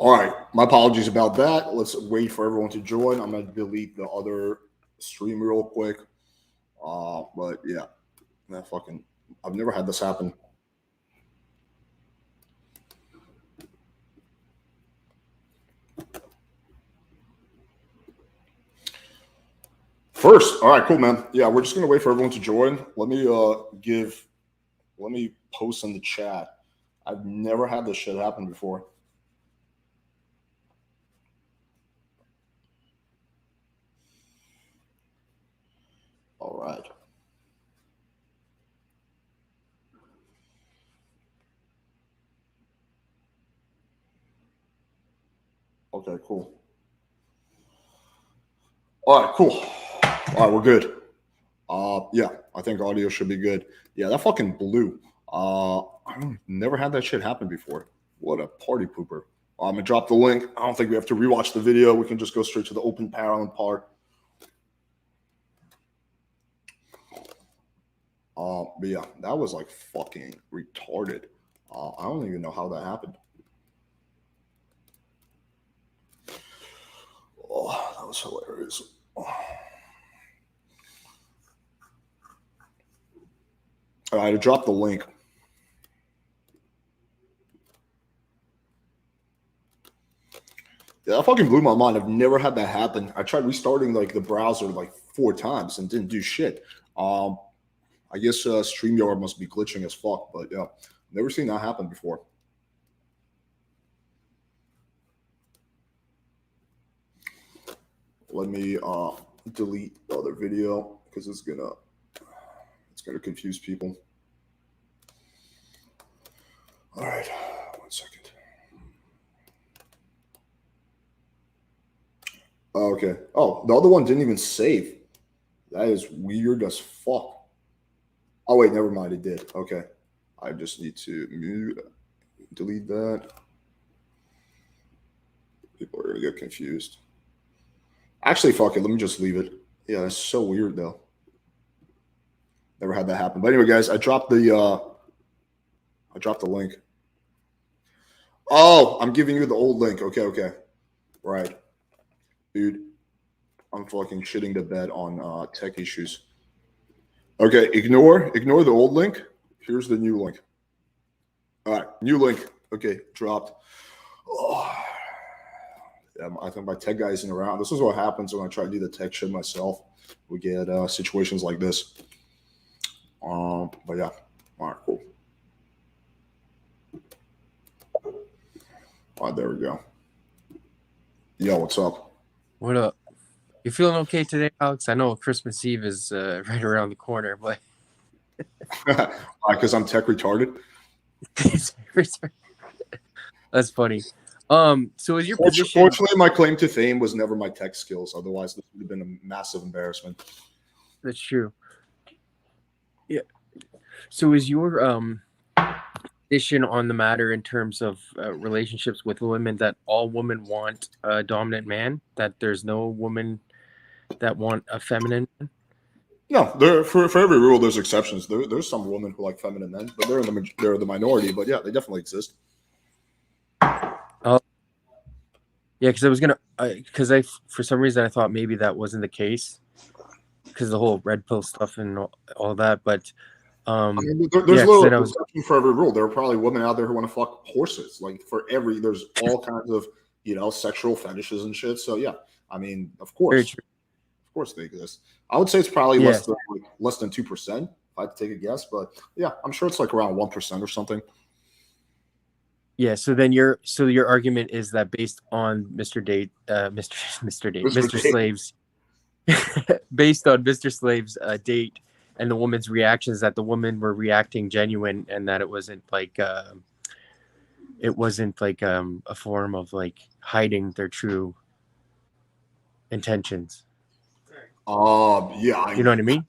All right, my apologies about that. Let's wait for everyone to join. I'm gonna delete the other stream real quick. But yeah, that fucking I've never had this happen. First, all right, cool, man. Yeah, we're just gonna wait for everyone to join. Let me post in the chat. I've never had this shit happen before. All right. Okay, cool. All right, cool. All right, we're good. Yeah, I think audio should be good. Yeah, that fucking blew. I've never had that shit happen before. What a party pooper. I'm gonna drop the link. I don't think we have to rewatch the video. We can just go straight to the open parallel part. But yeah, that was like fucking retarded. I don't even know how that happened. Oh, that was hilarious. Oh. All right, I dropped the link. Yeah, that fucking blew my mind. I've never had that happen. I tried restarting like the browser like 4 times and didn't do shit. I guess StreamYard must be glitching as fuck, but yeah, never seen that happen before. Let me delete the other video because it's gonna confuse people. All right, 1 second. Okay. Oh, the other one didn't even save. That is weird as fuck. Oh wait, never mind. It did. Okay. I just need to delete that. People are gonna get confused. Actually, fuck it. Let me just leave it. Yeah, that's so weird though. Never had that happen. But anyway, guys, I dropped the link. Oh, I'm giving you the old link. Okay. Right. Dude, I'm fucking shitting the bed on tech issues. Okay, ignore the old link. Here's the new link. All right, new link. Okay, dropped. Oh. Yeah, I think my tech guy isn't around. This is what happens when I try to do the tech shit myself. We get situations like this. But yeah, all right, cool. All right, there we go. Yo, what's up? What up? You feeling okay today, Alex? I know Christmas Eve is right around the corner, but because I'm tech retarded. That's funny. So is your position? Fortunately, my claim to fame was never my tech skills. Otherwise, this would have been a massive embarrassment. That's true. Yeah. So is your position on the matter in terms of relationships with women that all women want a dominant man? That there's no woman that want a feminine man? No, for every rule, there's exceptions. There's some women who like feminine men, but they're the minority. But yeah, they definitely exist. Oh, yeah, because I was gonna, for some reason I thought maybe that wasn't the case because the whole red pill stuff and all that. But I mean, there's little exception for every rule. There are probably women out there who want to fuck horses. Like there's all kinds of sexual fetishes and shit. So yeah, I mean, of course they exist. I would say it's probably less than 2%. If I had to take a guess, but yeah, I'm sure it's like around 1% or something. Yeah. So then your argument is that based on Mr. Slave's based on Mr. Slave's date and the woman's reactions, that the women were reacting genuine and that it wasn't like a form of like hiding their true intentions. Yeah, you know what I mean?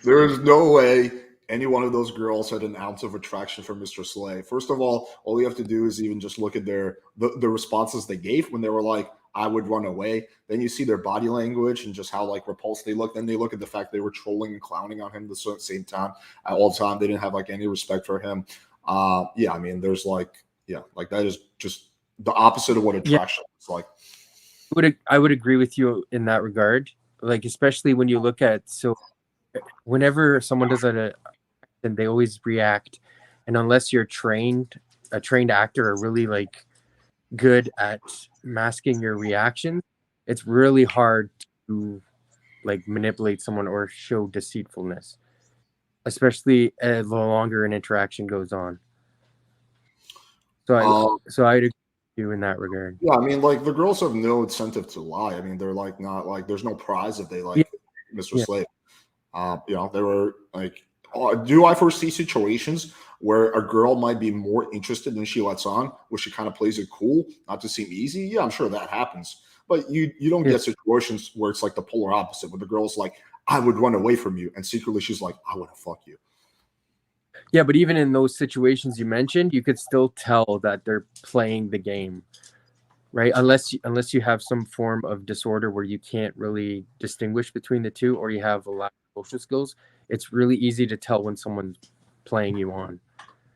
There is no way any one of those girls had an ounce of attraction for Mr. Slay. First of all you have to do is even just look at the responses they gave when they were like, I would run away. Then you see their body language and just how like repulsed they look. Then they look at the fact they were trolling and clowning on him at the same time. At all time, they didn't have like any respect for him. Yeah, I mean, there's like that is just the opposite of what Yeah, attraction is like. I would agree with you in that regard. Like, especially when you look at, so whenever someone does a, and they always react, and unless you're a trained actor, or really like good at masking your reaction, it's really hard to like manipulate someone or show deceitfulness, especially the longer an interaction goes on. So I'd agree with you in that regard. Yeah, I mean, like the girls have no incentive to lie. I mean, they're like not like there's no prize if they Yeah, like Mr. yeah, Slave. They were like, do I foresee situations where a girl might be more interested than she lets on, where she kind of plays it cool, not to seem easy? Yeah, I'm sure that happens. But you don't yeah. get situations where it's like the polar opposite, where the girl's like, I would run away from you, and secretly she's like, I want to fuck you. Yeah, but even in those situations you mentioned, you could still tell that they're playing the game, right? Unless you have some form of disorder where you can't really distinguish between the two, or you have a lack of social skills, it's really easy to tell when someone's playing you on.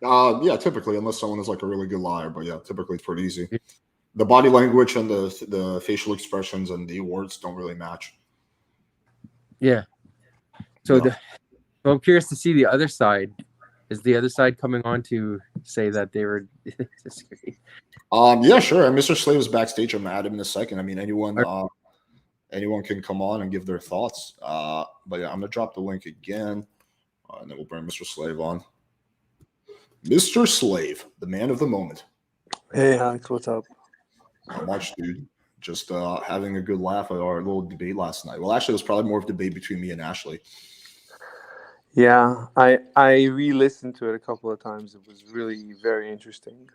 Yeah, typically, unless someone is like a really good liar, but yeah, typically it's pretty easy. The body language and the facial expressions and the words don't really match. Yeah. So Yeah. so I'm curious to see the other side. Is the other side coming on to say that they were disagree? Yeah, sure. And Mr. Slave is backstage. I'm gonna add him in a second. I mean, anyone can come on and give their thoughts. But yeah, I'm gonna drop the link again, and then we'll bring Mr. Slave on. Mr. Slave, the man of the moment. Hey, Alex, what's up? Not much, dude. Just having a good laugh at our little debate last night. Well, actually, it was probably more of a debate between me and Ashley. Yeah, I re-listened to it a couple of times. It was really very interesting.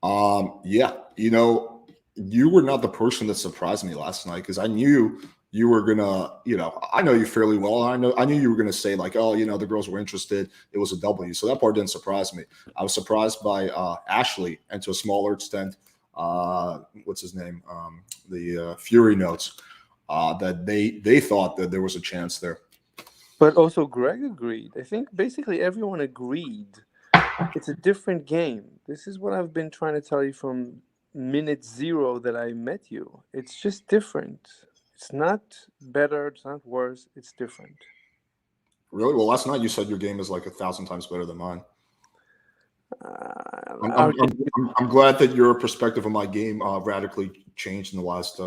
Yeah, you were not the person that surprised me last night because I knew you were gonna, I know you fairly well. I knew you were gonna say like, oh, the girls were interested. It was a W. So that part didn't surprise me. I was surprised by Ashley, and to a smaller extent, what's his name? The Fury Notes, that they thought that there was a chance there. But also Greg agreed. I think basically everyone agreed. It's a different game. This is what I've been trying to tell you from minute zero that I met you. It's just different. It's not better. It's not worse. It's different. Really? Well, last night you said your game is like 1,000 times better than mine. I'm glad that your perspective of my game radically changed in the last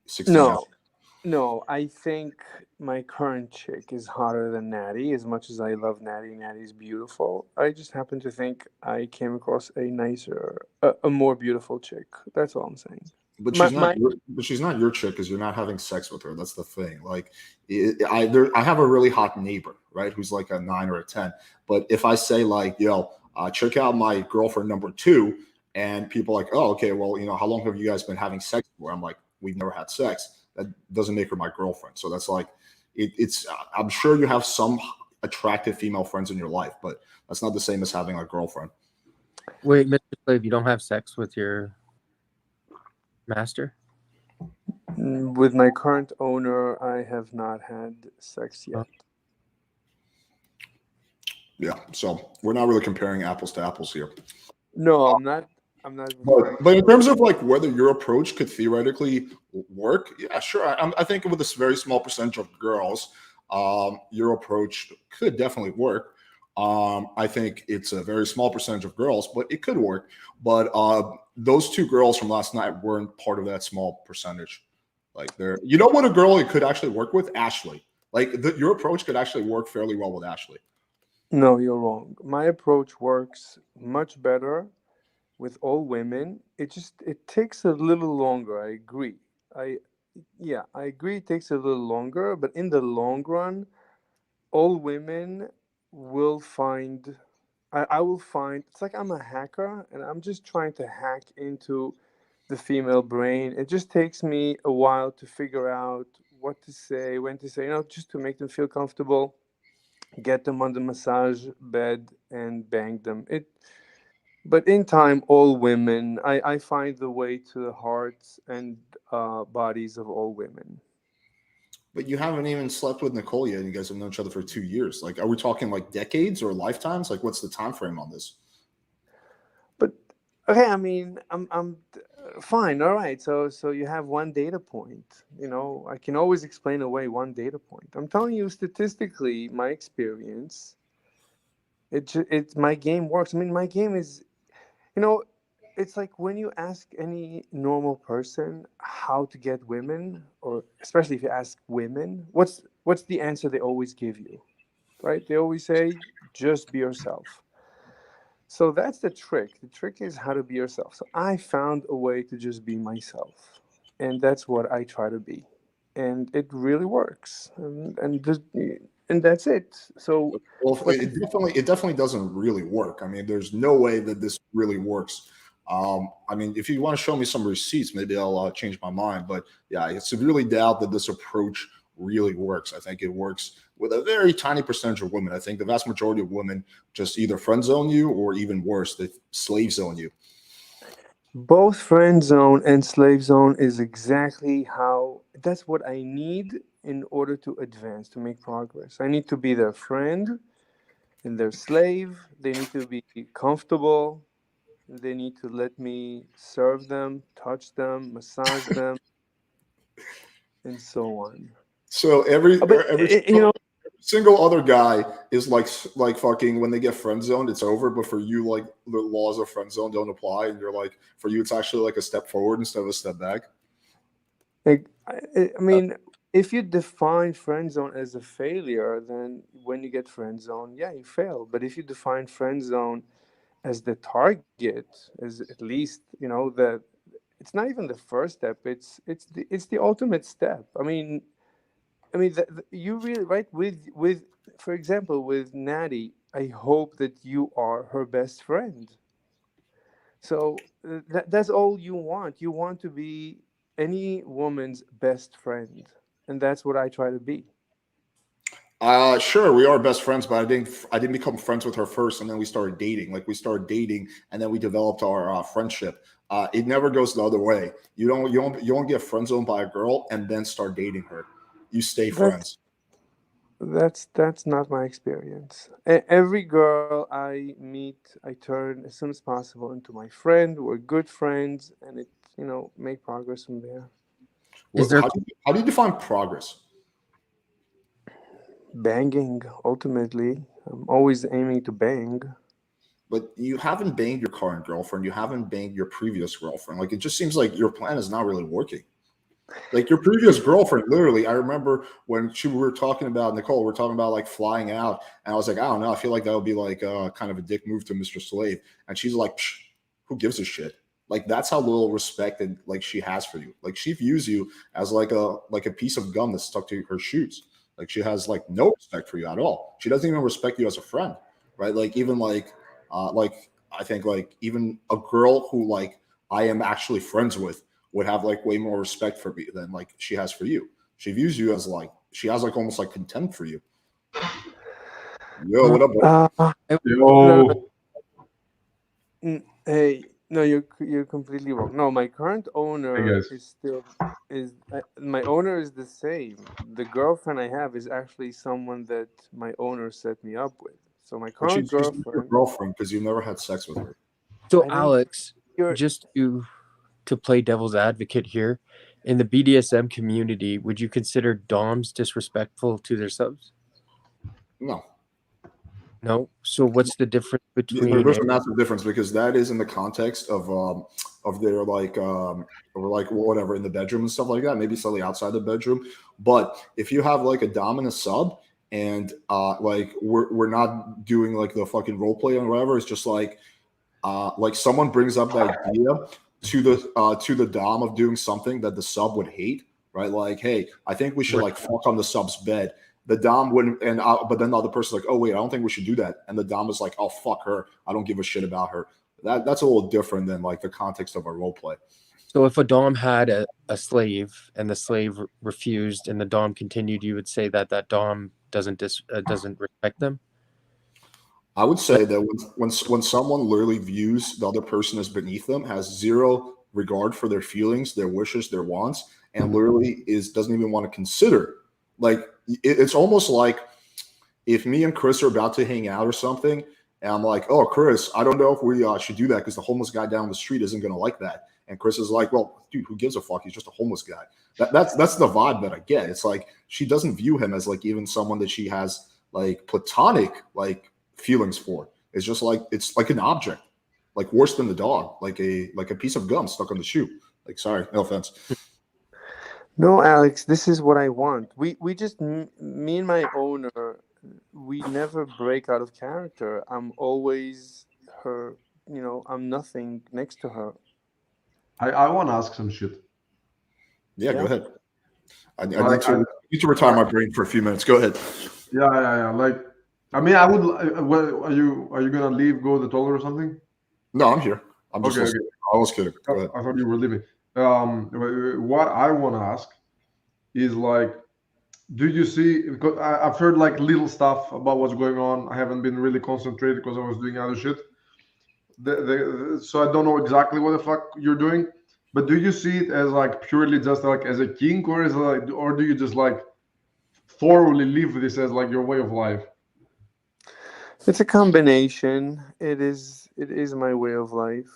16 hours. No, I think my current chick is hotter than Natty. As much as I love Natty, Natty's beautiful. I just happen to think I came across a more beautiful chick. That's all I'm saying. But she's not your chick because you're not having sex with her. That's the thing. Like, I have a really hot neighbor, right, who's like a 9 or a 10. But if I say like, yo, check out my girlfriend number 2, and people are like, oh, okay, well, how long have you guys been having sex for? I'm like, we've never had sex. That doesn't make her my girlfriend. So that's like, it's. I'm sure you have some attractive female friends in your life, but that's not the same as having a girlfriend. Wait, Mr. Slave, you don't have sex with your master? With my current owner, I have not had sex yet. Yeah, so we're not really comparing apples to apples here. No, I'm not. But in terms of like whether your approach could theoretically work, yeah, sure. I think with a very small percentage of girls, your approach could definitely work. I think it's a very small percentage of girls, but it could work. But those 2 girls from last night weren't part of that small percentage. Like what a girl it could actually work with? Ashley. Like your approach could actually work fairly well with Ashley. No, you're wrong. My approach works much better with all women. It takes a little longer. I agree. I agree. It takes a little longer, but in the long run, all women will find. I will find. It's like I'm a hacker, and I'm just trying to hack into the female brain. It just takes me a while to figure out what to say, when to say, just to make them feel comfortable, get them on the massage bed, and bang them. But in time, all women, I find the way to the hearts and bodies of all women. But you haven't even slept with Nicole yet, and you guys have known each other for 2 years. Like, are we talking like decades or lifetimes? Like, what's the time frame on this? But Okay, I mean, I'm fine. All right. So you have one data point. I can always explain away one data point. I'm telling you statistically, my experience. It my game works. I mean, my game is, you know, it's like when you ask any normal person how to get women, or especially if you ask women, what's the answer they always give you, right? They always say, just be yourself. So that's the trick. The trick is how to be yourself. So I found a way to just be myself, and that's what I try to be, and it really works. And that's it. So, Well, but it definitely doesn't really work. I mean, there's no way that this really works. I mean, if you want to show me some receipts, maybe I'll change my mind. But yeah, I severely doubt that this approach really works. I think it works with a very tiny percentage of women. I think the vast majority of women just either friend zone you or even worse, they slave zone you. both friend zone and slave zone is exactly how. That's what I need in order to advance, to make progress. I need to be their friend and their slave. They need to be comfortable. They need to let me serve them, touch them, massage them, and so on. So But single other guy is like fucking when they get friend zoned, it's over. But for you, like the laws of friend zone don't apply, and you're like for you, it's actually like a step forward instead of a step back. I mean, if you define friend zone as a failure, then when you get friend zone, yeah, you fail. But if you define friend zone as the target, as at least that it's not even the first step. It's the ultimate step. I mean, you really right with for example with Natty. I hope that you are her best friend. So that's all you want. You want to be any woman's best friend, and that's what I try to be. Sure, we are best friends, but I didn't become friends with her first, and then we started dating. Like we started dating, and then we developed our friendship. It never goes the other way. You don't get friend zoned by a girl and then start dating her. You stay That's friends. that's not my experience. Every girl I meet, I turn as soon as possible into my friend. We're good friends, and make progress from there. Is there How do you define progress? Banging, ultimately, I'm always aiming to bang. But you haven't banged your current girlfriend. You haven't banged your previous girlfriend. Like it just seems like your plan is not really working. Like your previous girlfriend, literally, I remember when we were talking about Nicole, we are talking about like flying out, and I was like, I don't know, I feel like that would be like kind of a dick move to Mr. Slave, and she's like, Psh, who gives a shit? Like that's how little respect and like she has for you. Like she views you as like a piece of gum that's stuck to her shoes. Like she has like no respect for you at all. She doesn't even respect you as a friend, right? Like even like I think like even a girl who like I am actually friends with would have like way more respect for me than like she has for you. She views you as like she has like almost like contempt for you. Yo, what up, bro? Uh, no, Yo, hey, no, you're completely wrong. No, my current hey owner guys. is still is my owner is the same. The girlfriend I have is actually someone that my owner set me up with. So my But current she's not your girlfriend, girlfriend because you never had sex with her. so I didn't. Alex, You're just to play devil's advocate here, in the BDSM community, would you consider DOMs disrespectful to their subs? No, No. So what's the difference between there's a a massive difference because that is in the context of their like or like whatever in the bedroom and stuff like that. Maybe slightly outside the bedroom, but if you have like a dom and a sub, and like we're not doing like the fucking role play and whatever, it's just like someone brings up the idea to the dom of doing something that the sub would hate, right? Like, hey, I think we should right? like fuck on the sub's bed. The dom wouldn't, and but then the other person's like, oh wait, I don't think we should do that, and the dom is like, oh fuck her, I don't give a shit about her. That's a little different than like the context of a role play. So if a dom had a slave and the slave refused and the dom continued, you would say that that dom doesn't respect them. I would Like say that when someone literally views the other person as beneath them, has zero regard for their feelings, their wishes, their wants, and literally is doesn't even want to consider. Like it's almost like if me and Chris are about to hang out or something, And I'm like, oh, Chris, I don't know if we should do that because the homeless guy down the street isn't going to like that. And Chris is like, well, dude, who gives a fuck? He's just a homeless guy. That's the vibe that I get. It's like she doesn't view him as like even someone that she has like platonic like feelings for. It's just like it's like an object, like worse than the dog, like a piece of gum stuck on the shoe. Like, sorry, no offense. No, Alex, this is what I want. We just me and my owner, we never break out of character. I'm always her, I'm nothing next to her. I want to ask some shit. Yeah, go Yeah. ahead. I Like, need to retire my brain for a few minutes. Go ahead. Yeah. Like, I mean, I would. Well, are you gonna leave, go to the toilet or something? No, I'm here. I'm just Okay, listening. I was kidding. Go ahead. I thought you were leaving. What I want to ask is like, do you see? Because I've heard like little stuff about what's going on. I haven't been really concentrated because I was doing other shit. So I don't know exactly what the fuck you're doing. But do you see it as like purely just like as a kink, or is it like, or do you just like thoroughly live this as like your way of life? It's a combination. It is my way of life.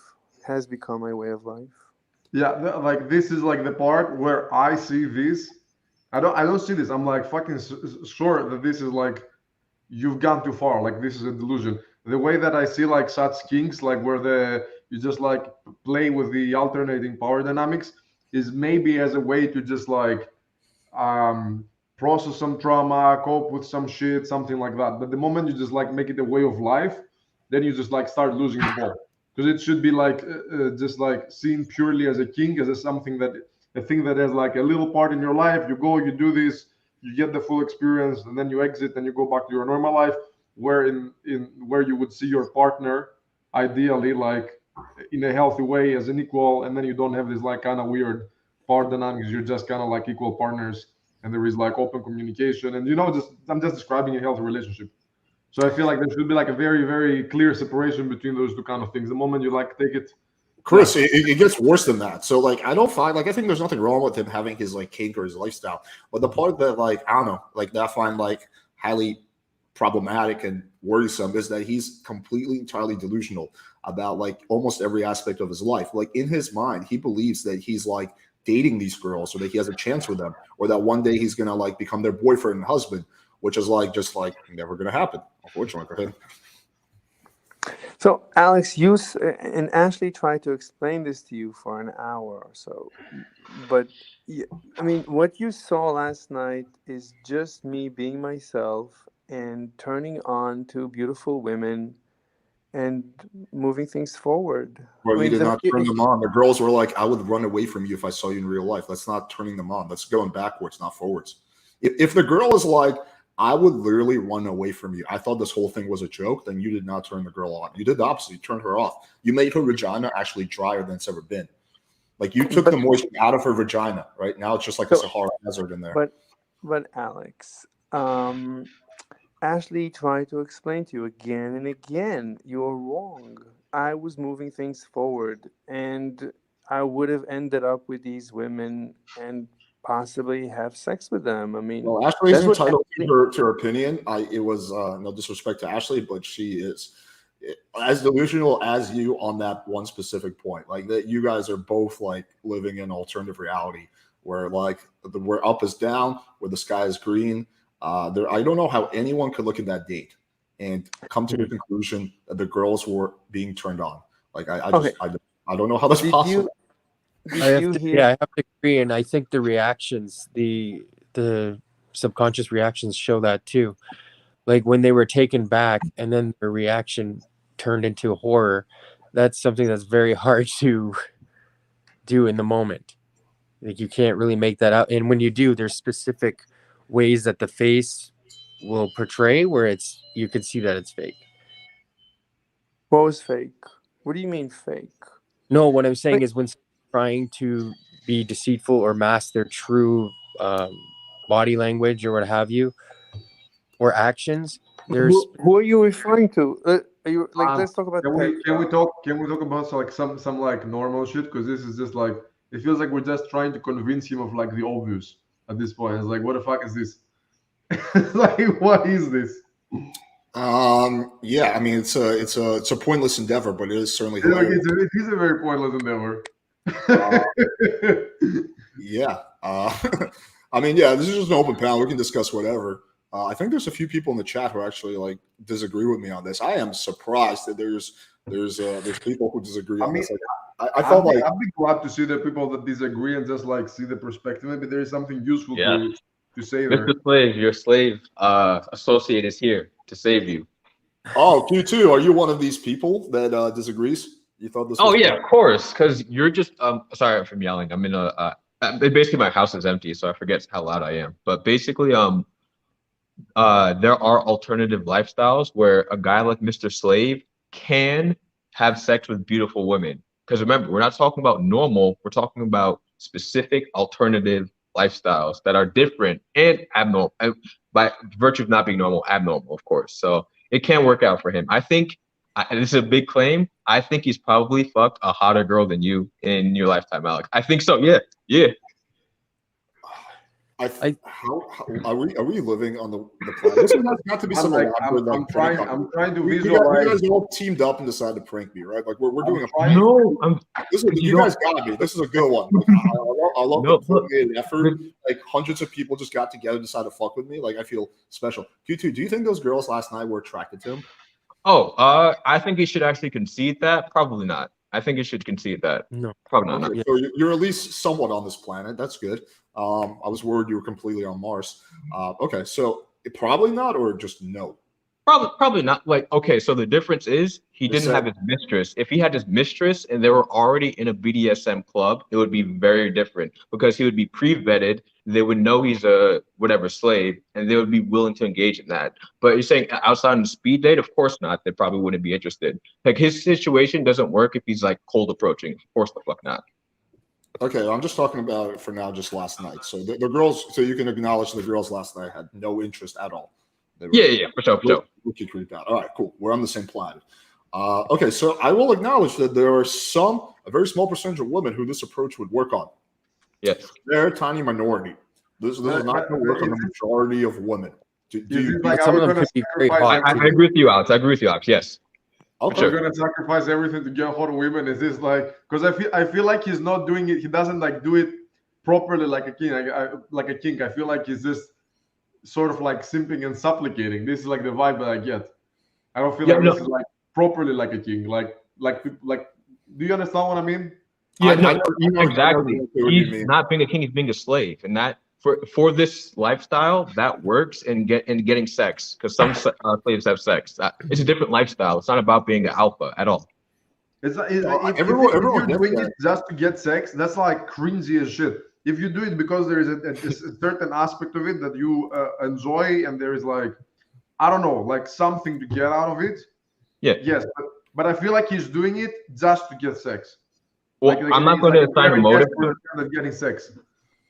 Has become my way of life. Yeah, like this is like the part where I see this. I don't see this. I'm like fucking sure that this is like you've gone too far. Like this is a delusion. The way that I see like such kinks, like where you just like play with the alternating power dynamics, is maybe as a way to just like process some trauma, cope with some shit, something like that. But the moment you just like make it a way of life, then you just like start losing the ball. Because it should be like just like seen purely as a kink, as a something that a thing that has like a little part in your life. You go, you do this, you get the full experience, and then you exit and you go back to your normal life. Where in where you would see your partner ideally like in a healthy way as an equal, and then you don't have this like kind of weird power dynamics. You're just kind of like equal partners, and there is like open communication, and just I'm just describing a healthy relationship. So I feel like there should be like a very, very clear separation between those two kind of things. The moment you like take it, Chris, it gets worse than that. So like I don't find like I think there's nothing wrong with him having his like kink or his lifestyle. But the part that like I don't know, like that I find like highly problematic and worrisome is that he's completely entirely delusional about like almost every aspect of his life. Like in his mind, he believes that he's like dating these girls or that he has a chance with them, or that one day he's gonna like become their boyfriend and husband, which is like just like never gonna happen, unfortunately for him. So, Alex, and Ashley tried to explain this to you for an hour or so, but I mean, what you saw last night is just me being myself and turning on to beautiful women and moving things forward. Well, I you mean, did not turn them on. The girls were like, I would run away from you if I saw you in real life. That's not turning them on. That's going backwards, not forwards. If the girl is like, I would literally run away from you, I thought this whole thing was a joke, then you did not turn the girl on. You did the opposite. You turned her off. You made her vagina actually drier than it's ever been. Like you took the moisture out of her vagina, right? Now it's just like a Sahara desert in there. But Alex, Ashley tried to explain to you again and again, you're wrong. I was moving things forward, and I would have ended up with these women and possibly have sex with them. I mean, well, Ashley's that's what entitled Ashley- to her opinion. It was no disrespect to Ashley, but she is as delusional as you on that one specific point. Like that, you guys are both like living in alternative reality where like where up is down, where the sky is green. I don't know how anyone could look at that date and come to the conclusion that the girls were being turned on. Like I don't know how that's possible. I have to agree, and I think the reactions, the subconscious reactions show that too. Like when they were taken back, and then their reaction turned into horror. That's something that's very hard to do in the moment. Like you can't really make that out, and when you do, there's specific ways that the face will portray where you can see that it's fake. What was fake? What do you mean fake? No, what I'm saying is when trying to be deceitful or mask their true body language or what have you, or actions. Who are you referring to? Are you like? Let's talk about. Can we talk about like some like normal shit? Because this is just like it feels like we're just trying to convince him of like the obvious at this point. It's like, what the fuck is this? Like, what is this? Yeah, I mean it's a pointless endeavor, but it is certainly It's like hilarious. it is a very pointless endeavor. Yeah. I mean, yeah, this is just an open panel. We can discuss whatever. I think there's a few people in the chat who actually like disagree with me on this. I am surprised that there's people who disagree I on mean, this. Like, I felt like I'd be glad to see the people that disagree and just like see the perspective. Maybe there is something useful Yes. to say Mr. there. Slave, your slave associate is here to save you. oh, Q2, are you one of these people that disagrees? You thought this? Oh was yeah, bad? of course. Because you're just sorry for yelling. I'm in a basically my house is empty, so I forget how loud I am. But basically, there are alternative lifestyles where a guy like Mr. Slave can have sex with beautiful women. Because remember, we're not talking about normal, we're talking about specific alternative lifestyles that are different and abnormal, and by virtue of not being normal, abnormal, of course. So it can work out for him. I think, and this is a big claim, I think he's probably fucked a hotter girl than you in your lifetime, Alex. I think so. Yeah. Yeah. How are we living on the planet? This has got to be some I'm trying to You visualize. guys all teamed up and decided to prank me, right? Like we're doing a trying- No, you guys got me. This is a good one. Like, I love No, the coordinated effort. Like hundreds of people just got together and decided to fuck with me. Like I feel special. Q2, do you think those girls last night were attracted to him? Oh, I think he should actually concede that. Probably not. I think he should concede that. No. Probably not. Okay, so you're at least somewhat on this planet. That's good. I was worried you were completely on Mars. Okay, so probably not, or just no. Probably not. Like, okay, so the difference is he Is didn't that- have his mistress. If he had his mistress and they were already in a BDSM club, it would be very different because he would be pre-vetted. They would know he's a whatever slave, and they would be willing to engage in that. But you're saying outside on the speed date, of course not. They probably wouldn't be interested. Like his situation doesn't work if he's like cold approaching. Of course the fuck not. Okay, I'm just talking about it for now, just last night. So the girls, so you can acknowledge the girls last night had no interest at all. They were Yeah, for sure. rookie creeped out. All right, cool. We're on the same planet. Okay, so I will acknowledge that there are a very small percentage of women who this approach would work on. Yes. They're a tiny minority. This is not going to work on the majority of women. Do you? Like, Some are of we them gonna could be very sacrifice hot. I agree with you, Alex. Yes. Okay. We're gonna sacrifice everything to get hot women. Is this like? Because I feel like he's not doing it. He doesn't like do it properly like a king. Like a king. I feel like he's just sort of like simping and supplicating. This is like the vibe that I get. I don't feel like this is like properly like a king. Like. Do you understand what I mean? Yeah, I know exactly. what you He's mean. not being a king; he's being a slave, and that for this lifestyle that works in getting sex because some slaves have sex. It's a different lifestyle. It's not about being an alpha at all. Everyone If you're gets doing that. it just to get sex, that's like cringy as shit. If you do it because there is a certain aspect of it that you enjoy, and there is like, I don't know, like something to get out of it. Yeah. Yes, but I feel like he's doing it just to get sex. Well, I'm not going to assign a motive to it. Getting sex.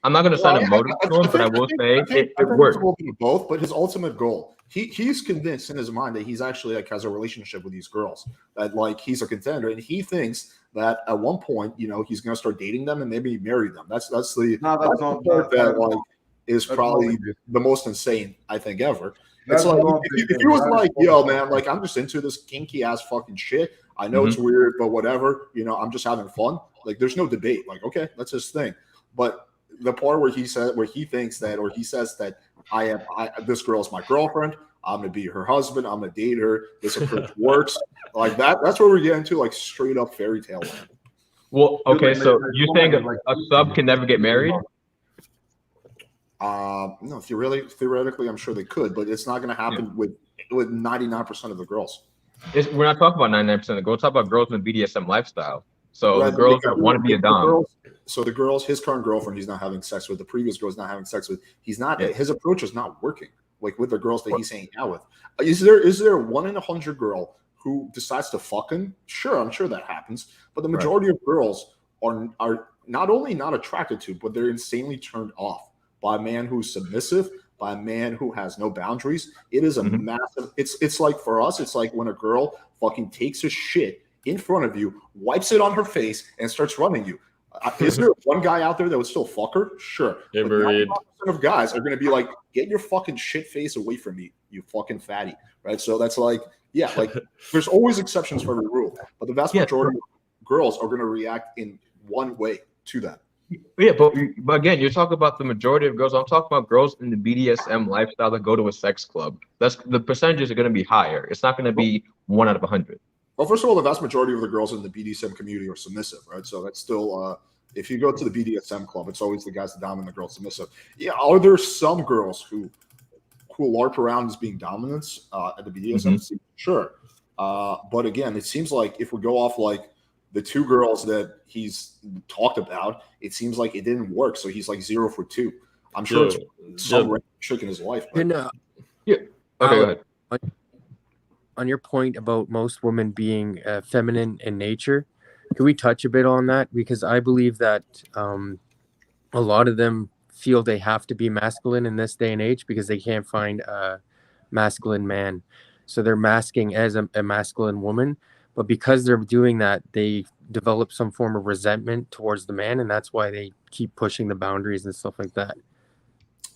I'm not going to assign a motive to him, but I will say it works. It's a little bit of both, but his ultimate goal, he's convinced in his mind that he's actually like has a relationship with these girls, that like he's a contender, and he thinks that at one point, he's going to start dating them and maybe marry them. That's the part that like is probably the most insane I think ever. It's like if he was like, yo, man, like I'm just into this kinky ass fucking shit. I know it's weird, but whatever. I'm just having fun. Like, there's no debate. Like, okay, that's his thing. But the part where he thinks that, or he says that this girl is my girlfriend. I'm gonna be her husband. I'm gonna date her. This approach works. Like that. That's where we get into like straight up fairy tale land. Well, okay, so you're saying a sub can never get married? No, theoretically, I'm sure they could, but it's not going to happen with 99% of the girls. We're not talking about 99% of the girls. We're talking about girls in the BDSM lifestyle. So the girls that want to be a dom. So the girls, his current girlfriend, he's not having sex with. The previous girl, he's not having sex with. He's not. Yeah. His approach is not working. Like with the girls that he's hanging out with. Is there 1 in 100 girl who decides to fuck him? Sure, I'm sure that happens. But the majority of girls are not only not attracted to, but they're insanely turned off by a man who's submissive, by a man who has no boundaries. It is a massive. It's like for us, it's like when a girl fucking takes a shit in front of you, wipes it on her face, and starts running you. Is there one guy out there that would still fuck her? Sure. Hey, But Marie. 95% of guys are going to be like, get your fucking shit face away from me, you fucking fatty. Right? So that's like, yeah, like there's always exceptions for every rule. But the vast majority of girls are going to react in one way to that. Yeah, but again, you're talking about the majority of girls. I'm talking about girls in the BDSM lifestyle that go to a sex club. That's the percentages are going to be higher. It's not going to be 1 out of 100. Well, first of all, the vast majority of the girls in the BDSM community are submissive, right? So that's still, if you go to the BDSM club, it's always the guys that dominant, the girls submissive. Yeah, are there some girls who LARP around as being dominants at the BDSM scene? Sure. But again, it seems like if we go off like the 2 girls that he's talked about, it seems like it didn't work. So he's like 0 for 2. I'm sure it's some trick in his life. But... And, Okay, go ahead. On your point about most women being feminine in nature, can we touch a bit on that? Because I believe that a lot of them feel they have to be masculine in this day and age because they can't find a masculine man. So they're masking as a masculine woman. But because they're doing that, they develop some form of resentment towards the man. And that's why they keep pushing the boundaries and stuff like that.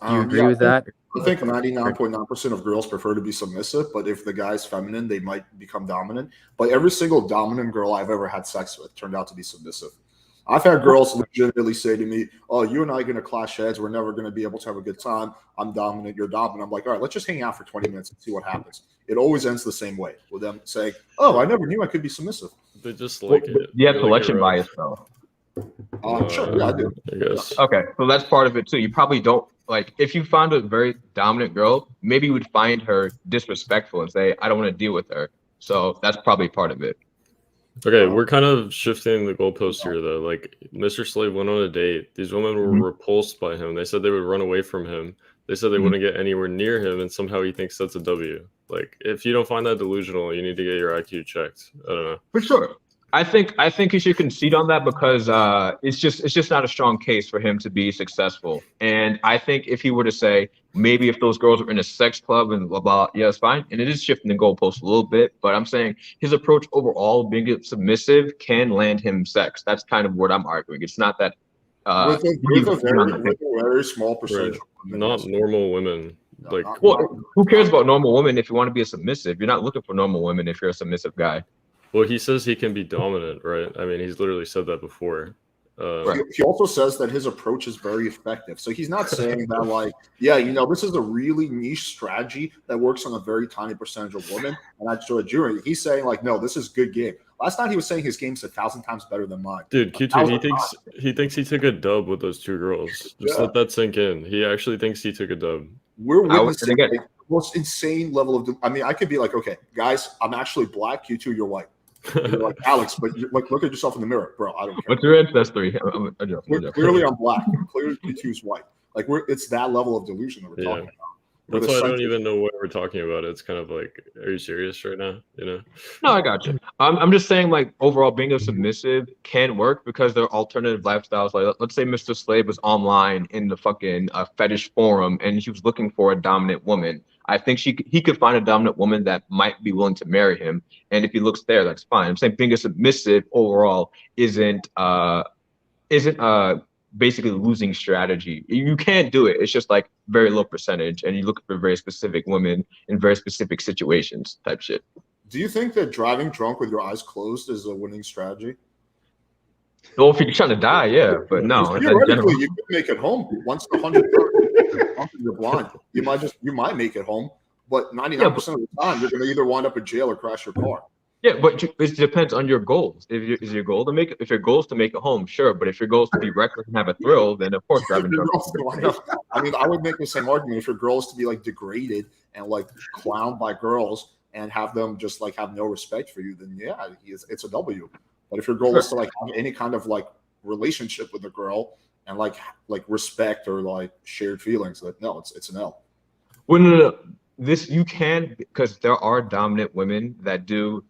Do you agree with that? I think 99.9% of girls prefer to be submissive, but if the guy's feminine, they might become dominant. But every single dominant girl I've ever had sex with turned out to be submissive. I've had girls legitimately say to me, "Oh, you and I are going to clash heads. We're never going to be able to have a good time. I'm dominant. You're dominant." I'm like, all right, let's just hang out for 20 minutes and see what happens. It always ends the same way with them saying, "Oh, I never knew I could be submissive." They just like it. You have selection bias, though. Sure, yeah, I do. I guess. Okay, so that's part of it too. You probably don't like if you found a very dominant girl, maybe you would find her disrespectful and say, "I don't want to deal with her." So that's probably part of it. Okay, we're kind of shifting the goalposts here, though. Like, Mr. Slave went on a date. These women were repulsed by him. They said they would run away from him. They said they wouldn't get anywhere near him, and somehow he thinks that's a W. Like, if you don't find that delusional, you need to get your IQ checked. I don't know. For sure. I think he should concede on that because it's just not a strong case for him to be successful. And I think if he were to say maybe if those girls were in a sex club and blah blah, yeah, it's fine. And it is shifting the goalpost a little bit, but I'm saying his approach overall, being submissive, can land him sex. That's kind of what I'm arguing. It's not that with a very small percentage. Right. Not normal women. Like, well, who cares about normal women if you want to be a submissive? You're not looking for normal women if you're a submissive guy. Well, he says he can be dominant, right? I mean, he's literally said that before. He also says that his approach is very effective. So he's not saying that, like, yeah, you know, this is a really niche strategy that works on a very tiny percentage of women, and I show a jury. He's saying, like, no, this is good game. Last night he was saying his game's 1,000 times better than mine. Dude, Q2, he thinks he took a dub with those 2 girls. Just let that sink in. He actually thinks he took a dub. We're witnessing the most insane level of. I mean, I could be like, okay, guys, I'm actually black. Q2, you're white. You're like, Alex, but like, look at yourself in the mirror, bro. I don't care. What's your ancestry? Clearly, I'm black. Clearly, Q2's white. Like, it's that level of delusion that we're talking about. That's why I don't even know what we're talking about. It's kind of like, are you serious right now? You know? No, I got you. I'm just saying, like, overall, being a submissive can work because there are alternative lifestyles. Like, let's say Mr. Slave was online in the fucking fetish forum and he was looking for a dominant woman. I think he could find a dominant woman that might be willing to marry him. And if he looks there, that's fine. I'm saying being a submissive overall isn't basically losing strategy. You can't do it. It's just like very low percentage, and you look for very specific women in very specific situations type shit. Do you think that driving drunk with your eyes closed is a winning strategy? Well, if you're trying to die, yeah, but no. Theoretically, you could make it home once the 100 you're blind. You might make it home, but 99% of the time you're going to either wind up in jail or crash your car. Yeah, but it depends on your goals. If your goal is to make it home, sure. But if your goal is to be reckless and have a thrill, then of course driving drunk. I mean, I would make the same argument if your goal is to be like degraded and like clowned by girls and have them just like have no respect for you, then yeah, it's a W. But if your goal is to like have any kind of like relationship with a girl and like respect or like shared feelings, like no, it's an L. Well, no. This you can, because there are dominant women that do.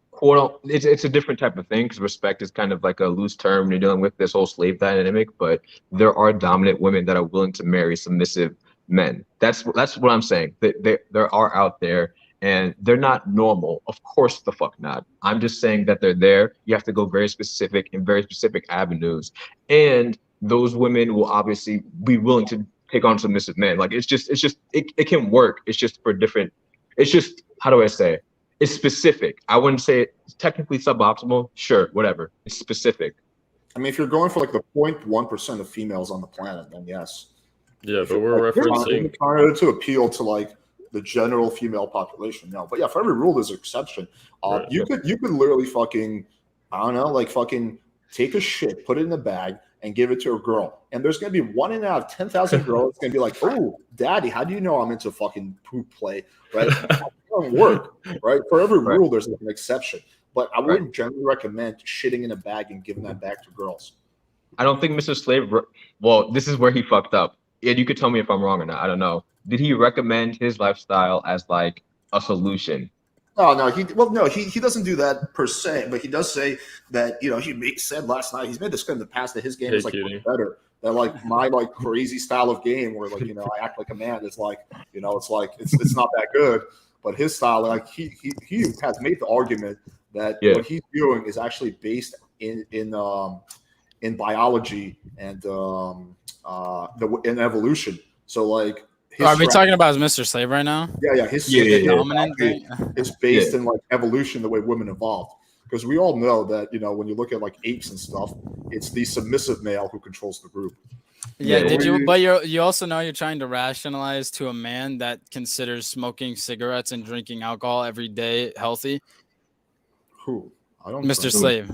It's a different type of thing because respect is kind of like a loose term when you're dealing with this whole slave dynamic, but there are dominant women that are willing to marry submissive men. That's what I'm saying. There are out there, and they're not normal. Of course the fuck not. I'm just saying that they're there. You have to go very specific in very specific avenues. And those women will obviously be willing to take on submissive men. Like it can work. It's just for different, it's just, how do I say? It's specific. I wouldn't say it's technically suboptimal. Sure, whatever. It's specific. I mean, if you're going for like the 0.1% of females on the planet, then yes. Yeah, but we're referencing trying to appeal to like the general female population. No, but yeah, for every rule there's an exception. Right. You could literally fucking, I don't know, like fucking take a shit, put it in a bag, and give it to a girl. And there's gonna be 1 in out of 10,000 girls that's gonna be like, oh, daddy, how do you know I'm into fucking poop play? Right? It doesn't work, right? For every rule there's like an exception. But I wouldn't generally recommend shitting in a bag and giving that back to girls. I don't think Mr. Slave, well, this is where he fucked up. And you could tell me if I'm wrong or not. I don't know. Did he recommend his lifestyle as like a solution? No, he doesn't do that per se, but he does say that, you know, he said last night, he's made this claim in the past that his game is like better. That like my like crazy style of game where like, you know, I act like a man is like, you know, it's like it's not that good. But his style, like he has made the argument that what he's doing is actually based in biology and in evolution. So like, are we talking about Mr. Slave right now? Yeah. His dominant thing is based in like evolution, the way women evolved. Because we all know that, you know, when you look at like apes and stuff, it's the submissive male who controls the group. Yeah, did you? But you also know you're trying to rationalize to a man that considers smoking cigarettes and drinking alcohol every day healthy. Who? I don't. Mr. Slave.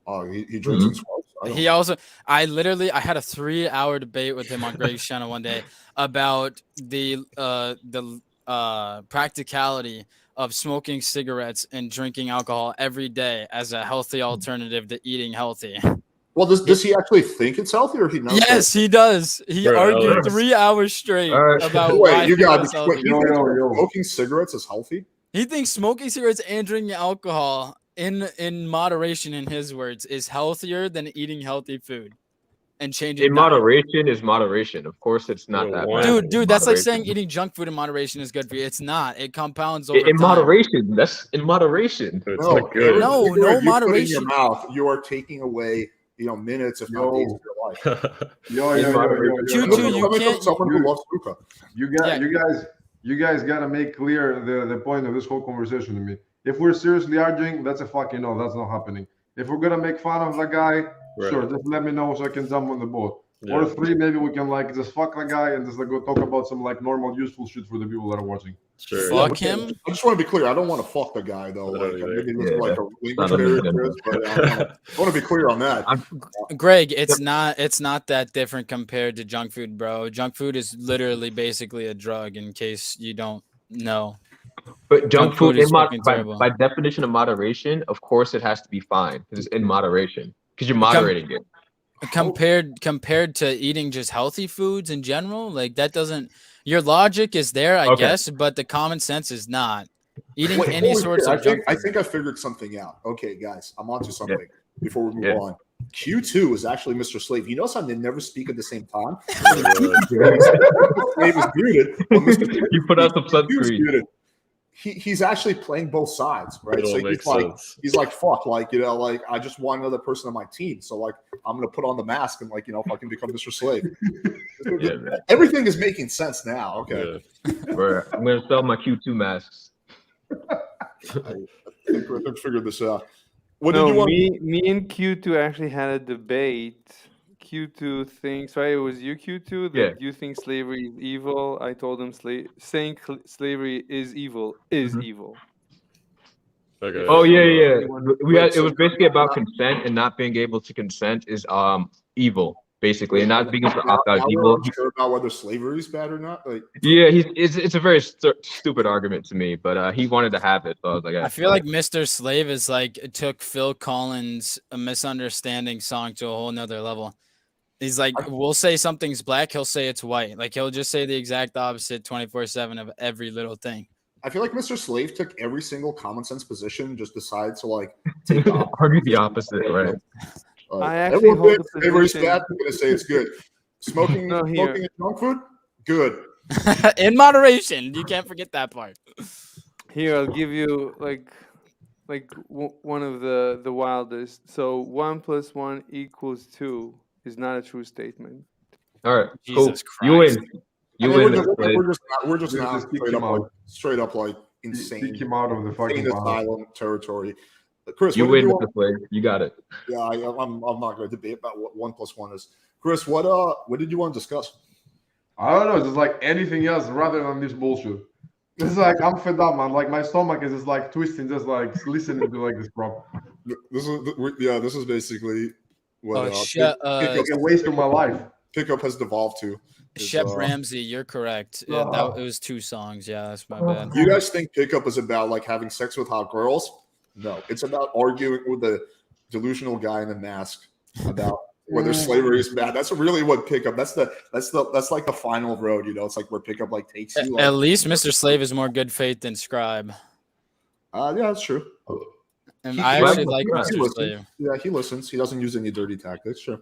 Oh, he drinks and smokes. He also. I had a 3-hour debate with him on Greg's channel one day about the practicality of smoking cigarettes and drinking alcohol every day as a healthy alternative to eating healthy. Well, does he actually think it's healthy, or he knows? Yes, he does. He argued 3 hours straight about why smoking cigarettes is healthy. He thinks smoking cigarettes and drinking alcohol in moderation, in his words, is healthier than eating healthy food and changing. Moderation is moderation. Of course, it's not that bad. Dude, that's like saying eating junk food in moderation is good for you. It's not. It compounds over in time. Moderation. That's in moderation. It's not good. No moderation. In your mouth, you are taking away, you know, minutes if not days of your life. You guys gotta make clear the point of this whole conversation to me. If we're seriously arguing, that's a fucking no. That's not happening. If we're gonna make fun of the guy, sure, just let me know so I can jump on the boat. Yeah. Or 3, maybe we can like just fuck the guy and just like go talk about some like normal useful shit for the people that are watching. Sure. Fuck him. I just want to be clear. I don't want to fuck the guy though. Like maybe it's like a language barrier, but I want to be clear on that. Greg, it's not that different compared to junk food, bro. Junk food is literally basically a drug. In case you don't know. But junk food is by definition of moderation, of course, it has to be fine because it's in moderation because you're moderating it. Compared to eating just healthy foods in general, like that doesn't. Your logic is there, I guess, but the common sense is not. Eating any sorts of junk food. I think I figured something out. Okay, guys, I'm onto something before we move on. Q2 is actually Mr. Slave. You know something? They never speak at the same time. Slave is muted. You put out the sunscreen. He's actually playing both sides, right? So he's like, fuck, like, you know, like I just want another person on my team. So like I'm gonna put on the mask and like, you know, if I can become Mr. Slave. Everything is making sense now. Okay. Yeah. I'm gonna sell my Q2 masks. I think we figured this out. Me and Q2 actually had a debate. Q2 thinks, right? It was you, Q2, that you think slavery is evil. I told him saying slavery is evil is evil. Okay. Oh yeah. It was basically about consent, and not being able to consent is evil, basically, and not being able to opt out is evil. Sure about whether slavery is bad or not. Like, yeah, it's a very stupid argument to me, but he wanted to have it, so I was like, I feel like Mr. Slave is like took Phil Collins' "A Misunderstanding" song to a whole nother level. He's like, we'll say something's black, he'll say it's white. Like he'll just say the exact opposite 24/7 of every little thing. I feel like Mr. Slave took every single common sense position, just decided to like take argue the opposite, right? I actually hold the position. Bad, I'm gonna say it's good. Smoking junk food, good. In moderation. You can't forget that part. Here, I'll give you one of the wildest. So 1 + 1 = 2 is not a true statement. All right, Jesus cool. You Christ. win. I You mean, win, Mr. Slade. we're just Just now kick him out. straight up like Kick insane him out of the fucking insane panel. asylum territory. Chris, You what did win, you Mr. Slade. You got it. Yeah, I'm not going to debate about what 1 + 1 is. Chris, what did you want to discuss? I don't know, just like anything else rather than this bullshit. It's like I'm fed up, man. Like my stomach is just like twisting, just like listening to like this crap. This is basically what Shep, Like a waste of my life. pickup has devolved to. Is, Shep Ramsey, you're correct. It was 2 songs. Yeah, that's my bad. you guys think pickup is about like having sex with hot girls? No, it's about arguing with the delusional guy in the mask about whether slavery is bad. That's really what pickup. That's like the final road. It's like where pickup like takes you. At least Mr. Slave is more good faith than Scribe. Yeah, that's true. And He- I he actually listens. like He Mr. listens. Slave. Yeah, he listens. He doesn't use any dirty tactics. Sure.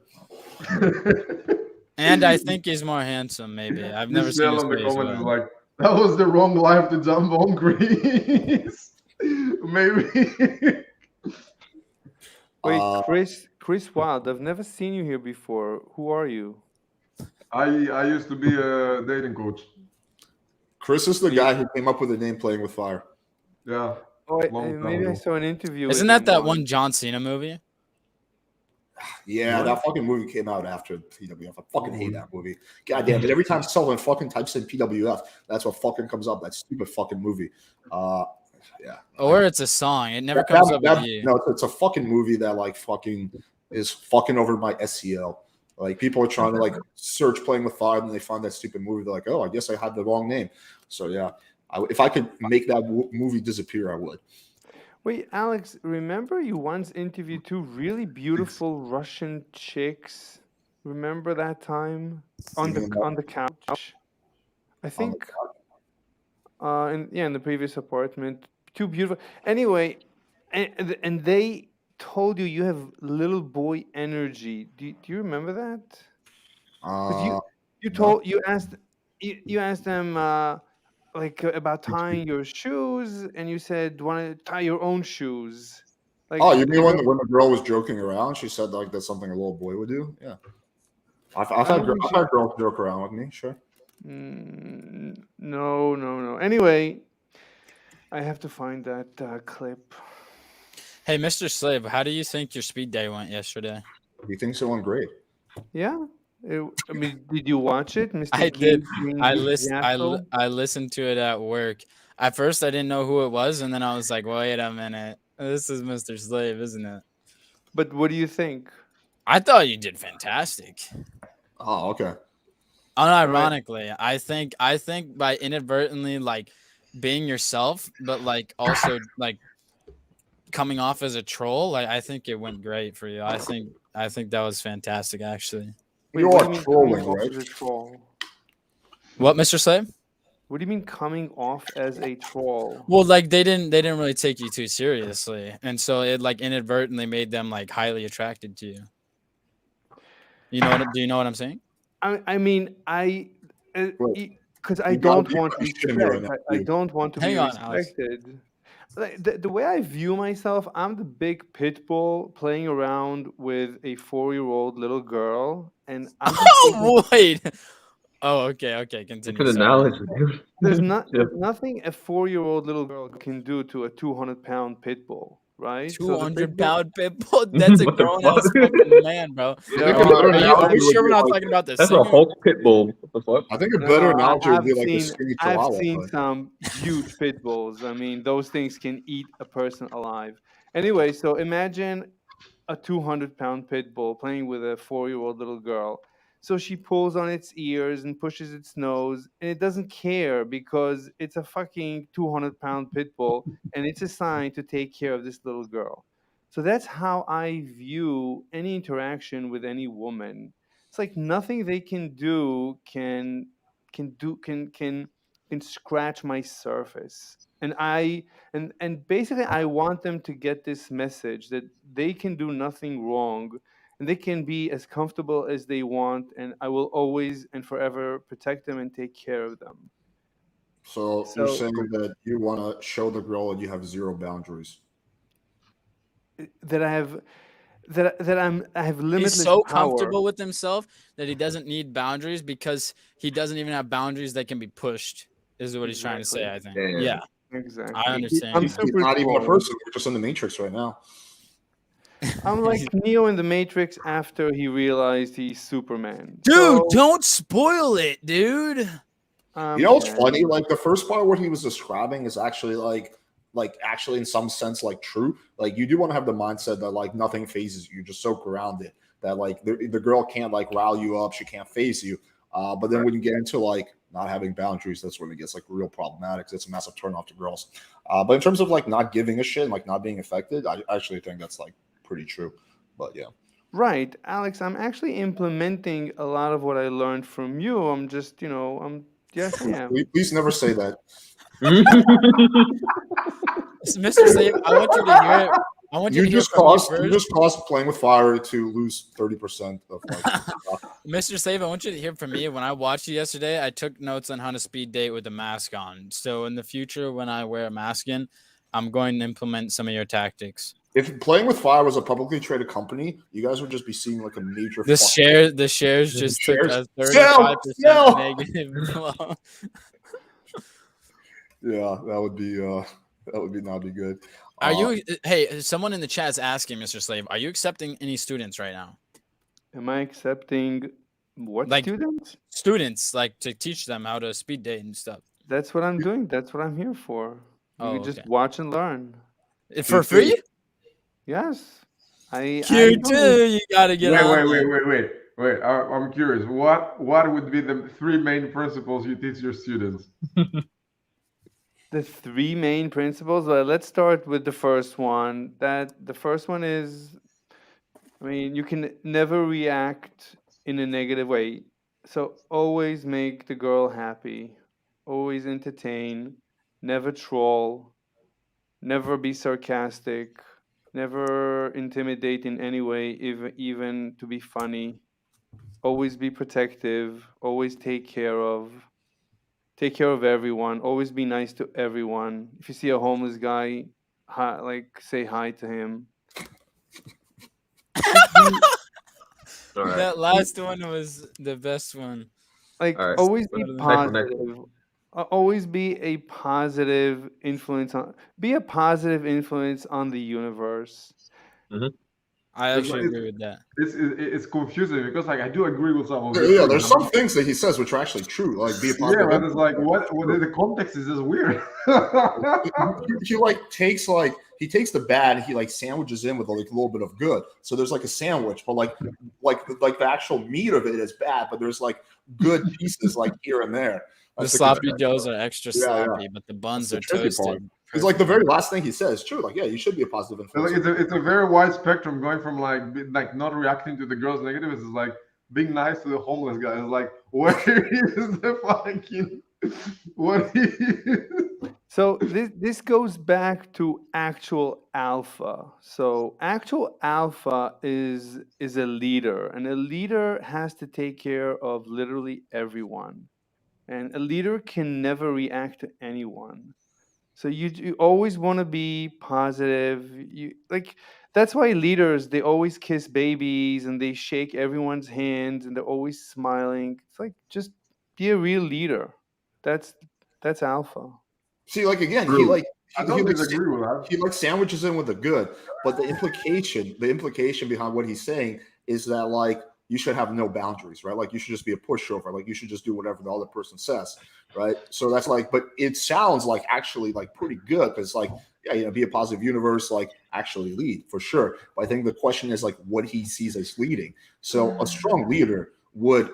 And I think he's more handsome, maybe. I've never seen Michelle his on the face. comments is but- like, that was the wrong life to jump on, Chris. Maybe. Wait, Chris Wilde, I've never seen you here before. Who are you? I used to be a dating coach. Chris is the guy who came up with the name "Playing with Fire." Yeah. Oh, Long time maybe I ago. saw an interview. with Isn't that him that once. one John Cena movie? Yeah, What? that fucking movie came out after PWF. I fucking hate that movie. God damn it! Every time someone fucking types in PWF, that's what fucking comes up. That stupid fucking movie. Yeah. Or it's a song. It never comes up with you. No, it's a fucking movie that like fucking is fucking over my SEO. Like people are trying to like search "Playing with Fire" and they find that stupid movie. They're like, oh, I guess I had the wrong name. So yeah, if I could make that movie disappear, I would. Wait, Alex, remember you once interviewed 2 really beautiful Russian chicks? Remember that time on You the mean that- on the couch? I think in the previous apartment, 2 beautiful. Anyway, and they told you have little boy energy. Do you remember that? 'Cause you asked them about tying your shoes, and you said want to tie your own shoes. Like, Oh, you mean when the girl was joking around? She said like that's something a little boy would do. Yeah, I've had girls joke around with me. Sure. No. Anyway, I have to find that clip. Hey, Mr. Slave, how do you think your speed day went yesterday? He thinks it went great. Yeah. I mean, did you watch it, Mr. I did. King I listened. Giasso? I listened to it at work. At first, I didn't know who it was, and then I was like, "Wait a minute, this is Mr. Slave, isn't it?" But what do you think? I thought you did fantastic. Oh, okay. Unironically, I think by inadvertently like being yourself, but like also like coming off as a troll, like I think it went great for you. I think that was fantastic, actually. Wait, You what are do you mean trolling, coming off right? as a troll? What, Mr. Slave? What do you mean coming off as a troll? Well, like they didn't really take you too seriously, and so it like inadvertently made them like highly attracted to you. Do you know what I'm saying? I mean, because I You gotta don't be want questioning me right respect. now, I dude. don't want to Hang be on, Alex. respected. Like, the way I view myself, I'm the big Pitbull playing around with a 4-year-old little girl, and I'm just thinking, Oh wait. Oh, okay. Good Continue. Sorry. analogy, dude. there's Yeah. nothing a 4-year-old little girl can do to a 200-pound Pitbull, right? So the 200-pound Pitbull. That's a What the grown ass fuck? fucking man, bro. I think Are a better you analogy would sure we're be not like- talking about the That's a singer? Hulk Pitbull. What the fuck? I think a better analogy would be I've like the seen, skinny I've chihuahua. seen but- some huge pit bulls. I mean, those things can eat a person alive. Anyway, so imagine a 200-pound pit bull playing with a 4-year-old little girl. So she pulls on its ears and pushes its nose, and it doesn't care because it's a fucking 200-pound pit bull, and it's assigned to take care of this little girl. So that's how I view any interaction with any woman. It's like nothing they can do can scratch my surface. And basically I want them to get this message that they can do nothing wrong and they can be as comfortable as they want, and I will always and forever protect them and take care of them. So you're saying that you want to show the girl that you have zero boundaries. That I have I have limitless He's so power. comfortable with himself that he doesn't need boundaries because he doesn't even have boundaries that can be pushed. Is what he's trying to say. I think. Damn. Yeah, Exactly. I understand. I'm He's super not even a strong. person. We're just in the Matrix right now. I'm like Neo in the Matrix after he realized he's Superman. Dude, So, don't spoil it, dude. You know what's yeah. funny? Like the first part, what he was describing is actually like actually in some sense like true. Like you do want to have the mindset that like nothing phases you. You're just so grounded that like the girl can't like rile you up. She can't phase you. But then when you get into like not having boundaries, that's when it gets like real problematic. It's a massive turnoff to girls. But in terms of like not giving a shit, like not being affected, I actually think that's like pretty true. But yeah. Right, Alex, I'm actually implementing a lot of what I learned from you. I'm just, yes, I am. Please never say that. Mr. Slave, I want you to hear it. I want you to hear from me You first. just caused playing with fire to lose 30% of like. Mr. Slave, I want you to hear from me. When I watched you yesterday, I took notes on how to speed date with a mask on. So in the future, when I wear a mask in, I'm going to implement some of your tactics. If Playing with Fire was a publicly traded company, you guys would just be seeing like a major. The shares just took a 35% negative blow. Yeah, that would not be good. Are you? Hey, someone in the chat is asking, Mr. Slave, are you accepting any students right now? Am I accepting what Like students? Students, like to teach them how to speed date and stuff. That's what I'm doing. That's what I'm here for. Oh, You just okay. watch and learn. For free? Yes. Q2, you gotta get on. Wait. I'm curious. What would be the 3 main principles you teach your students? The 3 main principles. Well, let's start with the first one. The first one is, you can never react in a negative way. So always make the girl happy. Always entertain. Never troll. Never be sarcastic. Never intimidate in any way, even to be funny. Always be protective. Always take care of everyone. Always be nice to everyone. If you see a homeless guy, say hi to him. All right. That last one was the best one. All right. Always be Next positive. one. Always be a positive influence on the universe. Mm-hmm. I actually agree with that. It's confusing because like I do agree with some of it. Yeah, there's some things that he says which are actually true. Like be a positive. Yeah, but it's like what the context is just weird. he takes the bad and he like sandwiches in with like a little bit of good. So there's like a sandwich, but like the actual meat of it is bad, but there's like good pieces like here and there. The sloppy joes are extra sloppy, but the buns are toasted. It's like the very last thing he says, true. Like, yeah, you should be a positive influence. It's a very wide spectrum going from like not reacting to the girl's negatives is like being nice to the homeless guy. It's like where is the fucking what? So this goes back to actual alpha. So actual alpha is a leader, and a leader has to take care of literally everyone, and a leader can never react to anyone. So you always want to be positive. That's why leaders, they always kiss babies and they shake everyone's hands and they're always smiling. It's like, just be a real leader. That's alpha. See, like again, I don't disagree with that. He like sandwiches in with the good, but the implication behind what he's saying is that like you should have no boundaries, right? Like you should just be a pushover. Like you should just do whatever the other person says, right? So that's like, but it sounds like actually like pretty good because like, yeah, be a positive universe, like actually lead for sure. But I think the question is like what he sees as leading. So a strong leader would,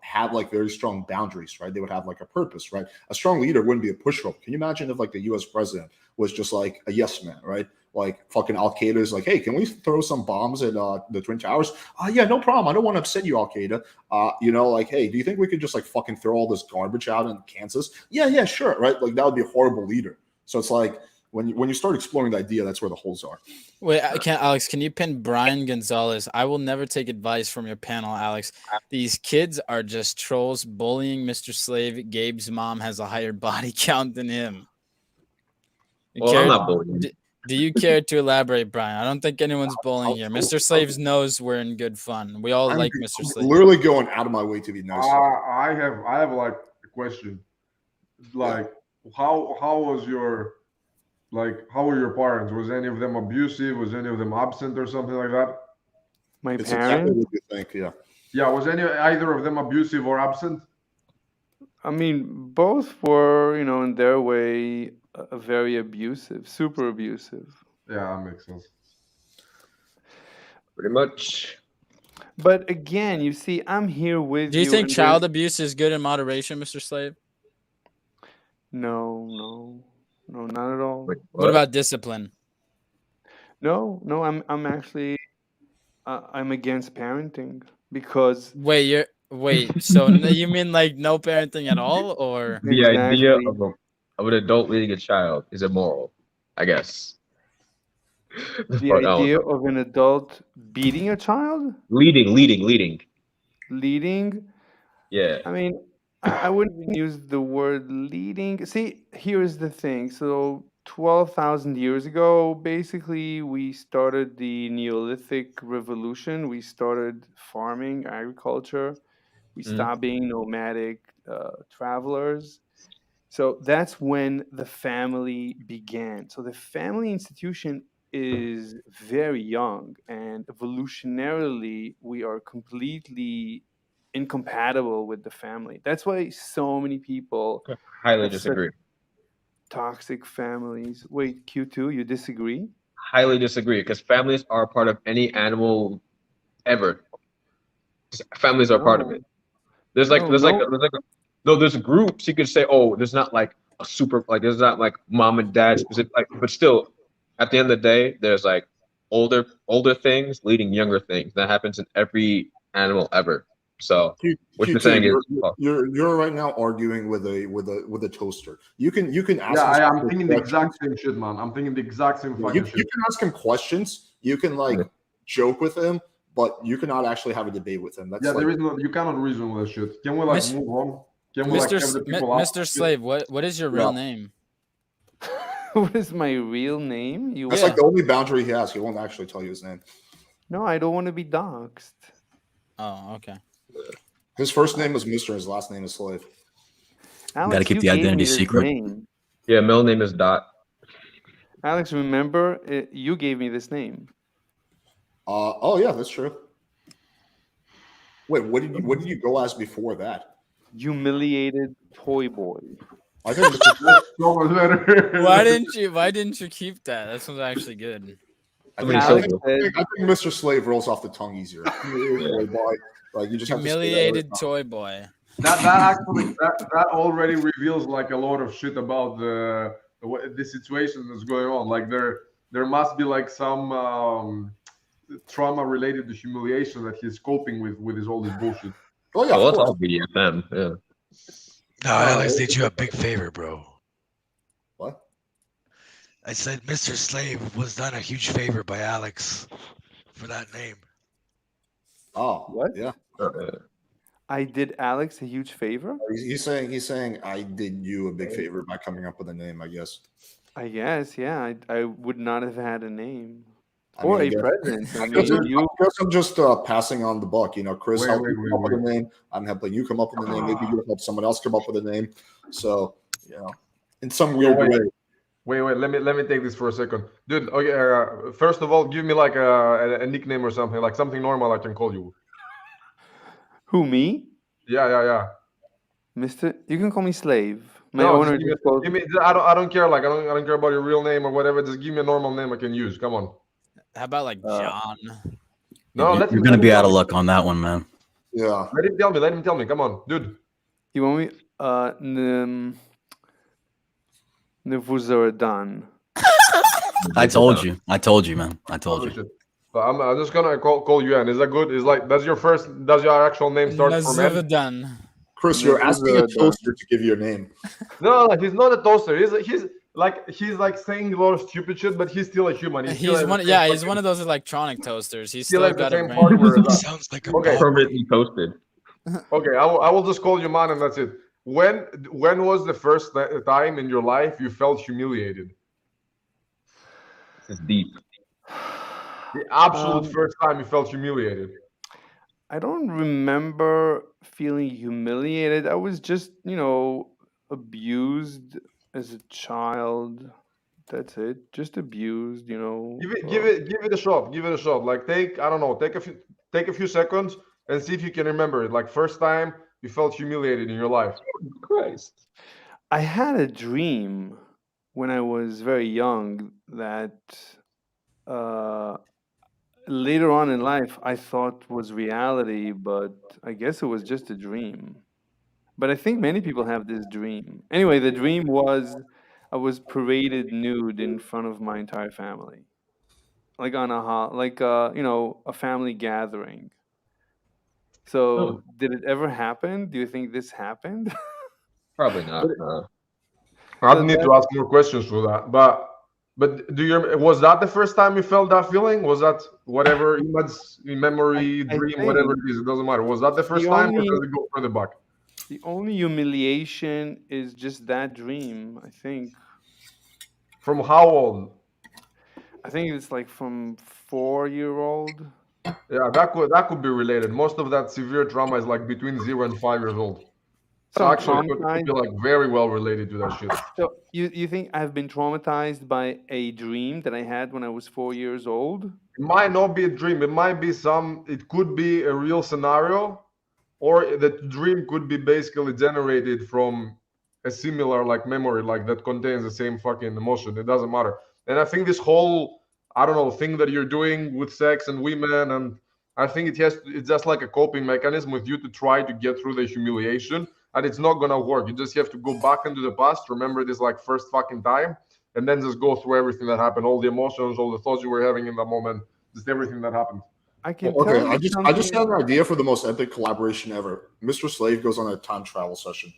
have like very strong boundaries, right? They would have like a purpose, right? A strong leader wouldn't be a pushover. Can you imagine if like the US president was just like a yes man, right? Like fucking Al Qaeda is like, hey, can we throw some bombs at the Twin Towers? Yeah, no problem. I don't want to upset you, Al Qaeda. Like, hey, do you think we could just like fucking throw all this garbage out in Kansas? Yeah, sure, right? Like that would be a horrible leader. So it's like when you start exploring the idea, that's where the holes are. Wait, Alex, can you pin Brian Gonzalez? I will never take advice from your panel, Alex. These kids are just trolls bullying Mr. Slave. Gabe's mom has a higher body count than him. Well, I'm not bullying. Do you care to elaborate, Brian? I don't think anyone's bullying here. Mr. Slaves knows we're in good fun. We all like Mr. Slave. Literally going out of my way to be nice. I have like a question. Like, how was your, like, how were your parents? Was any of them abusive? Was any of them absent or something like that? My It's parents. exactly what you think, yeah. Yeah, was either of them abusive or absent? I mean, both were, in their way, very abusive, super abusive. Yeah, that makes sense. Pretty much. But again, you see, I'm here with you. Do you think and child abuse is good in moderation, Mr. Slave? No, not at all. Wait, What about discipline? No, I'm actually, I'm against parenting because Wait, so you mean like no parenting at all, or the idea Exactly. of an adult leading a child is immoral, I guess. the But, idea of an adult beating a child, leading. leading. Yeah. I mean, I wouldn't even use the word leading. See, here's the thing. So 12,000 years ago, basically, we started the Neolithic revolution. We started farming, agriculture. We stopped being nomadic travelers. So that's when the family began. So the family institution is very young, and evolutionarily, we are completely incompatible with the family. That's why so many people Highly have such disagree. toxic families. Wait, Q2, you disagree? Highly disagree, because families are a part of any animal ever. Families are a part of it. There's groups you could say, oh, there's not like a super, like there's not like mom and dad specific, like, but still, at the end of the day, there's like older things leading younger things. That happens in every animal ever. So what you're saying is you're right now arguing with a toaster. You can ask. Yeah, I'm thinking the exact same shit, man. I'm thinking the exact same fucking shit. You can ask him questions. You can joke with him, but you cannot actually have a debate with him. That's there is no. You cannot reason with that shit. Can we move on? Can we Mr. Slave, what is your real name? What is my real name? That's like the only boundary he has. He won't actually tell you his name. No, I don't want to be doxxed. Oh, okay. His first name is Mr. His last name is Slave. Alex, Gotta keep the identity secret. Yeah, middle name is Dot. Alex, remember, you gave me this name. Oh yeah, that's true. Wait, what did you go as before that? Humiliated toy boy. I think this is so much better. Why didn't you keep that? That sounds actually good. I Alex think Mr. Slave rolls off the tongue easier. Like you just have Humiliated toy boy. That already reveals like a lot of shit about the situation that's going on. Like there must be like some trauma related to humiliation that he's coping with all this bullshit. Oh yeah, well, that's all BDSM. Yeah. No, Alex did you a big favor, bro. What? I said Mr. Slave was done a huge favor by Alex for that name. Oh, what? Yeah. I did Alex a huge favor. He's saying I did you a big favor by coming up with a name. I guess. I guess, yeah. I would not have had a name I or mean, a present. I guess mean, I'm just passing on the buck. You know, Chris helped you come up with a name. I'm helping you come up with a name. Maybe you'll help someone else come up with a name. So, you know, in some weird way. Wait. Let me take this for a second, dude. Okay. First of all, give me like a nickname or something, like something normal I can call you. Who, me? Yeah. Mr. You can call me Slave. My No, owner just just calls give me. I don't care. Like I don't care about your real name or whatever. Just give me a normal name I can use. Come on. How about like John? No, You're gonna be out of luck on that one, man. Yeah. Let him tell me. Come on, dude. You want me? Nevuzaradan. I told you, man. I told you. But I'm just gonna call you N. Is that good? Is like does your actual name start from N? Done. Chris, you're asking a toaster to give you a name. No, he's not a toaster. He's like he's like saying a lot of stupid shit, but he's still a human. He still He's has one. the Yeah, same he's one of those electronic toasters. He's still still has the got a same brain. hardware as us. Sounds like a Okay. ball. Permanently toasted. Okay, I will just call you man, and that's it. When was the first time in your life you felt humiliated? This is deep. The absolute first time you felt humiliated. I don't remember feeling humiliated. I was just, abused as a child. That's it. Just abused, Give it a shot. Give it a shot. Like take a few seconds and see if you can remember it. Like first time you felt humiliated in your life. Christ. I had a dream when I was very young that later on in life I thought was reality, but I guess it was just a dream. But I think many people have this dream. Anyway, the dream was I was paraded nude in front of my entire family, like on a family gathering. So, did it ever happen? Do you think this happened? Probably not. I So need to ask more questions for that. But was that the first time you felt that feeling? Was that whatever image, memory, I dream, think whatever it is? It doesn't matter. Was that the first time, or does it go further back? The only humiliation is just that dream, I think. From how old? I think it's like from 4-year-old. Yeah, that could be related. Most of that severe trauma is like between 0 and 5 years old. So I'm actually, it could be like very well related to that shit. So you think I've been traumatized by a dream that I had when I was 4 years old? It might not be a dream. It could be a real scenario, or the dream could be basically generated from a similar like memory, like that contains the same fucking emotion. It doesn't matter. And I think this whole, I don't know, thing that you're doing with sex and women, and I think it's just like a coping mechanism with you to try to get through the humiliation. And it's not gonna work. You just have to go back into the past, remember this like first fucking time, and then just go through everything that happened, all the emotions, all the thoughts you were having in that moment, just everything that happened. I can Okay, tell you I just had an idea for the most epic collaboration ever. Mr. Slave goes on a time travel session.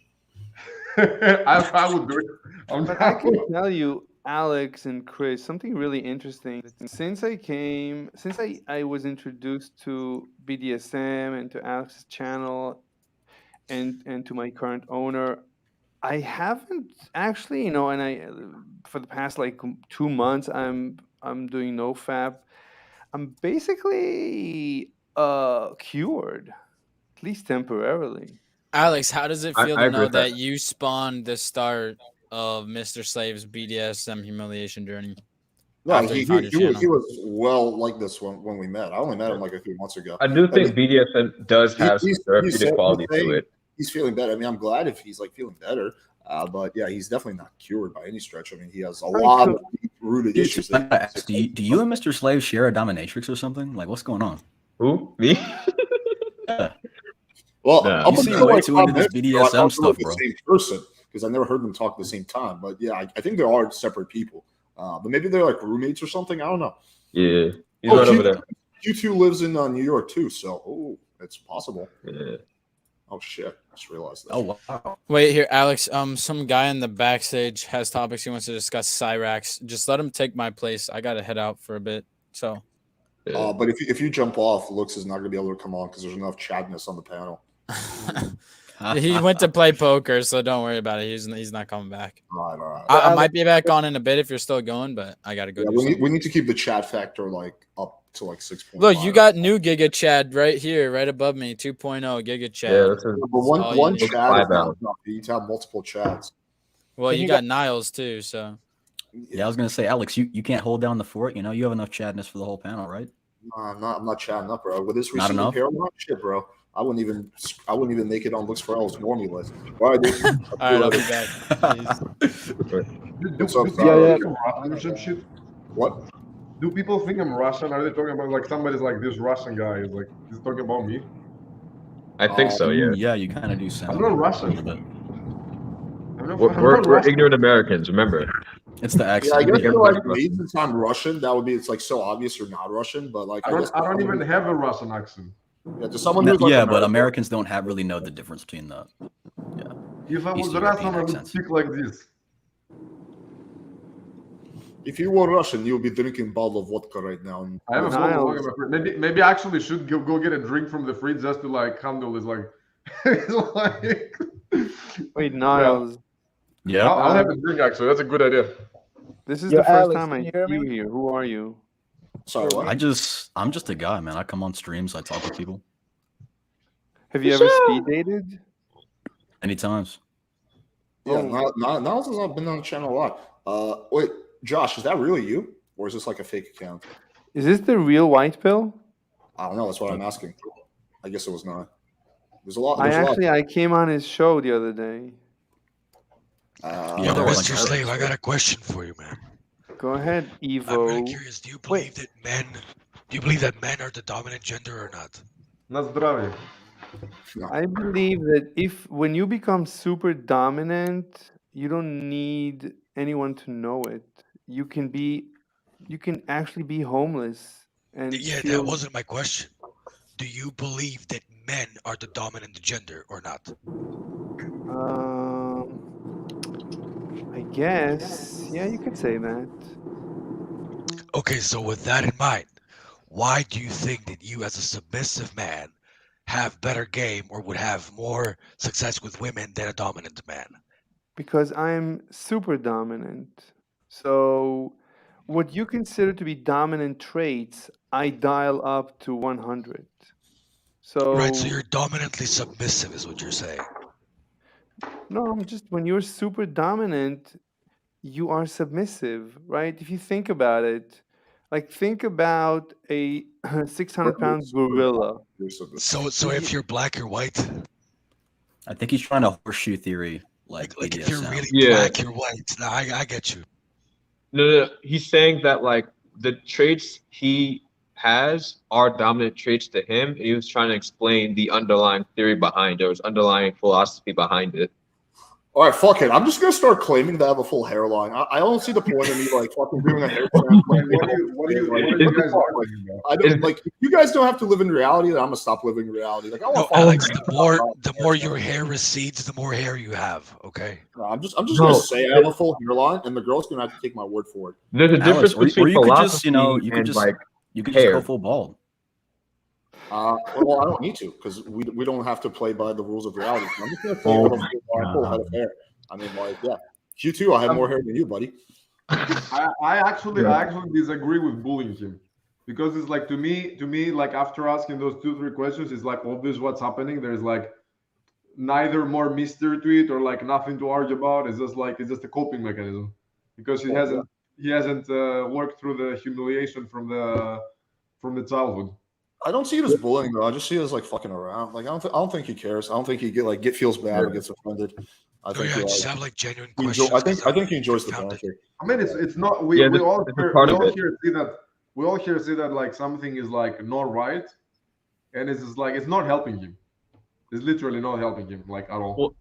I would do it. But I can tell you, Alex and Chris, something really interesting. Since I was introduced to BDSM and to Alex's channel and to my current owner, I haven't actually, and I for the past like 2 months I'm doing NoFap. I'm basically cured, at least temporarily. Alex, how does it feel I to agree know with that. that you spawned the start of Mr. Slave's BDSM humiliation journey? No, After he you found your was channel? well like this when we met. I only met him like a few months ago. I do think BDSM does have some therapeutic quality to it. He's feeling better. I mean, I'm glad if he's like feeling better. But yeah, he's definitely not cured by any stretch. I mean, he has a lot of deep-rooted issues. Do you and Mr. Slave share a dominatrix or something? Like, what's going on? Who? Me? Yeah. Well, Nah. up You seem until way like too 5 into this minutes ago, I BDSM thought they were stuff, the bro. same person because I never heard them talk at the same time. But yeah, I think there are separate people. But maybe they're like roommates or something. I don't know. Yeah. He's right over there. Q2 lives in New York too, so it's possible. Yeah. Oh shit! I just realized that. Oh wow. Wait here, Alex. Some guy in the backstage has topics he wants to discuss. Cyrax. Just let him take my place. I gotta head out for a bit. So. But if you jump off, Lux is not going to be able to come on because there's enough chatness on the panel. He went to play poker, so don't worry about it. He's not coming back. All right. I might be back on in a bit if you're still going, but I gotta go. Yeah, we need to keep the chat factor like up to like 6.5. Look, you got new Giga Chad right here, right above me, 2.0 Giga Chad. Yeah, that's but one chat is not enough. You need to have multiple chats. Well, you got Niles too, so. Yeah, I was gonna say, Alex, you can't hold down the fort. You know, you have enough chatness for the whole panel, right? No, I'm not chatting up, bro. With this Not recent enough? apparel, shit, bro. I wouldn't even make it on Looks for L's normie list. All right, dude. All right, I'll be back. What's up, Russian some shit? What? Do people think I'm Russian? Are they talking about like somebody's like this Russian guy is like he's talking about me? I think so, yeah. Yeah, you kind of do sound. I'm not Russian. a little bit. We're ignorant Americans, remember. It's the Yeah, I accent. guess you're everybody's like me since I'm Russian. That would be it's like so obvious you're not Russian, but like I don't even have a Russian accent. Yeah, to someone who's like Yeah, but American. Americans don't have really know the difference between the. Yeah. If I was Eastern Russian, European I would accents. speak like this. if you were Russian, you'll be drinking a bottle of vodka right now. And I have a Niles. bottle of vodka in my fridge. Maybe I actually should go get a drink from the fridge just to like handle this. Like, it's like Wait, Niles. Yeah. I'll have a drink actually. That's a good idea. This is Yo, the first Alex, time can I you hear see you me? here. Who are you? sorry, what? I'm just a guy, man. I come on streams, I talk with people Have you ever speed dated? many times. Yeah, Oh. Niles has not been on the channel a lot. Wait, Josh, is that really you, or is this like a fake account? Is this the real white pill? I don't know. That's what I'm asking. I guess it was not. There's a lot. I came on his show the other day. Yeah, there Mr. was like- Slave, I got a question for you, man. Go ahead, I'm really Evo. curious. Do you believe that men are the dominant gender or not? Na zdravie. I believe that when you become super dominant, you don't need anyone to know it. You can actually be homeless and Yeah, feel. that wasn't my question. Do you believe that men are the dominant gender or not? I guess, yeah, you could say that. Okay, so with that in mind, why do you think that you as a submissive man have better game or would have more success with women than a dominant man? Because I'm super dominant. So, what you consider to be dominant traits, I dial up to 100. So, Right, so you're dominantly submissive is what you're saying. no, I'm just when you're super dominant, you are submissive, right? If you think about it, like think about a 600-pound gorilla. So if you're black or white, I think he's trying to horseshoe theory, like like if you're BDSM. really Yeah. black, you're white. No, I get you. No, he's saying that like the traits he has are dominant traits to him, and he was trying to explain the underlying theory behind it, or his underlying philosophy behind it. All right, fuck it. I'm just gonna start claiming to have a full hairline. I don't see the point of me like fucking doing a hair transplant. What are you guys arguing about? I don't like. If you guys don't have to live in reality, then I'm gonna stop living in reality. Like I No, want to follow. Alex, the more your hair recedes, the more hair you have. Okay. I'm just gonna No. say I have a full hairline, and the girl's gonna have to take my word for it. There's a difference Alex, or between you could philosophy just, you could and just like you could just hair. go full bald. Well, I don't need to because we don't have to play by the rules of reality. I'm just gonna play with a full head of hair. I mean, like, yeah, you too. I have more hair than you, buddy. I actually disagree with bullying him because it's like to me like after asking those 2-3 questions, it's like obvious what's happening. There's like neither more mystery to it or like nothing to argue about. It's just a coping mechanism because he hasn't worked through the humiliation from the childhood. I don't see it as bullying though. I just see it as like fucking around. Like I don't think he cares. I don't think he feels bad or gets offended. I think I just he, have like genuine he questions. I think he enjoys the banter. I mean, it's not. Yeah, We all it's a here, part we of all it. here see that. We all here see that like something is like not right, and it's just like it's not helping him. It's literally not helping him like at all.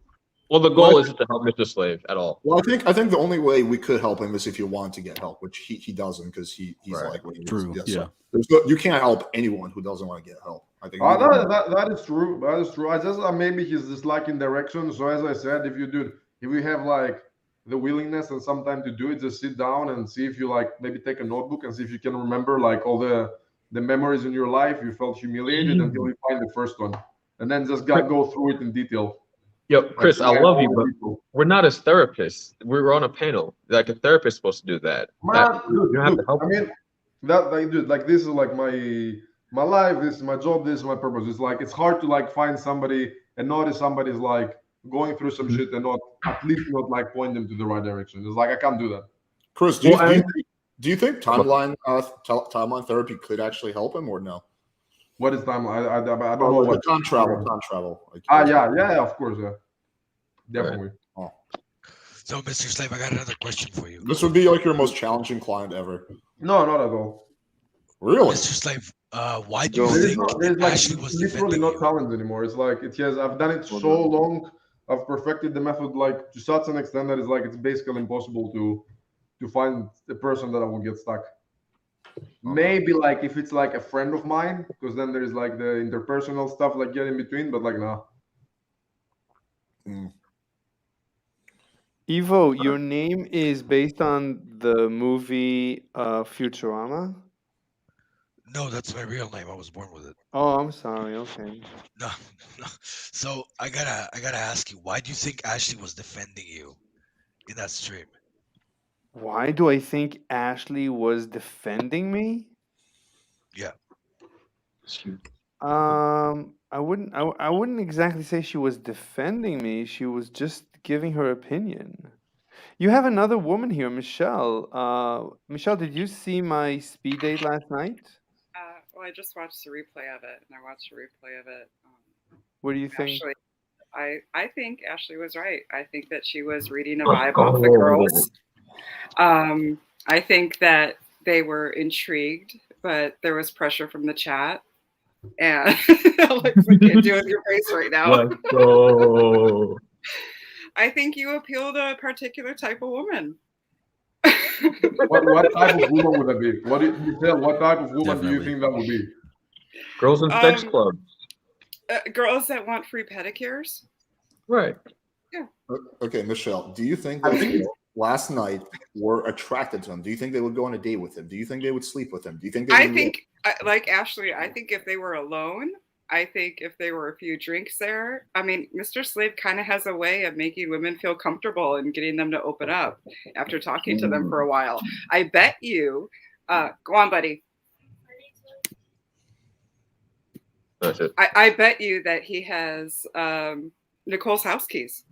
Well, the goal isn't to help Mr. Slave at all. Well, I think the only way we could help him is if you want to get help, which he doesn't because he's Right. like what he is. True. So Yeah. you can't help anyone who doesn't want to get help. I think. That is true. That is true. I just maybe he's just lacking direction. So as I said, if you have like the willingness and some time to do it, just sit down and see if you like maybe take a notebook and see if you can remember like all the memories in your life you felt humiliated until you find the first one, and then just go through it in detail. Yo, Chris, I love you, but we're not as therapists. We're on a panel. Like a therapist is supposed to do that. Man, You don't have to help I mean, that like, dude, like this is like my life. This is my job. This is my purpose. It's like it's hard to like find somebody and notice somebody's like going through some shit and not at least not like point them to the right direction. It's like I can't do that. Chris, do you think timeline therapy could actually help him or no? What is time? I don't know what time travel. Like, yeah, of course, yeah, definitely. Oh. So, Mr. Slave, I got another question for you. This would be like your most challenging client ever. No, not at all. Really? Mr. Slave, why do you There's think like Ashley was literally defending not you? challenge anymore. It's like I've done it so long. I've perfected the method like to such an extent that it's like it's basically impossible to find a person that I will get stuck. Maybe like if it's like a friend of mine, because then there's like the interpersonal stuff like get in between, but like nah. Evo, your name is based on the movie Futurama? No, that's my real name. I was born with it. Oh, I'm sorry. Okay. No, no. So I gotta ask you, why do you think Ashley was defending you in that stream? Why do I think Ashley was defending me? Yeah. I wouldn't exactly say she was defending me. She was just giving her opinion. You have another woman here, Michelle. Michelle, did you see my speed date last night? Well, I just watched the replay of it, and I watched the replay of it. What do you think? Ashley, I think Ashley was right. I think that she was reading a vibe off the girls. I think that they were intrigued, but there was pressure from the chat. And Alex, I can't do it with your face right now. Let's go. I think you appeal to a particular type of woman. What type of woman would that be? What type of woman do you think that would be? Girls in sex clubs. Girls that want free pedicures. Right. Yeah. Okay, Michelle, do you think that last night were attracted to him? Do you think they would go on a date with him? Do you think they would sleep with him? Do you think like Ashley, I think if they were alone, I think if there were a few drinks there, I mean, Mr. Slave kind of has a way of making women feel comfortable and getting them to open up after talking to them for a while. I bet you, go on, buddy. That's it. I bet you that he has Nicole's house keys.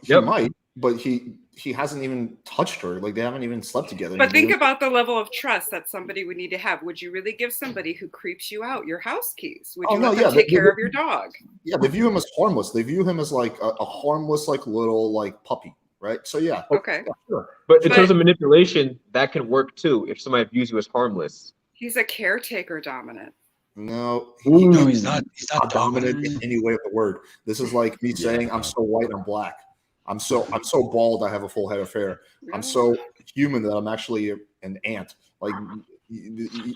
He might, but he hasn't even touched her. Like, they haven't even slept together. But think about the level of trust that somebody would need to have. Would you really give somebody who creeps you out your house keys? Would you let them take care of your dog? Yeah, they view him as harmless. They view him as like a harmless, like little like puppy, right? So yeah. Okay. Yeah, sure. But in terms of manipulation, that can work too if somebody views you as harmless. He's a caretaker dominant. No, he's not dominant in any way of the word. This is like me saying I'm so white, I'm black. I'm so bald, I have a full head of hair. I'm so human that I'm actually an ant. Like,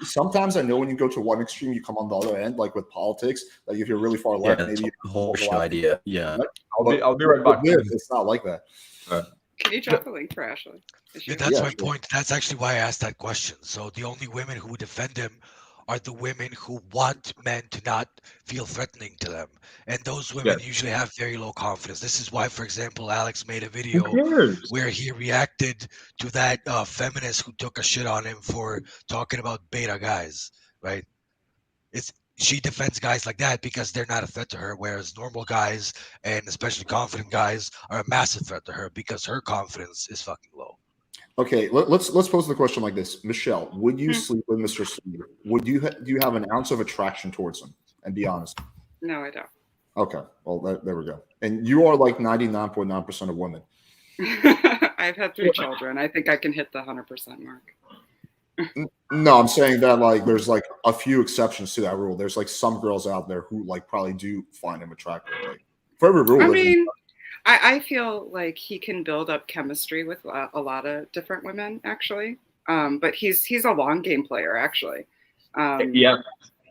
sometimes I know when you go to one extreme, you come on the other end, like with politics. Like, if you're really far left, maybe the whole show idea. Yeah. I'll be right back. It's not like that. Can you drop the link for Ashley? Yeah, that's my point. That's actually why I asked that question. So the only women who defend him are the women who want men to not feel threatening to them. And those women usually have very low confidence. This is why, for example, Alex made a video where he reacted to that feminist who took a shit on him for talking about beta guys, right? She defends guys like that because they're not a threat to her, whereas normal guys, and especially confident guys, are a massive threat to her because her confidence is fucking low. Okay, let's pose the question like this, Michelle. Would you sleep with Mr. Sleep? Would you do you have an ounce of attraction towards him? And be honest. No, I don't. Okay, well there we go. And you are like 99.9% of women. I've had 3 children. I think I can hit the 100% mark. No, I'm saying that like there's like a few exceptions to that rule. There's like some girls out there who like probably do find him attractive. Like, for every rule. I mean, I feel like he can build up chemistry with a lot of different women, actually. But he's a long game player, actually.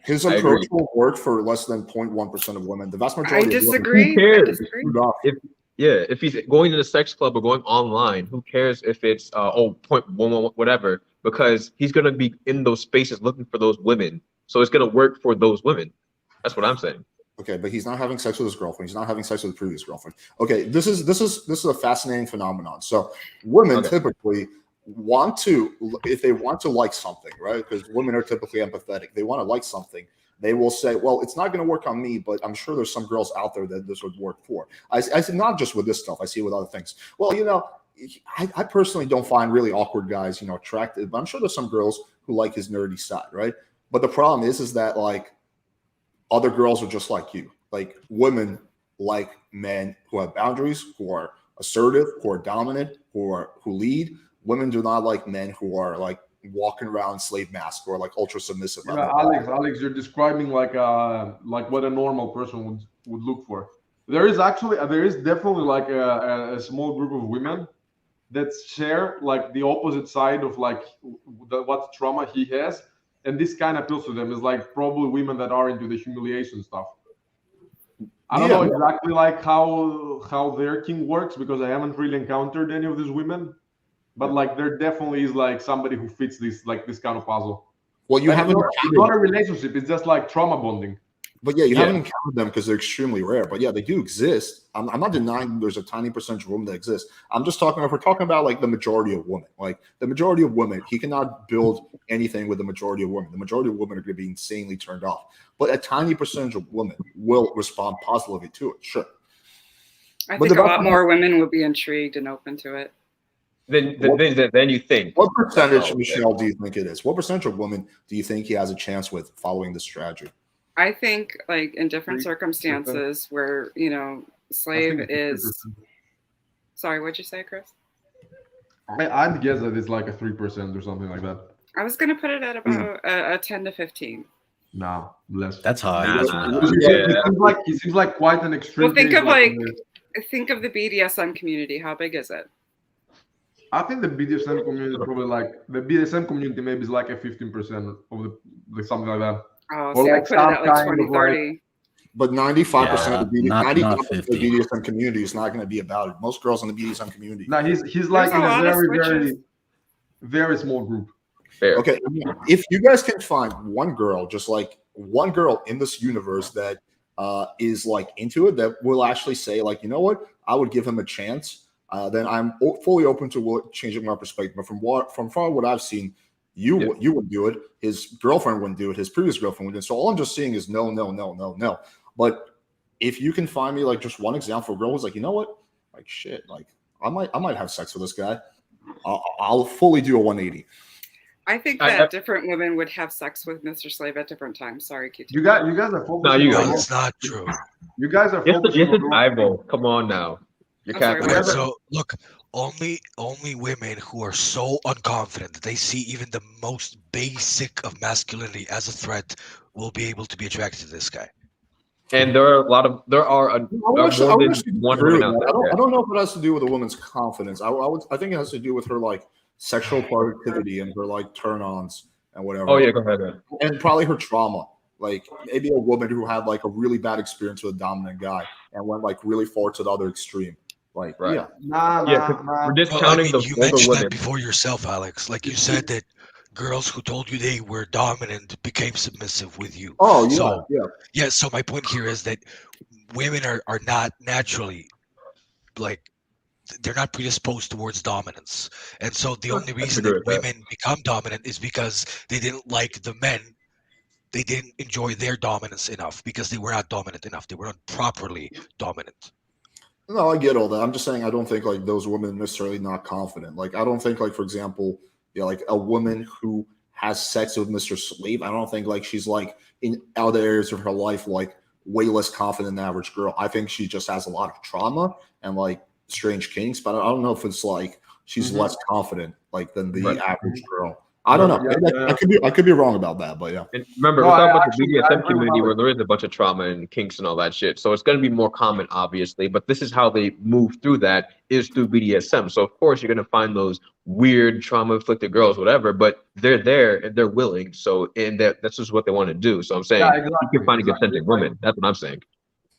His approach will work for less than 0.1% of women. The vast majority. I disagree. Of women, who cares? If he's going to the sex club or going online, who cares if it's 0.1 whatever? Because he's gonna be in those spaces looking for those women, so it's gonna work for those women. That's what I'm saying. Okay, but he's not having sex with his girlfriend. He's not having sex with his previous girlfriend. Okay, this is a fascinating phenomenon. So women typically want to, if they want to like something, right? Because women are typically empathetic. They want to like something. They will say, well, it's not going to work on me, but I'm sure there's some girls out there that this would work for. I see, not just with this stuff. I see it with other things. Well, you know, I personally don't find really awkward guys, you know, attractive, but I'm sure there's some girls who like his nerdy side, right? But the problem is that like other girls are just like you. Like, women like men who have boundaries, who are assertive, who are dominant, who lead. Women do not like men who are like walking around slave mask or like ultra submissive. Yeah, Alex, you're describing like what a normal person would look for. There is definitely like a small group of women that share like the opposite side of like what trauma he has, and this kind of appeals to them. Is like probably women that are into the humiliation stuff. I don't know exactly like how their king works because I haven't really encountered any of these women, but like there definitely is like somebody who fits this kind of puzzle. Well, you haven't. It's not a relationship; it's just like trauma bonding. But yeah, you haven't encountered them because they're extremely rare. But yeah, they do exist. I'm not denying there's a tiny percentage of women that exist. I'm just talking, if we're talking about like the majority of women, like the majority of women, he cannot build anything with the majority of women. The majority of women are going to be insanely turned off. But a tiny percentage of women will respond positively to it. Sure. I think a lot more women would be intrigued and open to it. Then you think. What percentage, Michelle, do you think it is? What percentage of women do you think he has a chance with following this strategy? I think, like, in different circumstances where, you know, slave is. Sorry, what'd you say, Chris? I'd guess that it's like a 3% or something like that. I was going to put it at about a 10 to 15. No, less. That's high. He seems like quite an extreme. Well, think of the BDSM community. How big is it? I think the BDSM community is probably like the BDSM community maybe is like a 15% of the something like that. Oh, see, I put it at like 20, 30. But 95% of the BDSM community is not going to be about it. Most girls in the BDSM community. No, he's like in a very, very small group. Fair. Okay, if you guys can find one girl, just like one girl in this universe that is like into it, that will actually say like, you know what, I would give him a chance. Then I'm fully open to changing my perspective. But from far what I've seen, you wouldn't do it. His girlfriend wouldn't do it. His previous girlfriend wouldn't. So all I'm just seeing is no, no, no, no, no. But if you can find me like just one example of a girl who's like, you know what, like shit, like I might have sex with this guy. I'll fully do a 180. I think that different women would have sex with Mr. Slave at different times. Sorry, QT. You guys are focusing. No, you guys. It's not true. You guys are focusing. Come on now. Right, so look, only women who are so unconfident that they see even the most basic of masculinity as a threat will be able to be attracted to this guy. And there are more than one woman out there. I don't know if it has to do with a woman's confidence. I think it has to do with her like sexual productivity and her like turn-ons and whatever. Oh yeah, go ahead. And probably her trauma. Like maybe a woman who had like a really bad experience with a dominant guy and went like really far to the other extreme. Like, right. We're discounting you mentioned that before yourself, Alex. Like you said that girls who told you they were dominant became submissive with you. Oh, yeah. Yeah, so my point here is that women are not naturally, like, they're not predisposed towards dominance. And so the only reason that women become dominant is because they didn't like the men. They didn't enjoy their dominance enough because they were not dominant enough. They were not properly dominant. No, I get all that. I'm just saying I don't think like those women necessarily not confident. Like I don't think like, for example, like a woman who has sex with Mr. Slave, I don't think like she's like in other areas of her life like way less confident than the average girl. I think she just has a lot of trauma and like strange kinks, but I don't know if it's like she's less confident like than the average girl. I don't know. I could be wrong about that, but yeah. And remember, we're talking about the BDSM community where there is a bunch of trauma and kinks and all that shit. So it's going to be more common, obviously. But this is how they move through that is through BDSM. So of course you're going to find those weird trauma-afflicted girls, whatever. But they're there and they're willing. So that's just what they want to do. So I'm saying you can find a consenting woman. That's what I'm saying.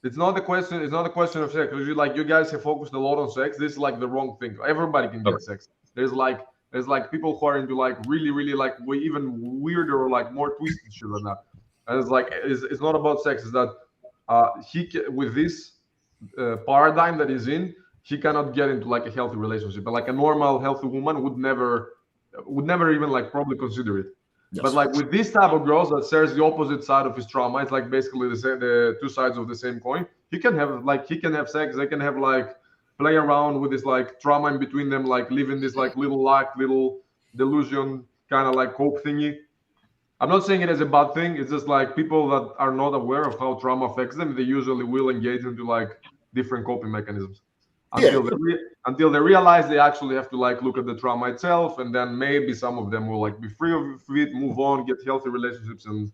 It's not the question. It's not a question of sex. You guys have focused a lot on sex. This is like the wrong thing. Everybody can get sex. There's like people who are into like really, really like way even weirder or like more twisted shit than that. And it's like it's not about sex. It's that with this paradigm that he's in, he cannot get into like a healthy relationship. But like a normal, healthy woman would never even like probably consider it. Yes. But like with this type of girls that shares the opposite side of his trauma, it's like basically the two sides of the same coin. He can have sex. They can have like play around with this like trauma in between them, like living this like little delusion kind of like cope thingy. I'm not saying it as a bad thing. It's just like people that are not aware of how trauma affects them, they usually will engage into like different coping mechanisms until they realize they actually have to like look at the trauma itself, and then maybe some of them will like be free of it, move on, get healthy relationships and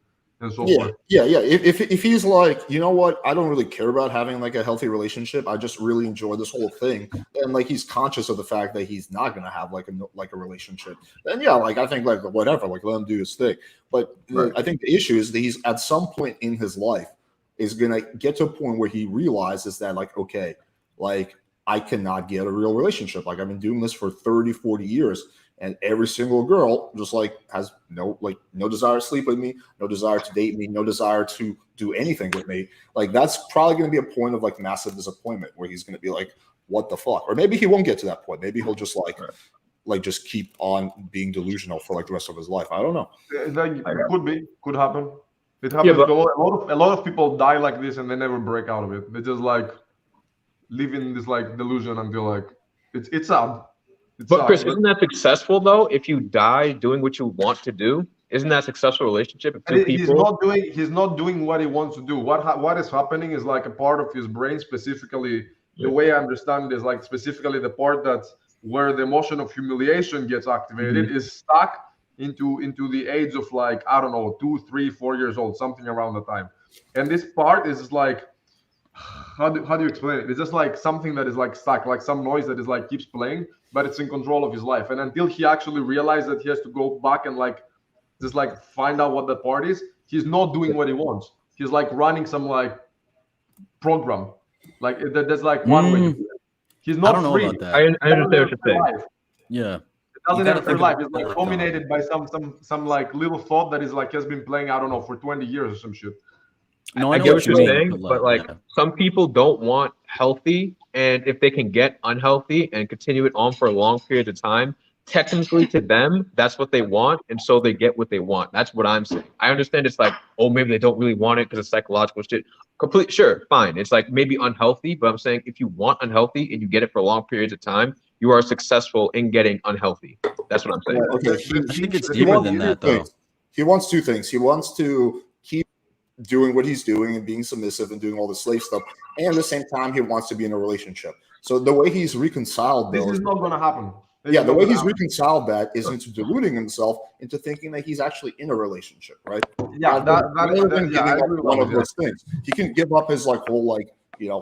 so forth. Yeah. If he's like, you know what, I don't really care about having like a healthy relationship. I just really enjoy this whole thing, and like he's conscious of the fact that he's not gonna have like a relationship. Then like I think like whatever, like let him do his thing. But I think the issue is that he's at some point in his life is gonna get to a point where he realizes that, like, okay, like I cannot get a real relationship. Like I've been doing this for 30, 40 years, and every single girl just like has no desire to sleep with me, no desire to date me, no desire to do anything with me. Like that's probably going to be a point of like massive disappointment where he's going to be like, what the fuck? Or maybe he won't get to that point. Maybe he'll just like just keep on being delusional for like the rest of his life. I don't know. Could happen. It happens. A lot of people die like this and they never break out of it. They just like live in this like delusion until like it's sad. But Chris, isn't that successful though? If you die doing what you want to do, isn't that a successful relationship? If two people... He's not doing what he wants to do. What is happening is like a part of his brain, specifically the way I understand it is like specifically the part that's where the emotion of humiliation gets activated is stuck into the age of like, I don't know, 2, 3, 4 years old, something around the time. And this part is like, how do you explain it? It's just like something that is like stuck, like some noise that is like keeps playing, but it's in control of his life. And until he actually realizes that he has to go back and like just like find out what the part is, he's not doing what he wants. He's like running some like program. Like there's like one way to do it. He's not free. Know about that. I understand what you're saying. Life. Yeah. It doesn't have a life. It's like dominated by some like little thought that is like has been playing, I don't know, for 20 years or some shit. No, I get what you're saying, but like some people don't want healthy, and if they can get unhealthy and continue it on for a long period of time, technically to them, that's what they want, and so they get what they want. That's what I'm saying. I understand it's like, oh, maybe they don't really want it because of psychological shit. Sure, fine. It's like maybe unhealthy, but I'm saying if you want unhealthy and you get it for long periods of time, you are successful in getting unhealthy. That's what I'm saying. Okay, I think it's deeper than that, though. He wants two things. He wants to keep doing what he's doing and being submissive and doing all the slave stuff, and at the same time, he wants to be in a relationship. So the way he's reconciled, this is not going to happen. The way he's reconciled that is into deluding himself into thinking that he's actually in a relationship, right? Yeah, one of those things. He can give up his like whole like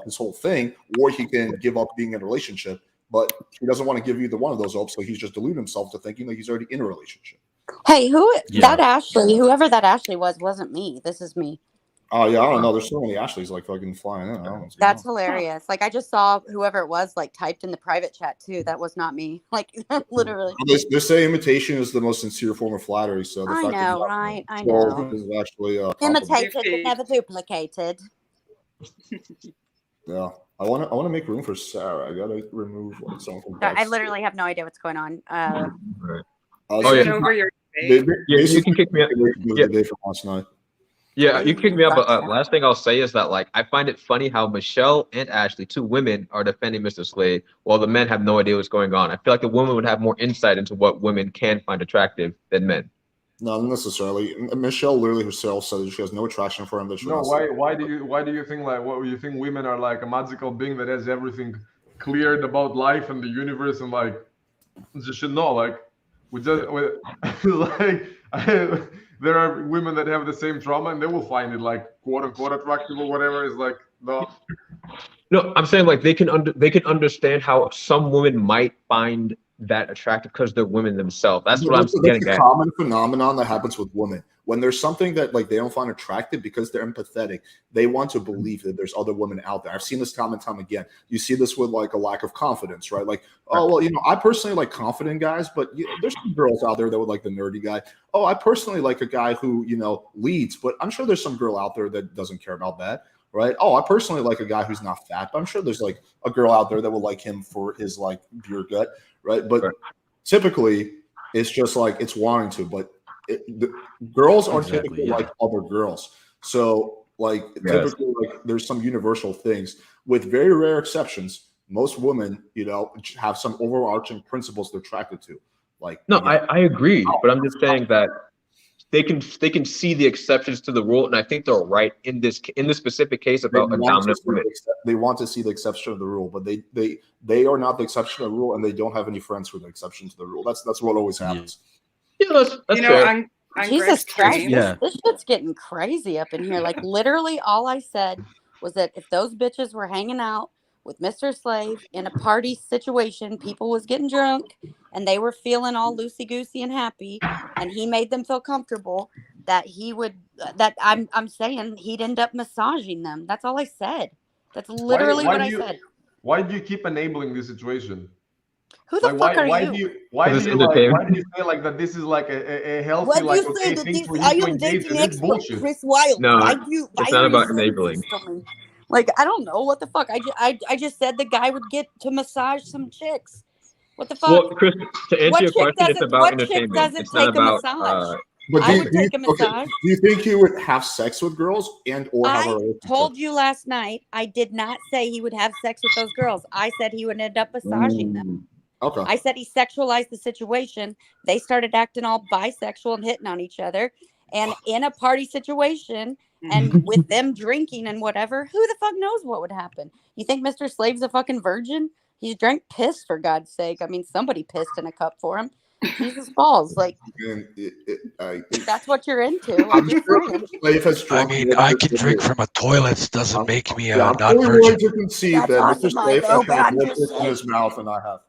his whole thing, or he can give up being in a relationship. But he doesn't want to give either one of those up, so he's just deluding himself to thinking that he's already in a relationship. Hey, whoever that Ashley was, wasn't me. This is me. Oh yeah, I don't know. There's so many Ashleys like fucking flying in. I don't know. That's hilarious. Like I just saw whoever it was like typed in the private chat too. That was not me. Like literally. They say imitation is the most sincere form of flattery. So the I fact know, that right? I know. is actually Imitated but never duplicated. Yeah, I want to make room for Sarah. I gotta remove like something. I literally have no idea what's going on. Over your you can kick me out. The day from last night. Yeah, you can kick me out. But last thing I'll say is that like I find it funny how Michelle and Ashley, two women, are defending Mr. Slade, while the men have no idea what's going on. I feel like the woman would have more insight into what women can find attractive than men. Not necessarily. Michelle literally herself said that she has no attraction for him. That she why do you think like what you think women are like a magical being that has everything cleared about life and the universe and like you should know like there are women that have the same trauma and they will find it like quote unquote attractive or whatever. It's like no, I'm saying like they can understand how some women might find that attractive because they're women themselves. That's what I'm getting at. It's a common phenomenon that happens with women. When there's something that like they don't find attractive because they're empathetic, they want to believe that there's other women out there. I've seen this time and time again. You see this with like a lack of confidence, right? Like, oh, well, I personally like confident guys, but there's some girls out there that would like the nerdy guy. Oh, I personally like a guy who, leads, but I'm sure there's some girl out there that doesn't care about that. Right. Oh, I personally like a guy who's not fat, but I'm sure there's like a girl out there that will like him for his like beer gut. Right. But typically it's just like it's wanting to. But the girls are typically like other girls. So like typically like there's some universal things with very rare exceptions. Most women, have some overarching principles they're attracted to. Like no, I agree. But I'm just saying that they can see the exceptions to the rule, and I think they're right in this specific case about a dominant woman. They want to see the exception of the rule, but they are not the exception of the rule, and they don't have any friends who are the exception to the rule. That's what always happens. Yeah, that's fair. On Jesus Christ, Yeah. this shit's getting crazy up in here. Like literally, all I said was that if those bitches were hanging out with Mr. Slave in a party situation, people was getting drunk and they were feeling all loosey-goosey and happy, and he made them feel comfortable, that he would that I'm saying he'd end up massaging them. That's all I said. That's literally what I said. Why do you keep enabling this situation? Who the fuck are you? Why do This you is like? Why entertainment. do you say like that? This is like a healthy, What do like you say okay that thing this? for you I to am engage dating in. This expert bullshit. Chris Wilde. No, Why it's are not you about saying enabling. this to me? Like, I don't know what the fuck. I just said the guy would get to massage some chicks. What the fuck? Well, Chris, to answer What your chick question, it's about what chick entertainment. doesn't It's not take a about. massage? But I would take a massage. do you think he would have sex with girls and or have a I relationship? told you last night I did not say he would have sex with those girls. I said he would end up massaging them. Okay. I said he sexualized the situation. They started acting all bisexual and hitting on each other. And in a party situation and with them drinking and whatever, who the fuck knows what would happen? You think Mr. Slave's a fucking virgin? He drank piss, for God's sake. I mean, somebody pissed in a cup for him. Jesus balls. Like, that's what you're into. I'm just saying. Slave has I drunk mean, more I than can this drink individual. from a toilet. Doesn't make me a I'm fully non-virgin. willing to concede That's that Mr. awesome, Slave though, has but had I'm more just piss in saying. his mouth than I have.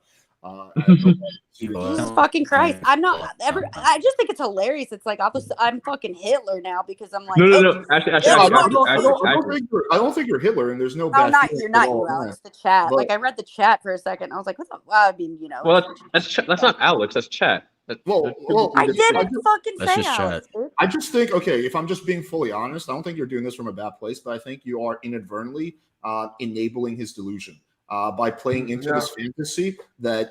I have no problem. Jesus fucking Christ. I'm not ever. I just think it's hilarious. It's like I'm fucking Hitler now because I'm like, No. Actually, I don't think you're Hitler, and there's no no, bad not feelings you're at not all you, in Alex. that. The chat. But- Like I read the chat for a second. I was like, what the? Well, I mean, Well, that's not Alex. That's chat. I didn't fucking That's say just Alex, chat. dude. I just think, okay, if I'm just being fully honest, I don't think you're doing this from a bad place, but I think you are inadvertently enabling his delusion by playing into this fantasy that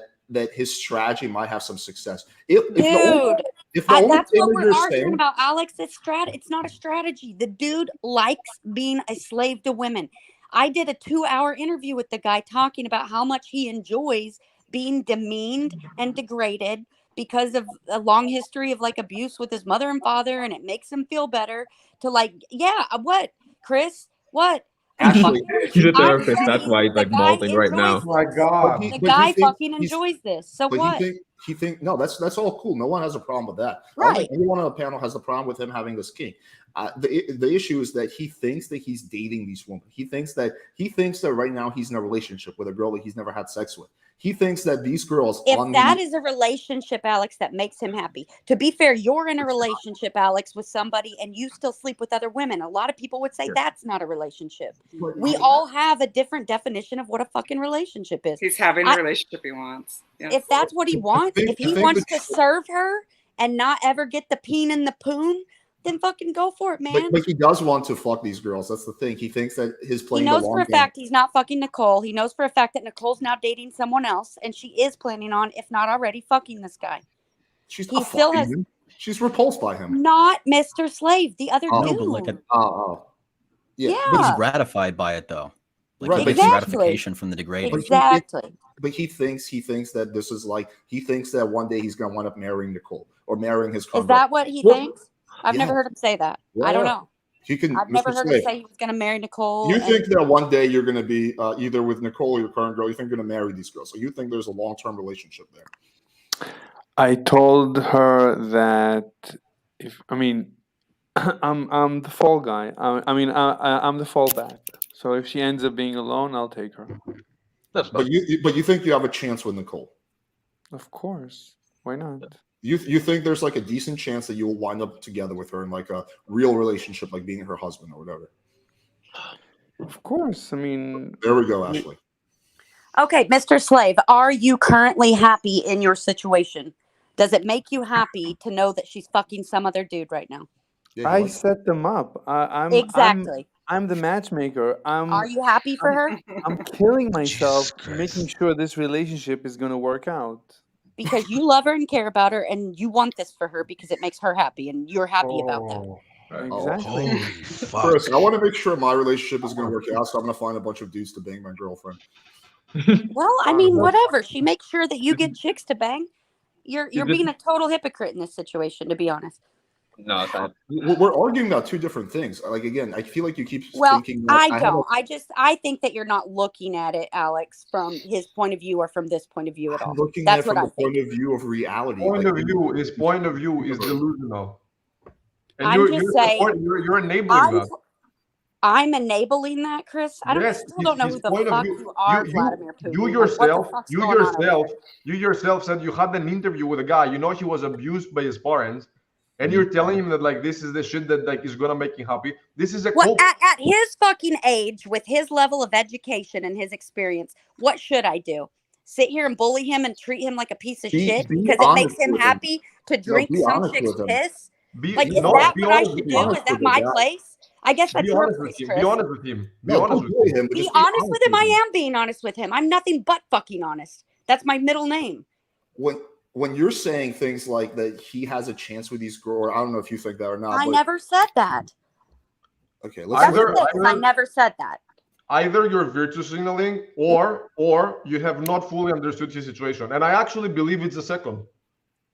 his strategy might have some success. That's what we're arguing about, Alex. It's not a strategy. The dude likes being a slave to women. I did a 2-hour interview with the guy talking about how much he enjoys being demeaned and degraded because of a long history of like abuse with his mother and father, and it makes him feel better to like, what, Chris? What? Actually, he's a therapist. That's why he's like mouthing right now. Oh my God. The guy fucking enjoys this. So but what? He think no, that's all cool. No one has a problem with that. I don't Right. think anyone on the panel has a problem with him having this kink. The issue is that he thinks that he's dating these women. He thinks that right now he's in a relationship with a girl that he's never had sex with. He thinks that these girls. If that is a relationship, Alex, that makes him happy. To be fair, you're in a relationship, Alex, with somebody, and you still sleep with other women. A lot of people would say that's not a relationship. We all have a different definition of what a fucking relationship is. He's having the relationship he wants. Yeah. If that's what he wants, if he wants to serve her and not ever get the peen and the poon, then fucking go for it, man. But he does want to fuck these girls. That's the thing. He thinks that his playing. He knows for a fact he's not fucking Nicole. He knows for a fact that Nicole's now dating someone else, and she is planning on, if not already, fucking this guy. She's repulsed by him. Not Mr. Slave, the other dude. But look at, yeah. But he's gratified by it though. Like Right, he but gets gratification from the degrading. Exactly. But he thinks that this is like, he thinks that one day he's gonna wind up marrying Nicole or marrying his. Is that what he thinks? I've never heard him say that. Yeah, I don't know. I've never heard him say he was going to marry Nicole. You think that one day you're going to be either with Nicole or your current girl, you think you're going to marry these girls. So you think there's a long-term relationship there. I told her that I'm the fall guy. I'm the fallback. So if she ends up being alone, I'll take her. But you think you have a chance with Nicole? Of course. Why not? You think there's like a decent chance that you will wind up together with her in like a real relationship, like being her husband or whatever? Of course. I mean, there we go, Ashley. Okay, Mr. Slave, are you currently happy in your situation? Does it make you happy to know that she's fucking some other dude right now? Yeah, I set them up. I'm the matchmaker. Are you happy for her? I'm killing myself making sure this relationship is going to work out. Because you love her and care about her, and you want this for her because it makes her happy, and you're happy about that. Exactly. Holy fuck. Chris, I want to make sure my relationship is going to work out, so I'm going to find a bunch of dudes to bang my girlfriend. Well, I mean, whatever. She makes sure that you get chicks to bang. You're being a total hypocrite in this situation, to be honest. No, it's not. We're arguing about two different things. Like, again, I feel like you keep thinking. I don't. I think that you're not looking at it, Alex, from his point of view or from this point of view at all. Looking at it from the point of view of reality. His point of view is delusional. And I'm just saying. You're enabling that. I'm enabling that, Chris. I still don't know who the fuck you are, Vladimir Putin. You yourself said you had an interview with a guy. You know he was abused by his parents. and you're telling him that like this is the shit that like is gonna make him happy. This is a What cope. at his fucking age, with his level of education and his experience, what should I do? Sit here and bully him and treat him like a piece of shit Be because it makes honest him with him. happy to No, drink be some honest chick's with him. piss? Be Like, is no, that be what I honest should with do? him. Is that my place? I guess Be that's your honest with place, him. Chris. Be honest with him. Be No, honest don't with bully him. him, but Be just honest with him. with I am being honest with him. I'm nothing but fucking honest. That's my middle name. When you're saying things like that he has a chance with these girls, I don't know if you think that or not. I but, never said that. Okay, That's let's the thing. I never said that. Either you're virtue signaling or you have not fully understood his situation. And I actually believe it's the second.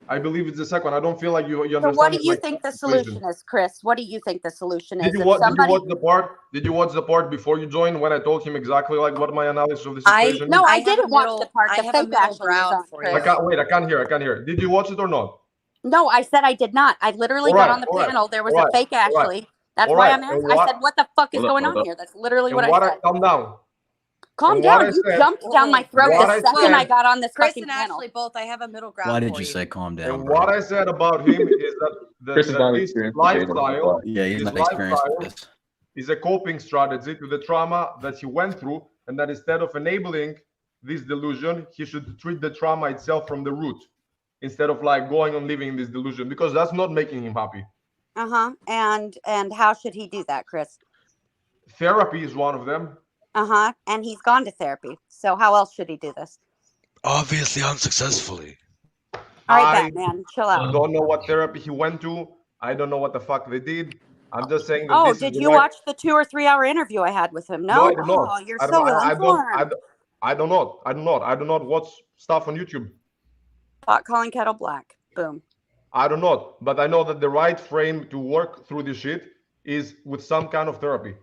I believe it's the second. I don't feel like you So understand. what do you like, think the situation. solution is, Chris? What do you think the solution is? Did you If watch? somebody... Did you watch the part? Did you watch the part before you joined when I told him exactly like what my analysis of the situation? No, is? I didn't watch the part. The fake Ashley was on, Chris. I can't wait. I can't hear. I can't hear. Did you watch it or not? No, I said I did not. I literally got on the panel. There was a fake Ashley. That's why I'm asking. I said, what the fuck is going on here? That's literally what I said. Calm down. Calm down. You jumped down my throat the second I got on this Chris fucking and panel. Ashley both. I have a middle ground. Why did for you say calm down, And bro? what I said about him is that Chris is not his experienced with dating. lifestyle, Yeah, he's his not experienced with lifestyle this. is a coping strategy to the trauma that he went through, and that instead of enabling this delusion, he should treat the trauma itself from the root, instead of like going on living in this delusion, because that's not making him happy. And how should he do that, Chris? Therapy is one of them. And he's gone to therapy. So how else should he do this? Obviously unsuccessfully. All right, Batman, chill out. I don't know what therapy he went to. I don't know what the fuck they did. I'm just saying that. Oh, this did is you watch the 2 or 3 hour interview I had with him? No, I do not. Oh, you're so ill-informed. I do not watch stuff on YouTube. Pot calling kettle black. Boom. I do not, but I know that the right frame to work through this shit is with some kind of therapy.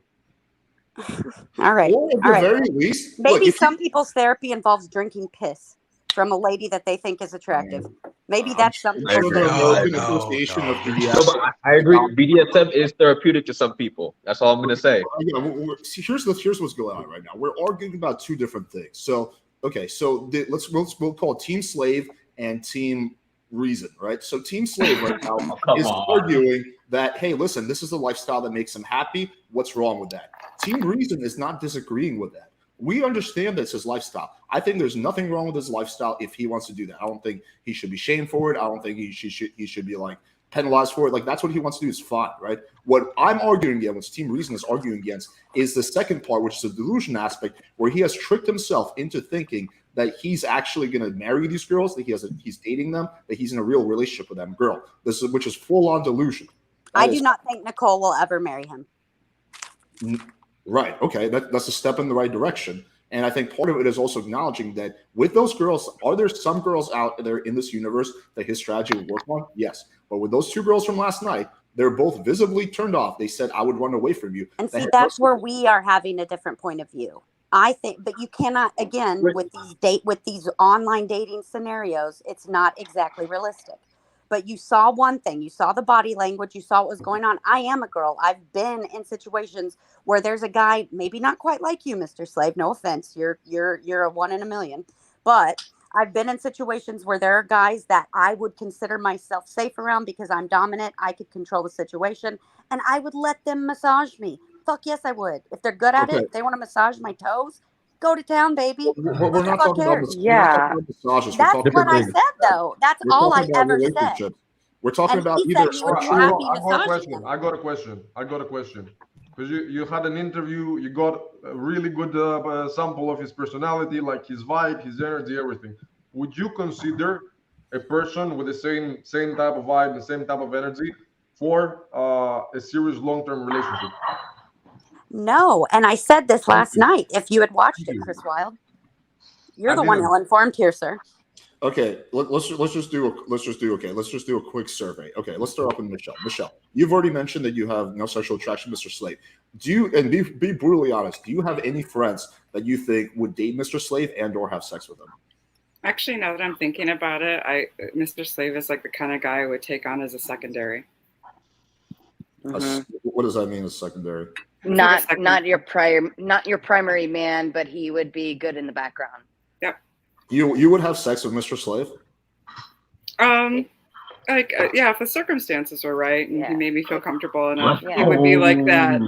All right. Or at All the right. very least, Maybe look, if some people's therapy involves drinking piss from a lady that they think is attractive. Maybe that's something. I'm sure the American Association of BDSM. I agree. BDSM is therapeutic to some people. That's all I'm gonna say. Yeah, see, here's what's going on right now. We're arguing about two different things. So okay, so we'll call it Team Slave and Team Reason, right? So Team Slave right now is arguing that, hey, listen, this is a lifestyle that makes him happy. What's wrong with that? Team Reason is not disagreeing with that. We understand that's his lifestyle. I think there's nothing wrong with his lifestyle if he wants to do that. I don't think he should be shamed for it. I don't think he should be like penalized for it. Like that's what he wants to do is fine, right? What I'm arguing against, what Team Reason is arguing against, is the second part, which is the delusion aspect, where he has tricked himself into thinking that he's actually going to marry these girls, that he's dating them, that he's in a real relationship with them girl. Which is full on delusion. I do not think Nicole will ever marry him. Right. Okay. That's a step in the right direction. And I think part of it is also acknowledging that with those girls, are there some girls out there in this universe that his strategy would work on? Yes. But with those two girls from last night, they're both visibly turned off. They said, I would run away from you. And see, that's where we are having a different point of view. I think, but you cannot, again, with these online dating scenarios, it's not exactly realistic. But you saw one thing, you saw the body language, you saw what was going on. I am a girl. I've been in situations where there's a guy, maybe not quite like you, Mr. Slave. No offense. You're a 1 in a million. But I've been in situations where there are guys that I would consider myself safe around because I'm dominant. I could control the situation and I would let them massage me. Fuck yes, I would. If they're good at it, if they want to massage my toes, go to town, baby. We're not talking about massages. That's what I said, though. That's all I ever said. We're talking about either. I got a question. Because you had an interview, you got a really good sample of his personality, like his vibe, his energy, everything. Would you consider a person with the same type of vibe, the same type of energy for a serious long-term relationship? No, and I said this last night. If you had watched it, Chris Wilde, you're the one ill-informed here, sir. Okay, let's just do a quick survey. Okay, let's start off with Michelle. Michelle, you've already mentioned that you have no sexual attraction, Mr. Slave. Be brutally honest, do you have any friends that you think would date Mr. Slave and or have sex with him? Actually, now that I'm thinking about it, Mr. Slave is like the kind of guy I would take on as a secondary. What does that mean as secondary? Not your primary man, but he would be good in the background. Yep. You would have sex with Mr. Slave? like if the circumstances were right and he made me feel comfortable enough, Yeah. it would be like that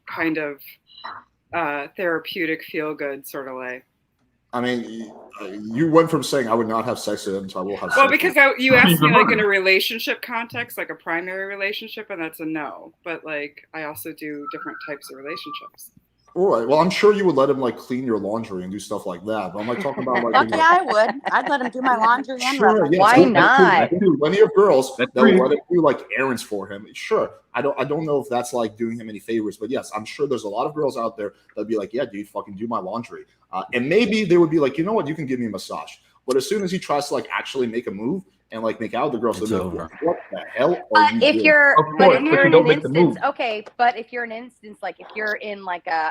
kind of therapeutic feel good sort of way. I mean, you went from saying I would not have sex with him to I will have sex Well, with because him. you asked me like in a relationship context, like a primary relationship, and that's a no. But like I also do different types of relationships. All right. Well, I'm sure you would let him like clean your laundry and do stuff like that. But I'm like talking about like. Fuck yeah, I would. I'd let him do my laundry and run my- Why not? Plenty of girls that free. will let him do like errands for him. Sure. I don't know if that's like doing him any favors, but yes, I'm sure there's a lot of girls out there that'd be like, yeah, dude, fucking do my laundry. And maybe they would be like, you know what, you can give me a massage. But as soon as he tries to like actually make a move and like make out with the girls, they'll be like, what the hell are you If doing? you're, Of course, but you don't make the move. okay, but if you're an instance, like if you're in like a,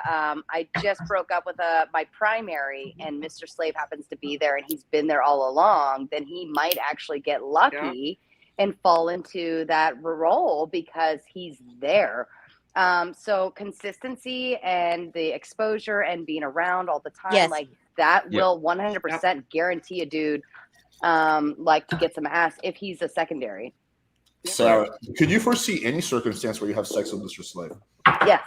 I just broke up with my primary and Mr. Slave happens to be there and he's been there all along, then he might actually get lucky and fall into that role because he's there. So consistency and the exposure and being around all the time, like that will 100% guarantee a dude like to get some ass if he's a secondary. Sarah, could you foresee any circumstance where you have sex with Mr. Slave? Yes.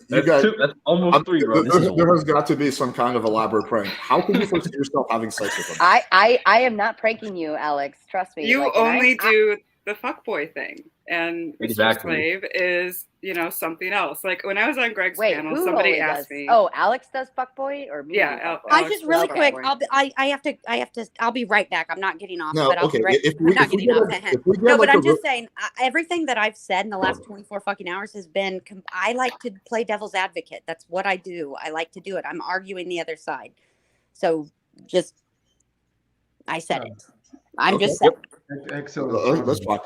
You guys, that's almost 3, bro. There has got to be some kind of elaborate prank. How can you foresee yourself having sex with him? I am not pranking you, Alex. Trust me. You Like, only do the fuckboy thing, and Exactly. Mr. Slave is, you know, something else. Like when I was on Greg's Wait, panel, who somebody only asked does? me. Oh, Alex does fuckboy or me? Yeah, do fuckboy? I just really Okay. quick. I have to. I'll be right back. I'm not getting off, No, but I'll okay. be right. If I'm we, not if we getting get off. like, if we get No, like but I'm a just saying everything that I've said in the last 24 fucking hours has been. I like to play devil's advocate. That's what I do. I like to do it. I'm arguing the other side. So just, I said it. I'm just saying. Excellent. That's fine.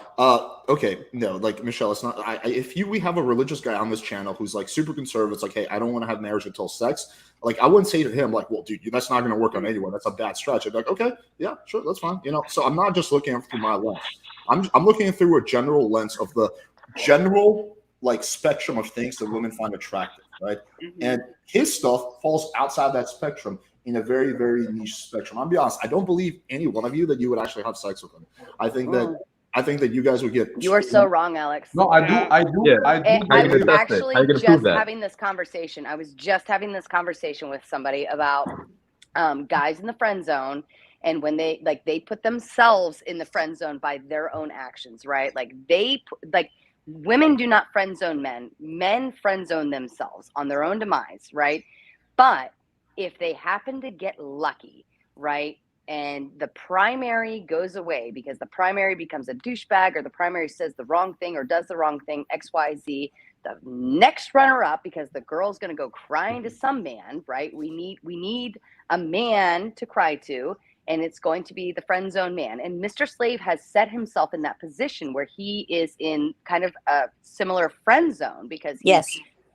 Okay, no, like Michelle, it's not. We have a religious guy on this channel who's like super conservative. It's like, hey, I don't want to have marriage until sex. Like, I wouldn't say to him like, well, dude, that's not going to work on anyone. That's a bad stretch. I'd be like, okay, yeah, sure, that's fine. You know, so I'm not just looking through my lens. I'm looking through a general lens of the general like spectrum of things that women find attractive, right? And his stuff falls outside that spectrum in a very, very niche spectrum. I'll be honest, I don't believe any one of you that you would actually have sex with him. I think that you guys would get. You are so wrong, Alex. No, I do. I was believe- actually How you gonna just prove that? having this conversation. I was just having this conversation with somebody about guys in the friend zone, and when they put themselves in the friend zone by their own actions, right? Like women do not friend zone men. Men friend zone themselves on their own demise, right? But if they happen to get lucky, right? And the primary goes away because the primary becomes a douchebag or the primary says the wrong thing or does the wrong thing, XYZ, the next runner up, because the girl's going to go crying to some man, right? We need a man to cry to, and it's going to be the friend zone man. And Mr. Slave has set himself in that position where he is in kind of a similar friend zone because he's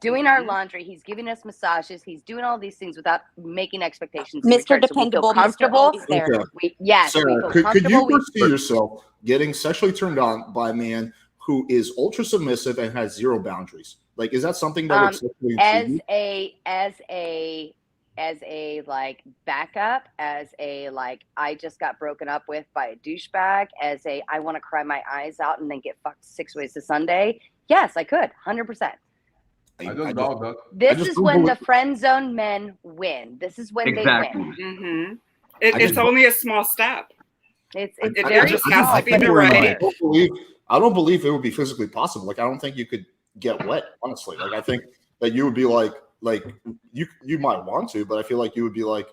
doing our laundry, he's giving us massages, he's doing all these things without making expectations. Mr. Dependable, Mr. Always there. Okay. Yes, Sarah, we feel could you comfortable. foresee yourself getting sexually turned on by a man who is ultra submissive and has zero boundaries? Like, is that something that would sexually intrigue you? As a like backup, as a like I just got broken up with by a douchebag, as a I want to cry my eyes out and then get fucked 6 ways to Sunday. Yes, I could, 100%. I don't doubt that. This is when the friend zone men win. This is when they win. It's only a small step. It just has to be the right. I don't believe it would be physically possible. Like, I don't think you could get wet, honestly. Like, I think that you would be like you might want to, but I feel like you would be like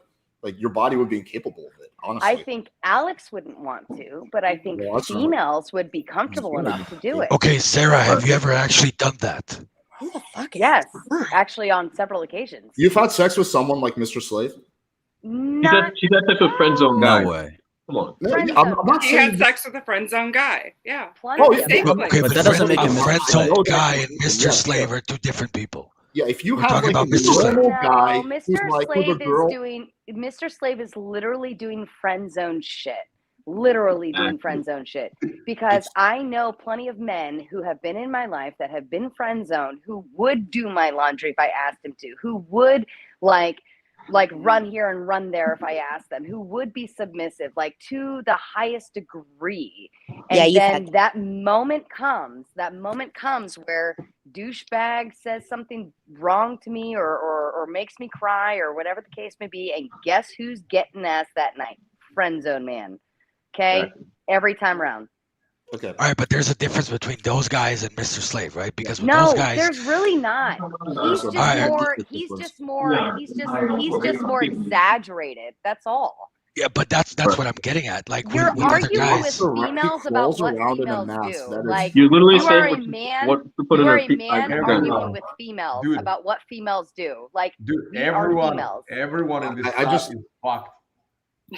your body would be incapable of it, honestly. I think Alex wouldn't want to, but I think females would be comfortable enough to do it. Okay, Sarah, have you ever actually done that? Who the fuck is Yes, actually on several occasions. You've had sex with someone like Mr. Slave? She's had sex with friend zone guy. No way. Come on. No, I'm not He saying had sex with a friend zone guy. Yeah. Plenty of Okay, but that doesn't make a him Mr. friend Slave. zone guy and Mr. Slave are two different people. Yeah, if you We're have talking like about a Mr. Slave. normal guy No, who's Mr. like with a Slave girl, is doing. Mr. Slave is literally doing friend zone shit. Literally doing friend zone shit. Because I know plenty of men who have been in my life that have been friend zoned who would do my laundry if I asked him to, who would like like run here and run there if I ask them, who would be submissive, like to the highest degree. And then that moment comes where douchebag says something wrong to me or makes me cry or whatever the case may be. And guess who's getting ass that night? Friend zone man. Okay. Exactly. Every time around. Okay. All right, but there's a difference between those guys and Mr. Slave, right? Because with those guys, there's really not. He's just more exaggerated. That's all. Yeah, but that's what I'm getting at. Like you're with arguing other guys, with females about what females do. Like you literally you are a man. You are a man arguing with females about what females do. Like everyone in this class is fucked.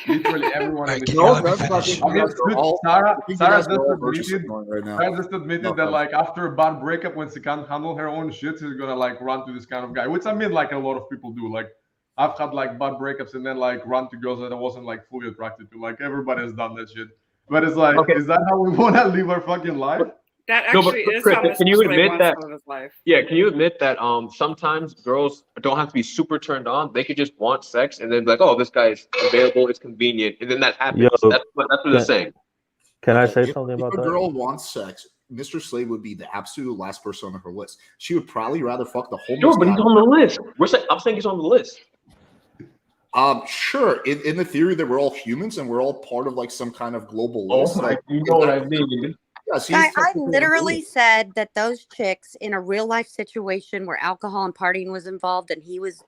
Literally everyone in the Sarah just admitted that like after a bad breakup, when she can't handle her own shit, she's gonna like run to this kind of guy, which I mean like a lot of people do. Like I've had like bad breakups and then like run to girls that I wasn't like fully attracted to. Like everybody has done that shit. But it's like, is that how we wanna live our fucking life? That actually is Chris, how Mr. can you Slave admit wants that? to live his life. Yeah, can you admit that sometimes girls don't have to be super turned on? They could just want sex and then be like, oh, this guy is available, it's convenient, and then that happens. Yo, that's what they're saying. Can I say something about if a that? girl wants sex, Mr. Slave would be the absolute last person on her list. She would probably rather fuck the homeless Sure, but he's on the list. I'm saying he's on the list. Sure. In the theory that we're all humans and we're all part of like some kind of global list. Like, you know what I mean. Yes, I literally said that those chicks in a real life situation where alcohol and partying was involved and he was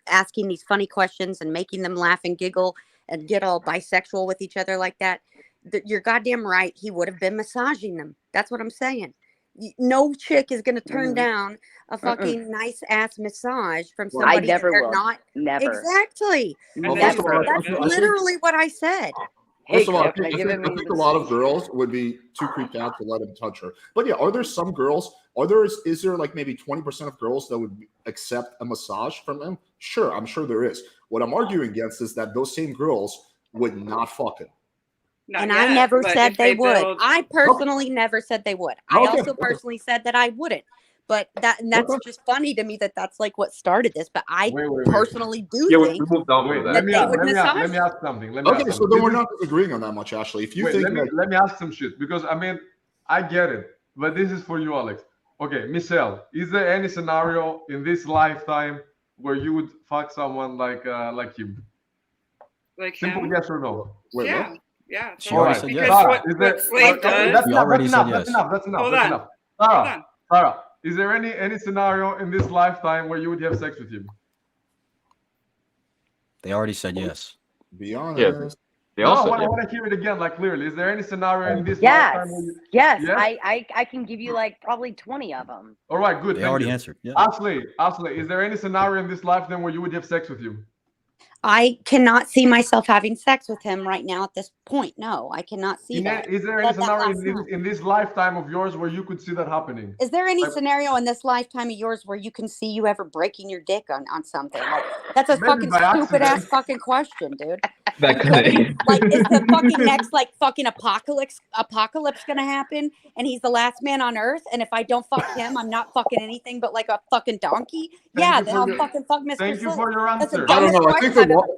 asking these funny questions and making them laugh and giggle and get all bisexual with each other like that, you're goddamn right. He would have been massaging them. That's what I'm saying. No chick is going to turn down a fucking nice ass massage from somebody I never that they're will. not. Never. Exactly. Well, That's I literally what I said. First of all, I think a lot of girls would be too creeped out to let him touch her. But yeah, are there some girls? Is there like maybe 20% of girls that would accept a massage from him? Sure, I'm sure there is. What I'm arguing against is that those same girls would not fuck him. I never said they would. I personally never said they would. I also personally said that I wouldn't. But that's just funny to me that that's like what started this. But I personally do think let me ask something. So then we're not disagreeing on that much, Ashley. If you think let me ask some shit, because I mean I get it, but this is for you, Alex. Okay, Michelle, is there any scenario in this lifetime where you would fuck someone like him? Like simple him? Yes or no? Yeah. Yeah. She already said yes. What Slave does. That's enough. Sarah, is there any scenario in this lifetime where you would have sex with him? They already said yes. Be honest. They also I want to hear it again, like clearly. Is there any scenario in this lifetime where you... Yes. I can give you like probably 20 of them. All right, good. They already answered. Yeah. Ashley, is there any scenario in this lifetime where you would have sex with him? I cannot see myself having sex with him right now at this point. No, I cannot see that. Is there any scenario in this lifetime of yours where you could see that happening? Is there any scenario in this lifetime of yours where you can see you ever breaking your dick on something? Like, that's a fucking stupid ass fucking question, dude. Like, is the fucking next like fucking apocalypse gonna happen and he's the last man on earth? And if I don't fuck him, I'm not fucking anything but like a fucking donkey? Then I'll fucking fuck Mr. Thank you for your answer. I don't know.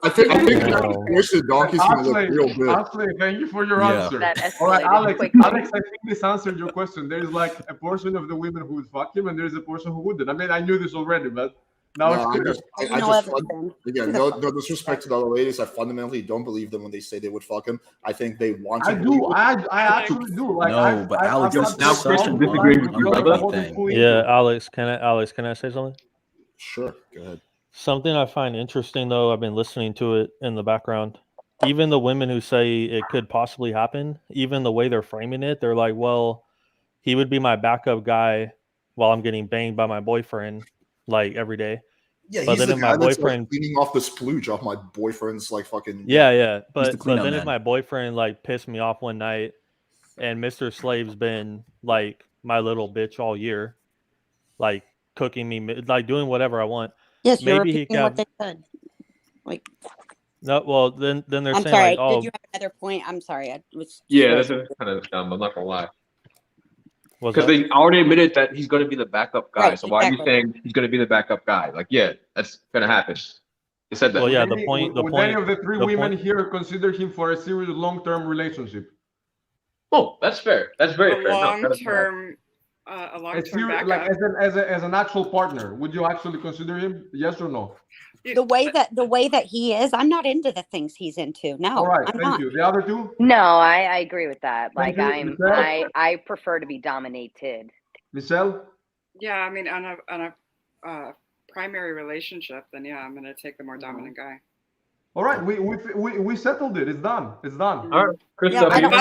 I think the donkey's gonna look real good. Ashley, thank you for your answer. All right, Alex, I think this answered your question. There is like a portion of the women who would fuck him, and there is a portion who wouldn't. I mean, I knew this already, but now it's clear. No disrespect to the other ladies. I fundamentally don't believe them when they say they would fuck him. I think they want to. I actually do. Like, no, but Alex, now Christian disagrees with you, brother. Yeah, Alex, can I say something? Sure, go ahead. Something I find interesting, though, I've been listening to it in the background. Even the women who say it could possibly happen, even the way they're framing it, they're like, well, he would be my backup guy while I'm getting banged by my boyfriend, like, every day. Yeah, but he's then the if guy my that's boyfriend like cleaning off the splooge off my boyfriend's, like, fucking... Yeah. But then if my boyfriend, like, pissed me off one night and Mr. Slave's been, like, my little bitch all year, like, cooking me, like, doing whatever I want. Yes, maybe he can. What they said. Like, no, well, then they're I'm saying sorry. like, oh, did you have another point? I'm sorry. I was. Yeah, that's kind of dumb. I'm not gonna lie. Because they already admitted that he's going to be the backup guy. Right, so why are you exactly. saying he's going to be the backup guy? Like, yeah, that's going to happen. It's They said that. Well, yeah. Would any of the three women here consider him for a serious long-term relationship? Oh, that's fair. That's very A fair. No, long that is fair. term, a long term Like backup. as an actual partner, would you actually consider him? Yes or no? The way that he is, I'm not into the things he's into. No, All right, I'm thank not. you. The other two? No, I agree with that. Thank Like you. Michelle? I prefer to be dominated. Michelle? Yeah, I mean, on a primary relationship, then yeah, I'm gonna take the more dominant guy. All right, we settled it. It's done. It's done. All right, Chris. Yeah, I don't- But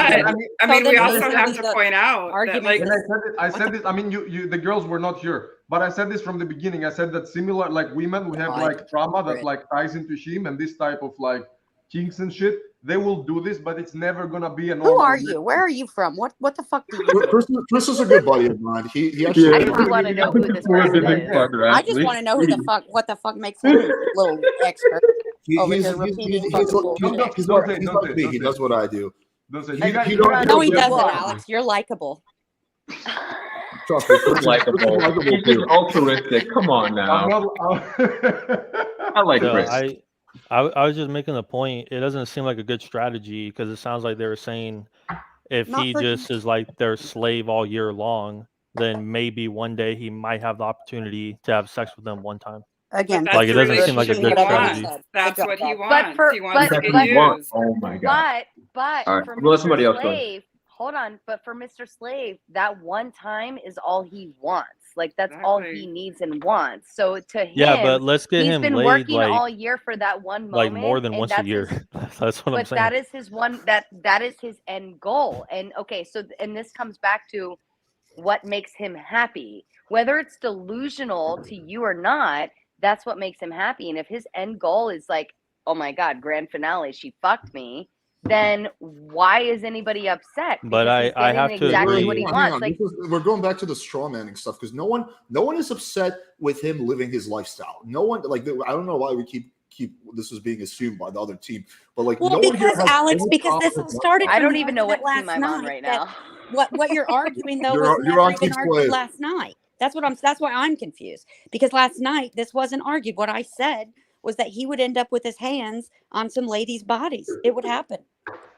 I mean, So we then also basically have to the point out that argument like And I said this. I mean, you the girls were not here, but I said this from the beginning. I said that similar, like women who have like trauma that like ties into shame and this type of like kinks and shit. They will do this, but it's never gonna be a normal. Who are you? Where are you from? What the fuck do you do? Chris is a good buddy of mine. He actually. I just want to know who this person is. I just want to know what the fuck makes him a little expert over here repeating fucking bullshit. He's like me. He does what I do. Don't say, He- you guys- he you don't- guys- No, he Yeah. doesn't, Alex. You're likable. Trust me. Chris is Likeable. likable He's just too. altruistic. Come on now. I like So Chris. I was just making a point. It doesn't seem like a good strategy because it sounds like they were saying if Not he for- just is like their slave all year long, then maybe one day he might have the opportunity to have sex with them one time. Again, Like, it doesn't seem like a good strategy. That's what he wants. But for he wants to but, get but, used. Oh my god. but All right, for we'll let Mr. somebody else go. Slave, hold on. But for Mr. Slave, that one time is all he wants. Like that's all he Exactly. needs and wants. So to him, Yeah, but let's get he's him been laid working like all year for that one moment, like more than and once a that's year. his- That's what I'm but saying. that is his one that is his end goal. And okay, so and this comes back to what makes him happy, whether it's delusional to you or not. That's what makes him happy. And if his end goal is like, oh my god, grand finale, she fucked me, then why is anybody upset? But Because he's I getting have to exactly agree. what he Hang wants. on, Like we're going back to the straw manning stuff because no one is upset with him living his lifestyle. No one I don't know why we keep this was being assumed by the other team, but like well, no one here because has Alex, any because problem this all with started. I from don't the even know what argument team I'm on last right night, now. What you're arguing though You're was on never even Team argued Slave. last night. That's why I'm confused, because last night this wasn't argued. What I said was that he would end up with his hands on some ladies' bodies. It would happen.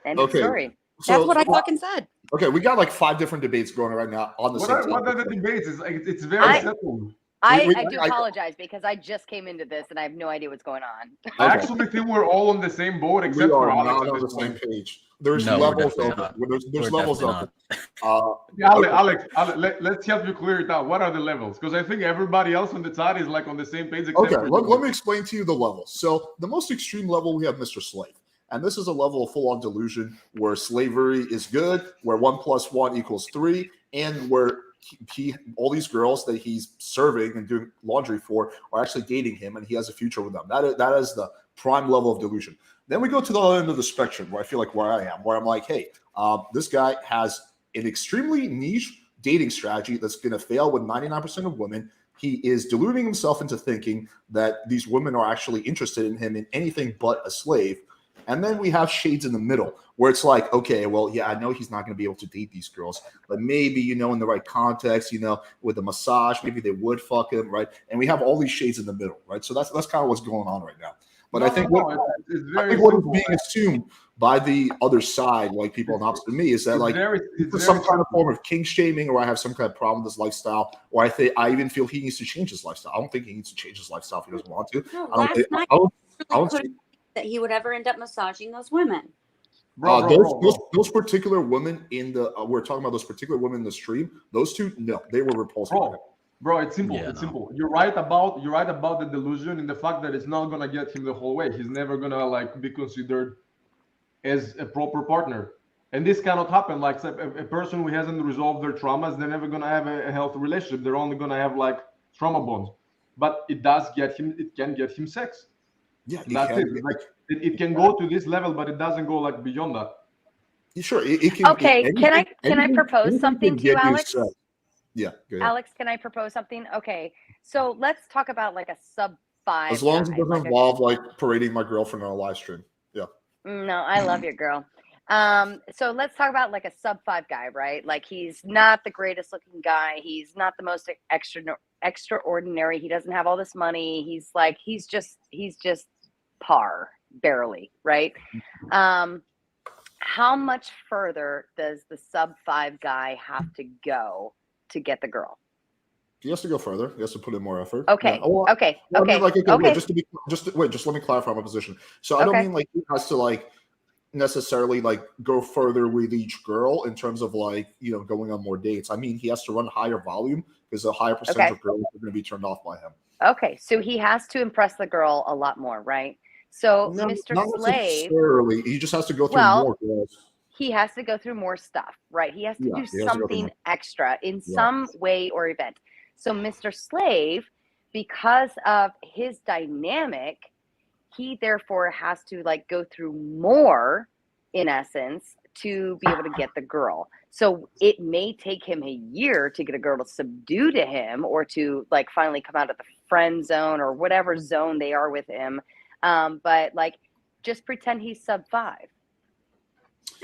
End of Okay. story. That's So what I fucking said. okay, we got like 5 different debates going right now on the What same are topic. the debates? It's very I- settled. I we- do apologize because I just came into this and I have no idea what's going on. I Okay. actually think we're all on the same boat We except for are Alex. not at on the this same point. page. There's No, we're levels definitely of not. it. There's We're levels of definitely it. Yeah, Alex, let's help you clear it out. What are the levels? Because I think everybody else on the chat is like on the same page. Except Okay, for let you. me explain to you the levels. So the most extreme level, we have Mr. Slave. And this is a level of full-on delusion where slavery is good, where 1 + 1 = 3, and where he all these girls that he's serving and doing laundry for are actually dating him, and he has a future with them. That is the prime level of delusion. Then we go to the other end of the spectrum, where I feel like where I am, where I'm like, hey, this guy has an extremely niche dating strategy that's going to fail with 99% of women. He is deluding himself into thinking that these women are actually interested in him in anything but a slave. And then we have shades in the middle where it's like, okay, well, yeah, I know he's not going to be able to date these girls, but maybe, in the right context, with a massage, maybe they would fuck him, right? And we have all these shades in the middle, right? So that's kind of what's going on right now. But I think what is being assumed by the other side, like people on opposite of me, is that it's some kind of form of kink shaming, or I have some kind of problem with his lifestyle, or I even feel he needs to change his lifestyle. I don't think he needs to change his lifestyle if he doesn't want to. No, I last night I don't see that he would ever end up massaging those women. those particular women in the we're talking about those particular women in the stream. Those two, no, they were repulsive. Bro, it's simple. Yeah, it's no. simple. You're right about the delusion in the fact that it's not gonna get him the whole way. He's never gonna be considered as a proper partner, and this cannot happen. Like a person who hasn't resolved their traumas, they're never gonna have a healthy relationship. They're only gonna have trauma bonds. But it does get him. It can get him sex. Yeah, that's it. It can go to this level, but it doesn't go beyond that. Sure, it can. Okay, can I propose something to you, Alex? Yeah, go ahead. Alex, can I propose something? Okay, so let's talk about a sub 5. As long as it doesn't involve parading my girlfriend on a live stream. Yeah. No, I love your girl. So let's talk about a sub 5 guy, right? He's not the greatest looking guy. He's not the most extraordinary. He doesn't have all this money. He's just par, barely, right? How much further does the sub 5 guy have to go to get the girl? He has to go further. He has to put in more effort. Okay. Yeah. Well, Okay. I mean, like, Okay. wait, just let me clarify my position. So I don't mean like he has to like necessarily like go further with each girl in terms of like, you know, going on more dates. I mean, he has to run higher volume because a higher percentage of girls are going to be turned off by him. Okay. So he has to impress the girl a lot more, right? So No, Mr. not Slave, necessarily. He just has to go through more girls. he has to go through more stuff, right? He has to do something extra in some way or event. So Mr. Slave, because of his dynamic, he therefore has to like go through more, in essence, to be able to get the girl. So it may take him a year to get a girl to subdue to him, or to like finally come out of the friend zone or whatever zone they are with him. But like, just pretend he's sub 5.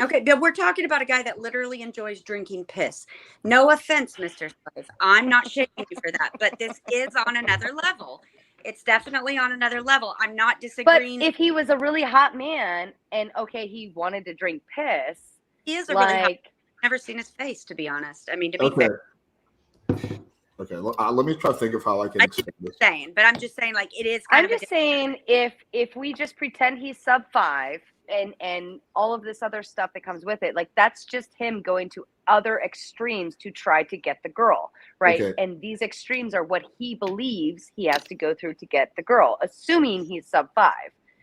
Okay, but we're talking about a guy that literally enjoys drinking piss. No offense, Mr. Slave. I'm not shaming you for that, but this is on another level. It's definitely on another level. I'm not disagreeing. But if he was a really hot man and he wanted to drink piss, he is a really hot. Never seen his face, to be honest. I mean, to be fair. Okay, let me try to think of how I can explain this. But I'm just saying, like, it is. I'm just saying, if we just pretend he's sub 5 and all of this other stuff that comes with it, like that's just him going to other extremes to try to get the girl, right? Okay. And these extremes are what he believes he has to go through to get the girl, assuming he's sub 5.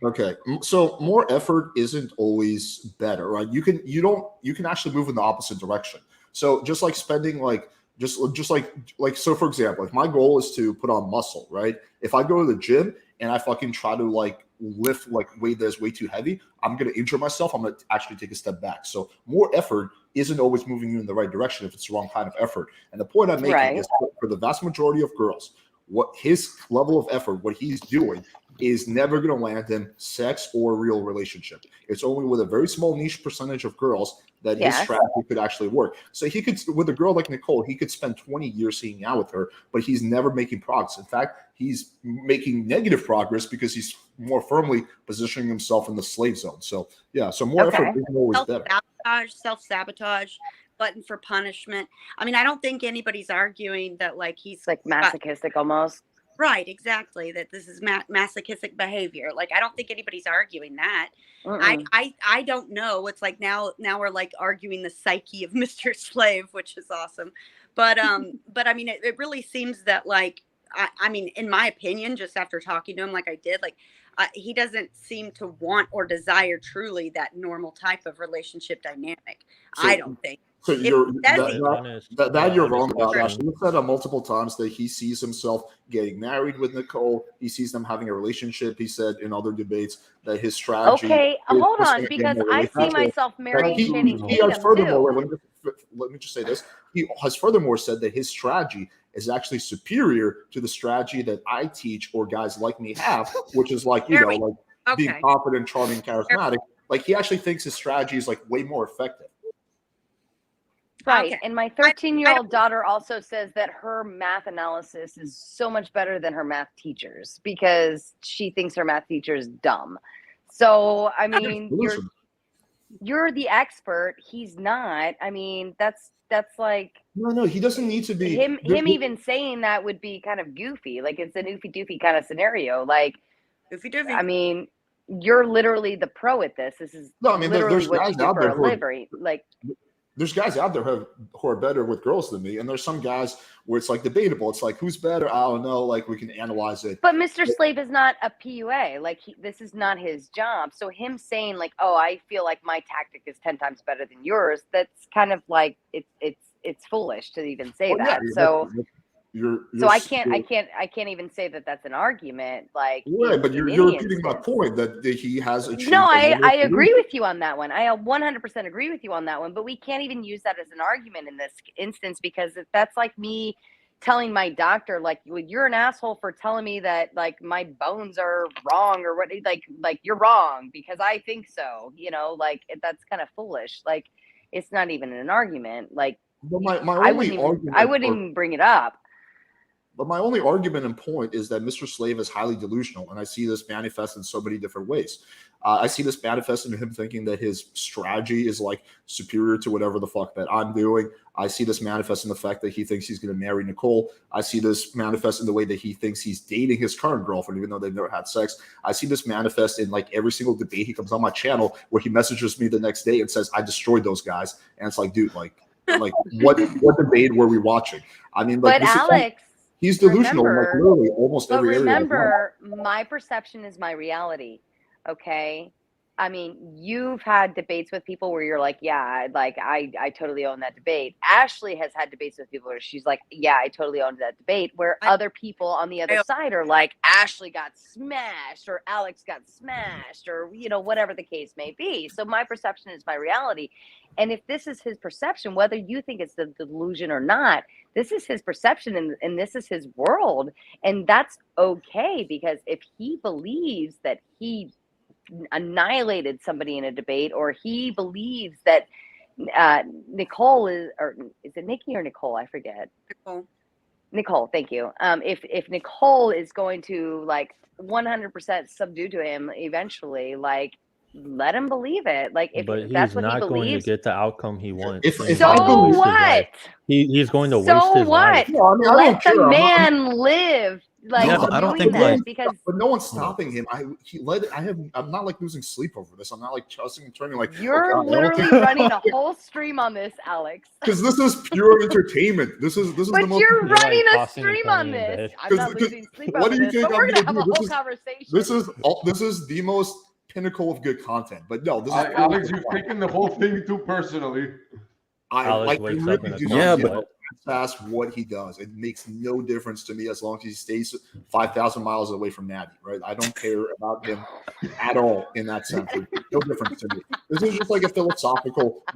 Okay, so more effort isn't always better, right? You can actually move in the opposite direction. So just like spending like just like so, for example, if my goal is to put on muscle, right? If I go to the gym and I fucking try to like lift like weight that's way too heavy, I'm gonna injure myself. I'm gonna actually take a step back. So more effort isn't always moving you in the right direction if it's the wrong kind of effort. And the point I'm making is for the vast majority of girls, what his level of effort, what he's doing, is never going to land him sex or real relationship. It's only with a very small niche percentage of girls that his strategy could actually work. So he could, with a girl like Nicole, he could spend 20 years hanging out with her, but he's never making progress. In fact, he's making negative progress because he's more firmly positioning himself in the slave zone. So yeah, so more effort isn't always better. Self-sabotage, button for punishment. I mean, I don't think anybody's arguing that like he's like masochistic almost. Right, exactly. That this is masochistic behavior. Like, I don't think anybody's arguing that. I don't know. It's like now we're like arguing the psyche of Mr. Slave, which is awesome. But I mean, it really seems that like, I mean, in my opinion, just after talking to him like I did, like he doesn't seem to want or desire truly that normal type of relationship dynamic. I don't think. So you're wrong about that. He said multiple times that he sees himself getting married with Nicole. He sees them having a relationship. He said in other debates that his strategy. Okay, hold on, because I see myself marrying Channing Tatum too. Let me just say this. He has furthermore said that his strategy is actually superior to the strategy that I teach or guys like me have, which is like, you know, like being confident, charming, charismatic. Like he actually thinks his strategy is like way more effective. Right. And my 13-year-old daughter also says that her math analysis is so much better than her math teachers because she thinks her math teacher is dumb. So, I mean, you're the expert. He's not. I mean, that's like no, he doesn't need to be him even saying that would be kind of goofy. Like it's an oofy doofy kind of scenario. Like oofy doofy. I mean, you're literally the pro at this. This is literally what you do for a living. Like there's guys out there who are better with girls than me, and there's some guys where it's like debatable. It's like who's better? I don't know. Like we can analyze it. But Mr. Slave is not a PUA. Like this is not his job. So him saying like, "Oh, I feel like my tactic is 10 times better than yours," that's kind of like it's foolish to even say that. So I can't even say that that's an argument. Like but you're repeating my point that he has achieved. No, I agree with you on that one. I 100% agree with you on that one. But we can't even use that as an argument in this instance because that's like me telling my doctor like, well, you're an asshole for telling me that like my bones are wrong or what, like you're wrong because I think so. You know, like that's kind of foolish. Like it's not even an argument. Like I wouldn't even bring it up. But my only argument and point is that Mr. Slave is highly delusional, and I see this manifest in so many different ways. I see this manifest in him thinking that his strategy is like superior to whatever the fuck that I'm doing. I see this manifest in the fact that he thinks he's going to marry Nicole. I see this manifest in the way that he thinks he's dating his current girlfriend, even though they've never had sex. I see this manifest in like every single debate he comes on my channel where he messages me the next day and says, I destroyed those guys. And it's like, dude, like what debate were we watching? I mean, like, But Alex, he's delusional in like literally almost every area. Remember, my perception is my reality. Okay. I mean, you've had debates with people where you're like, yeah, like I totally own that debate. Ashley has had debates with people where she's like, yeah, I totally owned that debate. Where other people on the other side are like, Ashley got smashed or Alex got smashed or, you know, whatever the case may be. So my perception is my reality. And if this is his perception, whether you think it's the delusion or not, this is his perception and this is his world. And that's okay, because if he believes that he annihilated somebody in a debate, or he believes that Nicole is, or is it Nikki or Nicole? I forget. Nicole, thank you. If Nicole is going to like 100% subdue to him eventually, like, let him believe it. Like, if But that's he's what he not going to believes, get the outcome he wants. If He's I going to so waste his what? life. He's going to waste So his what? life. No, I mean, I Let don't the care. man live. Like, Yeah, but I don't doing think, this like- because But no one's stopping him. I'm not like losing sleep over this. I'm not like tossing and turning like you're oh, God, I don't literally think- running a whole stream on this, Alex. Because this is pure entertainment. This is the But most. you're You're, like, running a tossing and stream on turning in this. bed. I'm not 'Cause losing sleep what over do you this, think but I'm we're gonna gonna have do? a whole conversation. This is the most pinnacle of good content. But no, this is Alex, you've taken the whole thing too personally. Alex wakes up in a do cold not sweat. give past what he does. It makes no difference to me as long as he stays 5,000 miles away from Natty, right? I don't care about him at all in that sense. It makes no difference to me. This is just like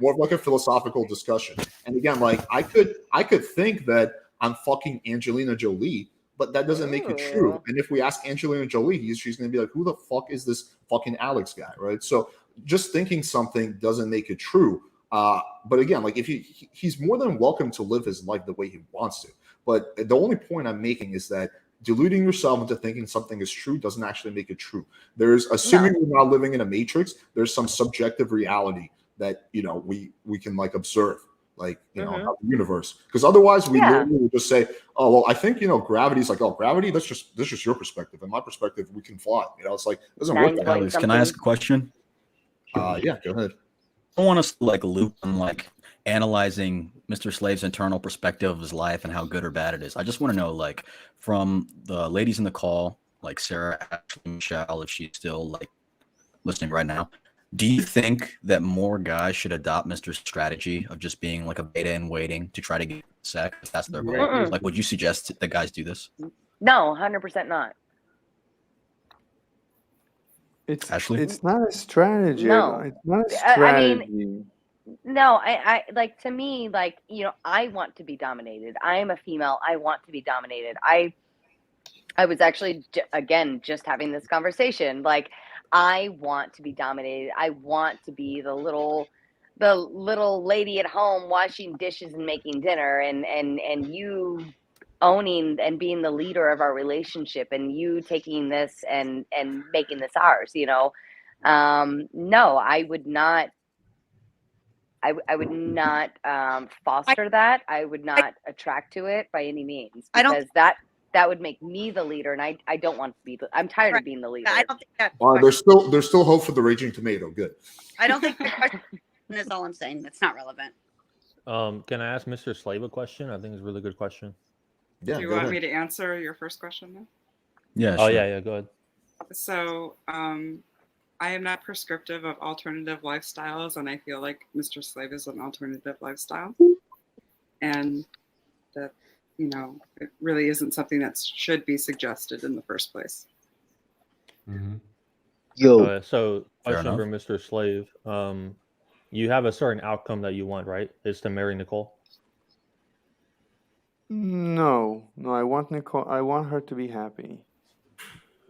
more of like a philosophical discussion. And again, like I could think that I'm fucking Angelina Jolie, but that doesn't make it true. And if we ask Angelina Jolie, she's going to be like, who the fuck is this fucking Alex guy, right? So just thinking something doesn't make it true. But again, like if he's more than welcome to live his life the way he wants to. But the only point I'm making is that deluding yourself into thinking something is true doesn't actually make it true. There's assuming we're not living in a matrix. There's some subjective reality that, you know, we can like observe, like, you know, about the universe. Because otherwise we literally would just say, oh, well, I think, you know, gravity's like, oh, gravity, that's just your perspective. In my perspective, we can fly. You know, it's like, it doesn't work that way. Alex, can I ask a question? Yeah, go ahead. I don't want us to like loop on like analyzing Mr. Slave's internal perspective of his life and how good or bad it is. I just want to know, like, from the ladies in the call, like Sarah, Ashley, Michelle, if she's still like listening right now, do you think that more guys should adopt Mr.'s strategy of just being like a beta and waiting to try to get sex if that's their goal? Like, would you suggest that guys do this? No, 100% not. Ashley? It's not a strategy. No. It's not a strategy. I mean, no, I like, to me, like, you know, I want to be dominated. I am a female. I want to be dominated. I was actually again just having this conversation. Like, I want to be dominated. I want to be the little lady at home washing dishes and making dinner, and you owning and being the leader of our relationship, and you taking this and making this ours, you know. No, I would not. I would not foster that. I would not attract to it by any means, because that would make me the leader, and I don't want to be. I'm tired of being the leader. I don't think that. There's still hope for the raging tomato. Good. I don't think the question is all I'm saying. That's not relevant. Can I ask Mr. Slave a question? I think it's a really good question. Yeah. Do you want me to answer your first question then? Yeah. Oh sure. yeah, go ahead. So, I am not prescriptive of alternative lifestyles, and I feel like Mr. Slave is an alternative lifestyle, and that, you know, it really isn't something that should be suggested in the first place. So question enough. for Mr. Slave. You have a certain outcome that you want, right? Is to marry Nicole. No, I want Nicole. I want her to be happy.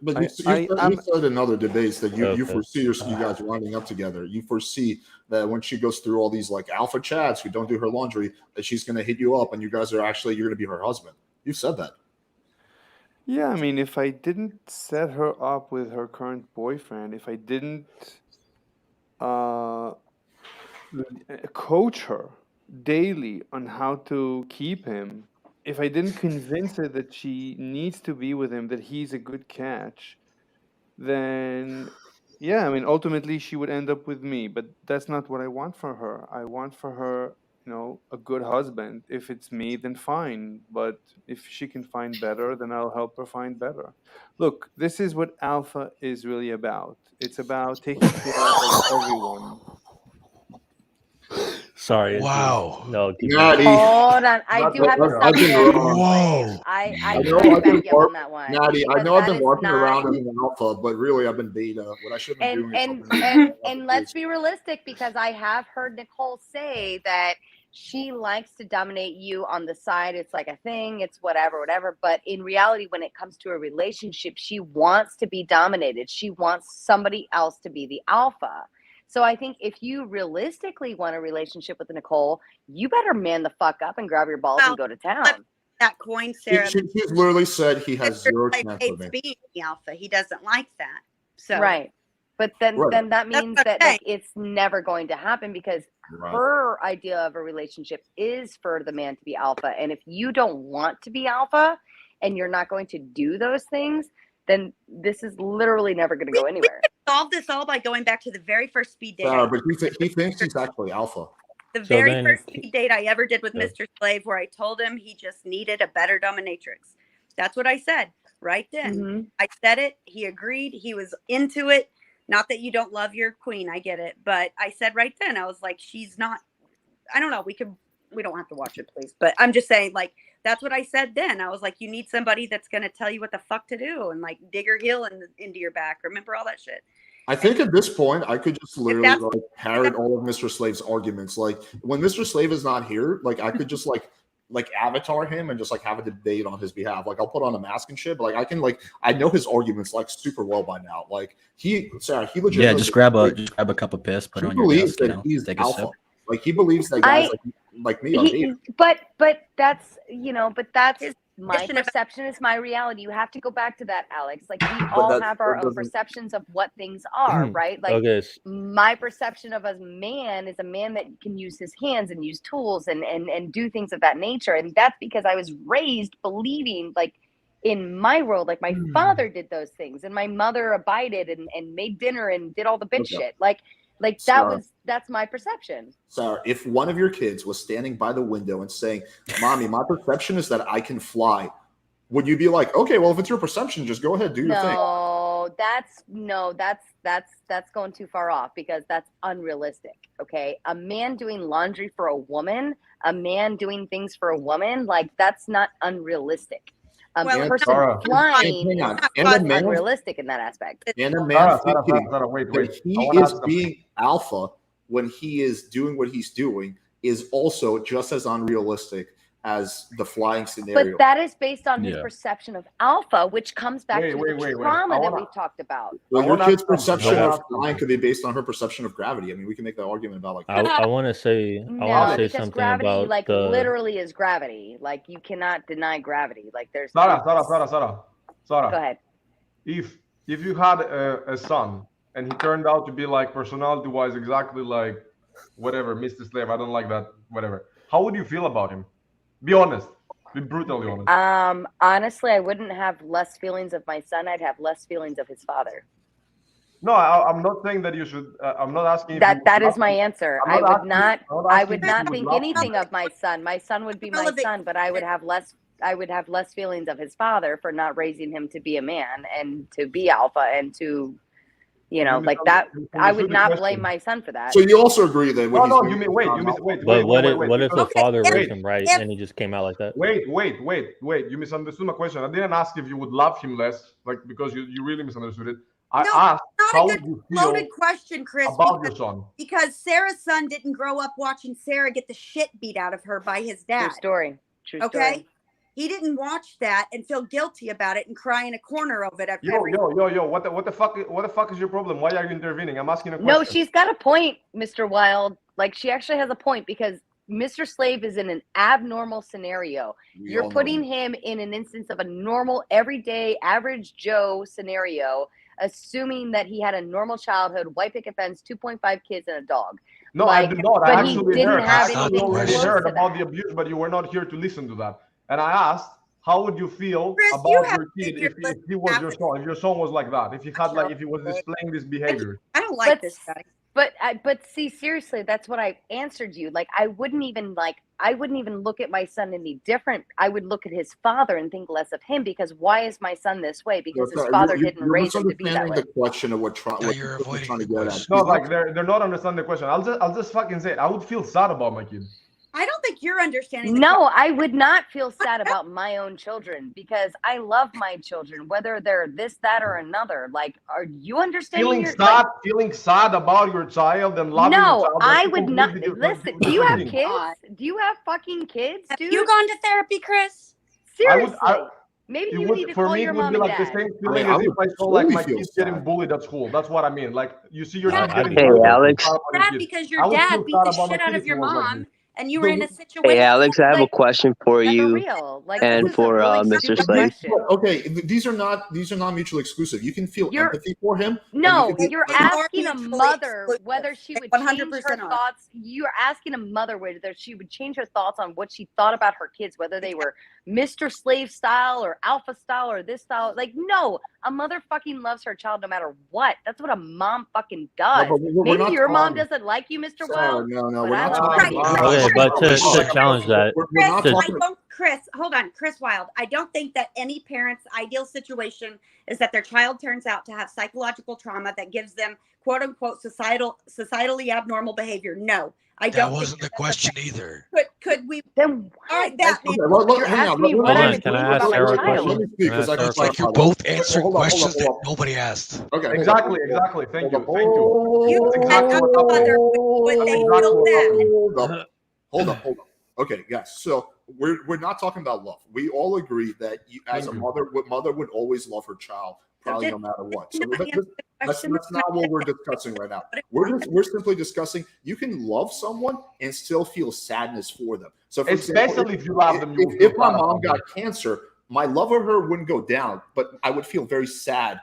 But you said in other debates that you foresee you guys winding up together. You foresee that when she goes through all these like alpha chats who don't do her laundry, that she's going to hit you up, and you guys are you're going to be her husband. You said that. Yeah, I mean, if I didn't set her up with her current boyfriend, if I didn't uh, coach her daily on how to keep him, if I didn't convince her that she needs to be with him, that he's a good catch, then yeah, I mean, ultimately she would end up with me, but that's not what I want for her. I want for her, a good husband. If it's me, then fine. But if she can find better, then I'll help her find better. Look, this is what alpha is really about. It's about taking care of everyone. Sorry. Wow. No, keep Natty. going. Hold on. I do have to I've stop been you there. wrong. Whoa. I I need know to I've been back you up on that one. Natty, I because know I've that been is walking not- around as an alpha, but really I've been beta. What I should have been doing is And helping her. and let's be realistic, because I have heard Nicole say that she likes to dominate you on the side. It's like a thing. It's whatever. But in reality, when it comes to a relationship, she wants to be dominated. She wants somebody else to be the alpha. So I think if you realistically want a relationship with Nicole, you better man the fuck up and grab your balls and go to town. That coin, Sarah. She's literally said he has zero Mr. chance Slave with me. hates being the alpha. He doesn't like that. So Right. But then Right. that means what I'm that like, it's never going to happen, because Right. her idea of a relationship is for the man to be alpha. And if you don't want to be alpha and you're not going to do those things, then this is literally never going to go anywhere. We could solve this all by going back to the very first speed date. Sarah, but he thinks he's actually alpha. The very first speed date I ever did with Mr. Slave, where I told him he just needed a better dominatrix. That's what I said right then. Mm-hmm. I said it. He agreed. He was into it. Not that you don't love your queen. I get it. But I said right then, I was like, she's not, I don't know. We don't have to watch it, please. But I'm just saying, like, that's what I said then. I was like, you need somebody that's going to tell you what the fuck to do and like dig her heel into your back. Remember all that shit. I think at this point, I could just literally like parrot all of Mr. Slave's arguments. Like when Mr. Slave is not here, like I could just like avatar him and just like have a debate on his behalf. Like I'll put on a mask and shit, but like I know his arguments like super well by now. Like he legitimately just grab a cup of piss, put it on your desk, he's take a alpha. sip. Like he believes that guys like me are beta. But that's my perception is my reality. You have to go back to that, Alex. Like we all have our own perceptions of what things are, right? Like my perception of a man is a man that can use his hands and use tools and do things of that nature. And that's because I was raised believing like in my world, like my father did those things and my mother abided and made dinner and did all the bitch shit. Like that's my perception. Sarah, if one of your kids was standing by the window and saying, "Mommy, my perception is that I can fly," would you be like, "Okay, well, if it's your perception, just go ahead, do your thing"? That's going too far off, because that's unrealistic. Okay, a man doing laundry for a woman, a man doing things for a woman, like that's not unrealistic. A person flying is unrealistic in that aspect. And a man wait. he is being alpha when he is doing what he's doing is also just as unrealistic as the flying scenario. But that is based on his perception of alpha, which comes back to the trauma that we've talked about. Well, your kid's perception of flying could be based on her perception of gravity. I mean, we can make that argument about like. I want to say something gravity, about like literally is gravity. Like you cannot deny gravity. Like there's. Sarah. Go ahead. If you had a son and he turned out to be like personality-wise exactly like whatever, Mr. Slave, I don't like that, whatever. How would you feel about him? Be honest. Be brutally honest. Honestly, I wouldn't have less feelings of my son. I'd have less feelings of his father. No, I'm not saying that you should. I'm not asking. That is my answer. I would not think anything of my son. My son would be my son, but I would have less feelings of his father for not raising him to be a man and to be alpha and to. Like that, I would not blame my son for that. So you also agree that? Wait. But what if the father raised him right and he just came out like that? Wait. You misunderstood my question. I didn't ask if you would love him less, like because you really misunderstood it. I asked how would you feel loaded question, Chris, about your son? Because Sarah's son didn't grow up watching Sarah get the shit beat out of her by his dad. True okay? story. He didn't watch that and feel guilty about it and cry in a corner of it. Yo! What the fuck is your problem? Why are you intervening? I'm asking a question. No, she's got a point, Mr. Wilde. Like she actually has a point, because Mr. Slave is in an abnormal scenario. We You're all know putting that. him in an instance of a normal, everyday, average Joe scenario, assuming that he had a normal childhood, white picket fence, 2.5 kids, and a dog. No, I did not. I But he actually didn't heard. have I actually anything already close heard to about that. the abuse, but you were not here to listen to that. And I asked, how would you feel Chris, about you have your kid your if he was your son? If your son was like that, if he had like, if he was displaying this behavior. I don't like this guy. But see, seriously, that's what I answered you. Like, I wouldn't even look at my son any different. I would look at his father and think less of him, because why is my son this way? Because his father didn't raise him to be that way. The question of what you're avoiding trying to the get question. at. No, like they're not understanding the question. I'll just fucking say it. I would feel sad about my kid. I don't think you're understanding. The No, question. I would not feel sad about my own children, because I love my children, whether they're this, that, or another. Like, are you understanding? Feeling sad about your child and loving your No, child. I would not. Listen, do you have kids? Do you have fucking kids, dude? Have you gone to therapy, Chris? Seriously. Maybe you need to for call me, your it would mom be and like the dad. same feeling as if I saw like my kids getting bullied at school. That's what I mean. Like, you see your kid getting Hey, bullied. Alex. Sad because your dad beat the shit out of your mom, and you were in a situation. Hey, Alex, I have a question for you real. Like, and for Mr. Slave. Okay, these are not mutually exclusive. You can feel empathy for him. No, you're asking a mother whether she would change her thoughts. You're asking a mother whether she would change her thoughts on what she thought about her kids, whether they were Mr. Slave style or alpha style or this style. Like, no, a mother fucking loves her child no matter what. That's what a mom fucking does. No, but we're Maybe not your mom talking- doesn't like you, Mr. No, Wilde. no, but we're I not love talking you. Okay, but to challenge that, Chris Wilde, I don't think that any parent's ideal situation is that their child turns out to have psychological trauma that gives them quote unquote societally abnormal behavior. No, I don't. That wasn't the question either. Could we? Then all right, that Okay, well, you're hang on. asking me what I would Can I think ask about Sarah a my question? child. Let me speak, 'cause I can It's like you're clarify both that. answering Hold on, questions hold on. that nobody asked. Okay. Exactly. Thank you. You That's and exactly a what happened. mother would they feel that? Hold up. Okay, guys. So we're not talking about love. We all agree that you, as a mother would always love her child, probably no matter what. So that's not what we're discussing right now. We're simply discussing you can love someone and still feel sadness for them. So for example, if you love them, if my mom got cancer, my love of her wouldn't go down, but I would feel very sad,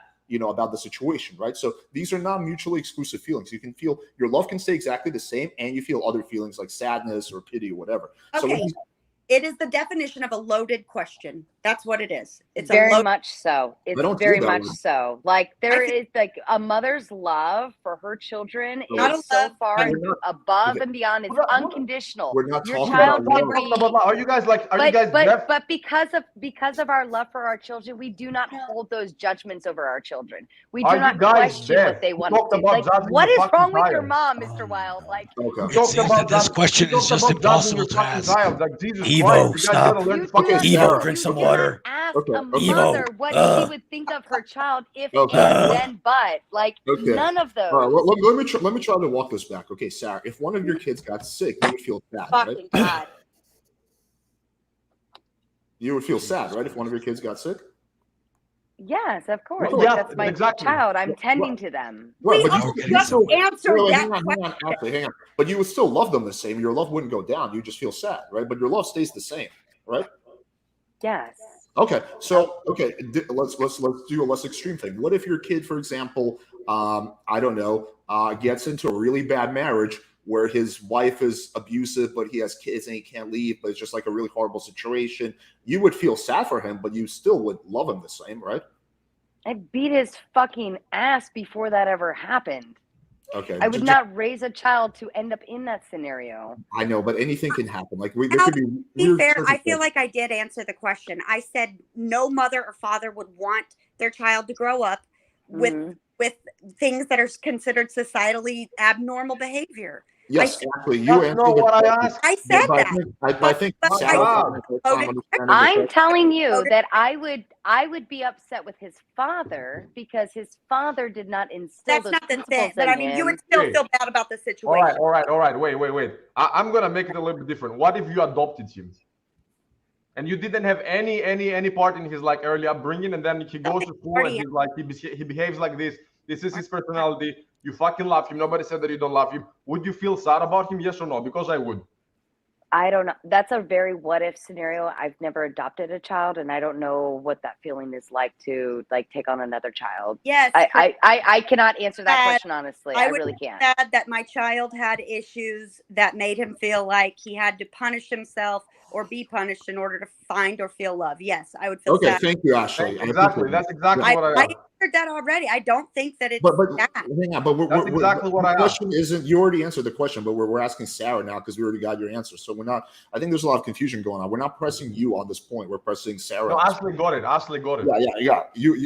about the situation, right? So these are not mutually exclusive feelings. You can feel your love can stay exactly the same, and you feel other feelings like sadness or pity or whatever. Okay. So It is the definition of a loaded question. That's what it is. It's very much so. It's don't very feel that much way. so. Like, there is like a mother's love for her children Not is so far above and beyond. It's unconditional. We're not Your talking child about can love. be. Are you guys like? Are you guys deaf? But because of our love for our children, we do not hold those judgments over our children. We Are do you not guys question deaf? what they You want talked to do. about Like, judging what the is fucking wrong with your child. mom, Mr. Wilde? Like, It seems that this question is just impossible to ask. Like, Jesus Evo, Christ, stop. Evo, drink some water. ask a Evo, mother what she would think of her child if then but. Like, none of those. All right, well, let me try to walk this back. Okay, Sarah, if one of your kids got sick, you would feel sad, fucking right? God. You would feel sad, right, if one of your kids got sick? Yes, of course. Well, Like, yeah, that's my exactly. child. I'm tending to them. Right, We but all you just still answered wait, that hang on. But you would still love them the same. Your love wouldn't go down. You just feel sad, right? But your love stays the same, right? Yes. Okay, so let's do a less extreme thing. What if your kid, for example, I don't know, gets into a really bad marriage where his wife is abusive, but he has kids and he can't leave, but it's just like a really horrible situation. You would feel sad for him, but you still would love him the same, right? I beat his fucking ass before that ever happened. Okay. I would not raise a child to end up in that scenario. I know, but anything can happen. Like there I'll could be be weird fair, I feel circumstances. like I did answer the question. I said no mother or father would want their child to grow up with things that are considered societally abnormal behavior. Yes, actually, you That's answered not the what I question. asked. I said But that. I think Sarah, I'm telling you that I would be upset with his father because his father did not instill That's those not the principles thing, but in I mean, you would him. still feel bad about the situation. All right. Wait. I'm gonna make it a little bit different. What if you adopted him, and you didn't have any part in his like early upbringing, and then he goes to school and he's like he behaves like this. This is his personality. You fucking love him. Nobody said that you don't love him. Would you feel sad about him? Yes or no? Because I would. I don't know. That's a very what if scenario. I've never adopted a child, and I don't know what that feeling is like to like take on another child. Yes, I cannot answer that sad. question honestly. I would really be can't. sad that my child had issues that made him feel like he had to punish himself or be punished in order to find or feel love. Yes, I would feel Okay, sad. thank you, Ashley. Exactly. That's exactly what I I answered that already. I don't think that it's But that. hang on, but That's exactly what I the asked. question isn't. You already answered the question, but we're asking Sarah now because we already got your answer. So we're not. I think there's a lot of confusion going on. We're not pressing you on this point. We're pressing Sarah. No, on this Ashley got it. Ashley got it. Yeah.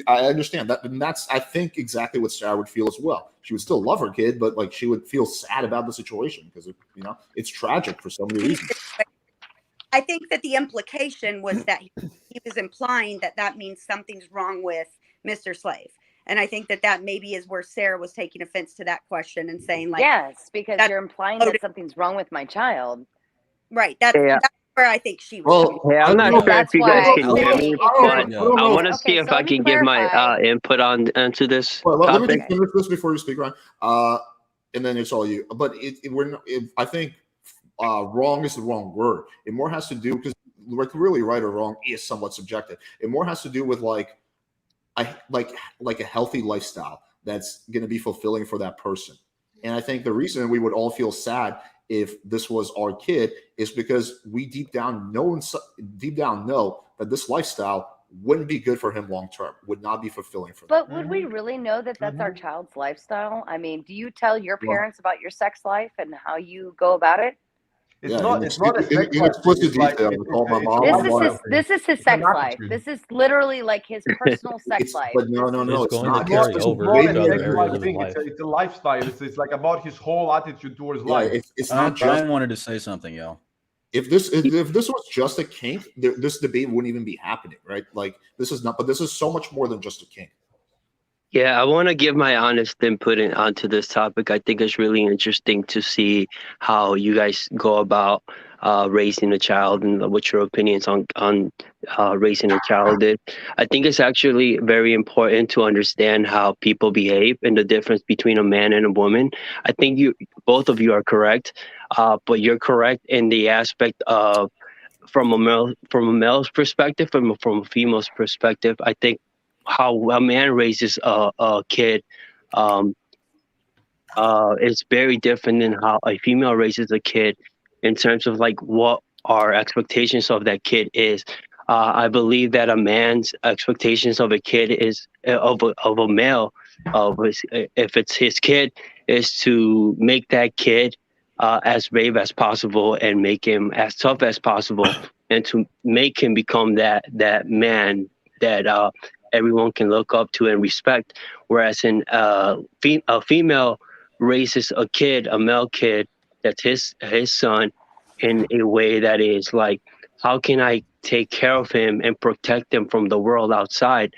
I understand that, and that's I think exactly what Sarah would feel as well. She would still love her kid, but like she would feel sad about the situation because it's tragic for so many reasons. I think that the implication was that he was implying that that means something's wrong with Mr. Slave. And I think that maybe is where Sarah was taking offense to that question and saying like, yes, because you're implying that something's wrong with my child. Right. That's where I think she was. Well, hey, I'm not sure if you guys can hear me, but I want to see if I can give my input onto this Let me topic. just finish this before you speak, Ryan. And then it's all you. But I think wrong is the wrong word. It more has to do because really right or wrong is somewhat subjective. It more has to do with like a healthy lifestyle that's going to be fulfilling for that person. And I think the reason we would all feel sad if this was our kid is because we deep down know that this lifestyle wouldn't be good for him long term, would not be fulfilling for them. But would we really know that that's our child's lifestyle? I mean, do you tell your parents about your sex life and how you go about it? It's not a sex life. Explicit detail. This is his sex life. This is literally like his personal sex life. But no, it's going to carry over into other areas of his life. It's a lifestyle. It's like about his whole attitude towards life. It's not just. Brian wanted to say something, yo. If this was just a kink, this debate wouldn't even be happening, right? Like this is not, but this is so much more than just a kink. Yeah, I want to give my honest input onto this topic. I think it's really interesting to see how you guys go about raising a child and what your opinions on raising a child is. I think it's actually very important to understand how people behave and the difference between a man and a woman. I think both of you are correct, but you're correct in the aspect of from a male's perspective, from a female's perspective. I think how a man raises a kid is very different than how a female raises a kid in terms of like what our expectations of that kid is. I believe that a man's expectations of a kid is of a male, if it's his kid, is to make that kid as brave as possible and make him as tough as possible, and to make him become that man that everyone can look up to and respect. Whereas a female raises a kid, a male kid, that's his son, in a way that is like, how can I take care of him and protect him from the world outside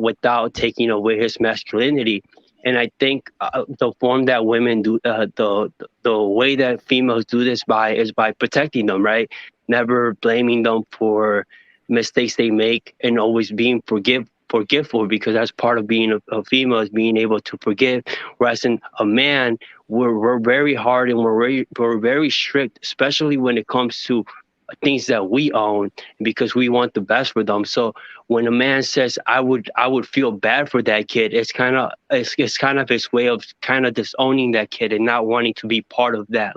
without taking away his masculinity? And I think the form that women do, the way that females do this is by protecting them, right? Never blaming them for mistakes they make and always being forgiveful, because that's part of being a female, is being able to forgive. Whereas in a man, we're very hard and we're very strict, especially when it comes to things that we own, because we want the best for them. So when a man says I would feel bad for that kid, it's kind of his way of kind of disowning that kid and not wanting to be part of that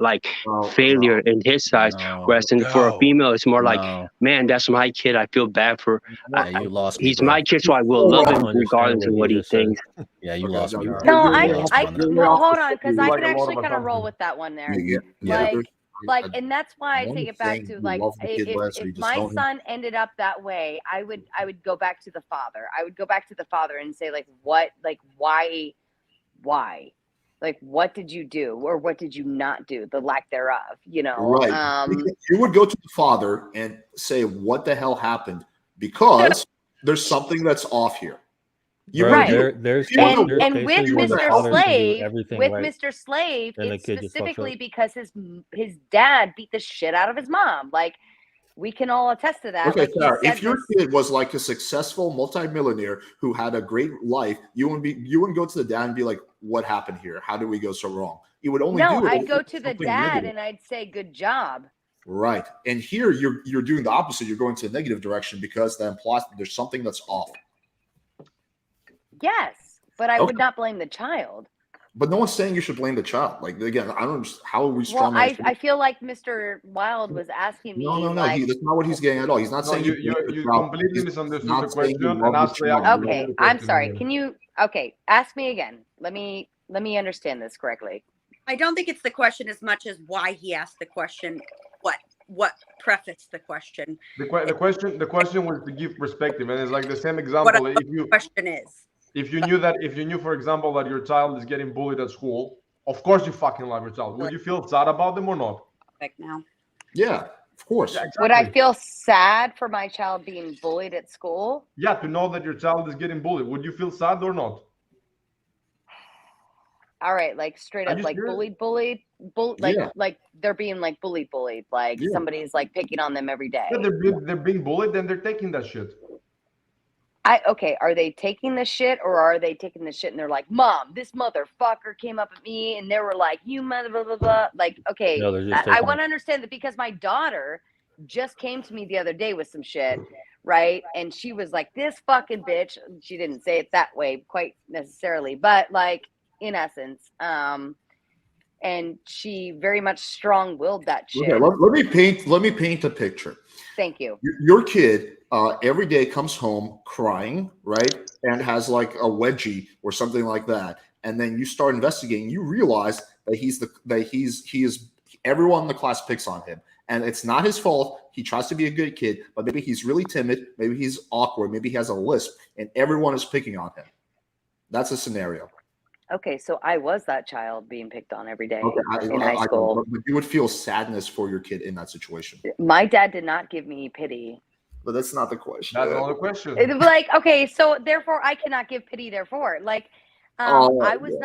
failure in his size. Whereas for a female, it's more like, man, that's my kid, I feel bad for. You lost me, he's bro. my kid, so I will love him regardless of what he thinks. Yeah, you lost me. No, well, hold on, because I can actually kind of roll with that one there. Like, and that's why I take it back to like, if my son ended up that way, I would go back to the father. I would go back to the father and say, like, what, like, why, like, what did you do, or what did you not do? The lack thereof, you know. Right. You would go to the father and say, what the hell happened? Because there's something that's off here. Right. And with Mr. Slave, it's specifically because his dad beat the shit out of his mom. Like, we can all attest to that. Okay, like, Sarah, if your kid was like a successful multimillionaire who had a great life, you wouldn't go to the dad and be like, what happened here? How did we go so wrong? You would only I'd go to the dad and I'd say, good job. Right. And here you're doing the opposite. You're going to a negative direction because that implies that there's something that's off. Yes, but I would not blame the child. But no one's saying you should blame the child. Like, again, I don't understand. How are we Well, strong? I feel like Mr. Wilde was asking me. No. Like, That's not what he's getting at all. He's not saying you completely misunderstood the question. And asked the okay, I'm sorry. Can you? Okay, ask me again. Let me understand this correctly. I don't think it's the question as much as why he asked the question. What prefaced the question? The question was to give perspective, and it's like the same example. What the question is. If you knew, for example, that your child is getting bullied at school, of course you fucking love your child. Would you feel sad about them or not? Like now. Yeah, of course. Yeah, exactly. Would I feel sad for my child being bullied at school? Yeah, to know that your child is getting bullied. Would you feel sad or not? All right, like straight up, like bullied, like they're being like bullied, like somebody's like picking on them every day. Yeah, they're being bullied, then they're taking that shit. Okay, are they taking the shit, or are they taking the shit and they're like, Mom, this motherfucker came up at me and they were like, you mother blah blah blah. Like, okay, No, they're just I want to understand that because my daughter just came to me the other day with some shit, right? And she was like, this fucking bitch. She didn't say it that way quite necessarily, but like in essence, and she very much strong-willed that shit. Okay, let me paint a picture. Thank you. Your kid every day comes home crying, right, and has like a wedgie or something like that, and then you start investigating. You realize that he is everyone in the class picks on him, and it's not his fault. He tries to be a good kid, but maybe he's really timid, maybe he's awkward, maybe he has a lisp, and everyone is picking on him. That's a scenario. Okay, so I was that child being picked on every day in I high school. but you would feel sadness for your kid in that situation. My dad did not give me pity. But that's not the question. That's not the question. Like, okay, so therefore I cannot give pity. Therefore, like, I was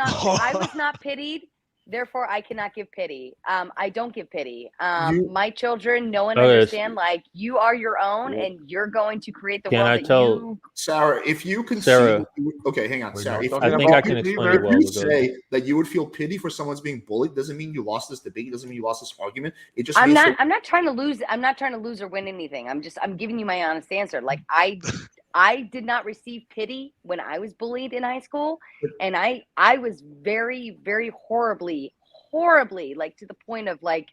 not pitied. Therefore, I cannot give pity. I don't give pity. My children know and understand. Like, you are your own, and you're going to create the world that you. Sarah, if you can Sarah, okay, hang on, Sarah. If, I think I can explain it well. If you say that you would feel pity for someone's being bullied, doesn't mean you lost this debate. It doesn't mean you lost this argument. It just I'm means not trying to lose. I'm not trying to lose or win anything. I'm giving you my honest answer. Like, I did not receive pity when I was bullied in high school, and I was very, very horribly, like to the point of like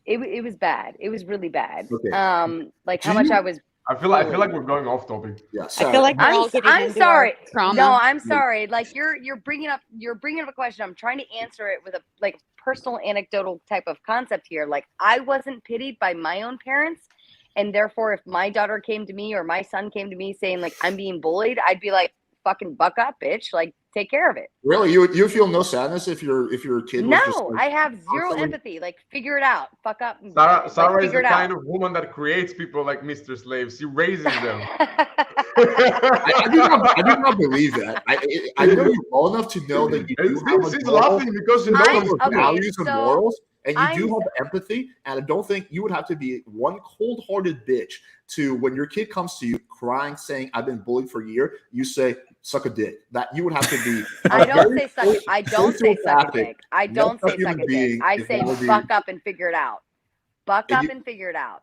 it was bad. It was really bad. Okay. Like how much I was. I feel like we're going off topic. Yeah, I feel like I'm sorry. Trauma. No, I'm sorry. Like you're bringing up a question. I'm trying to answer it with a like personal anecdotal type of concept here. Like I wasn't pitied by my own parents. And therefore, if my daughter came to me or my son came to me saying like I'm being bullied, I'd be like, "Fucking buck up, bitch! Like take care of it." Really, you feel no sadness if your kid? No, was just like, I have zero empathy. Like figure it out, fuck up. Sarah is the kind of woman that creates people like Mr. Slave. She raises them. I do not believe that. I know you well enough to know that you do have she's laughing because you know values and morals. And you do have empathy, and I don't think you would have to be one cold-hearted bitch to when your kid comes to you crying, saying, "I've been bullied for a year." You say, "Suck a dick." That you would have to be. I don't say suck. I don't say suck a dick. I don't say suck a dick. I say buck up and figure it out. Buck up and figure it out.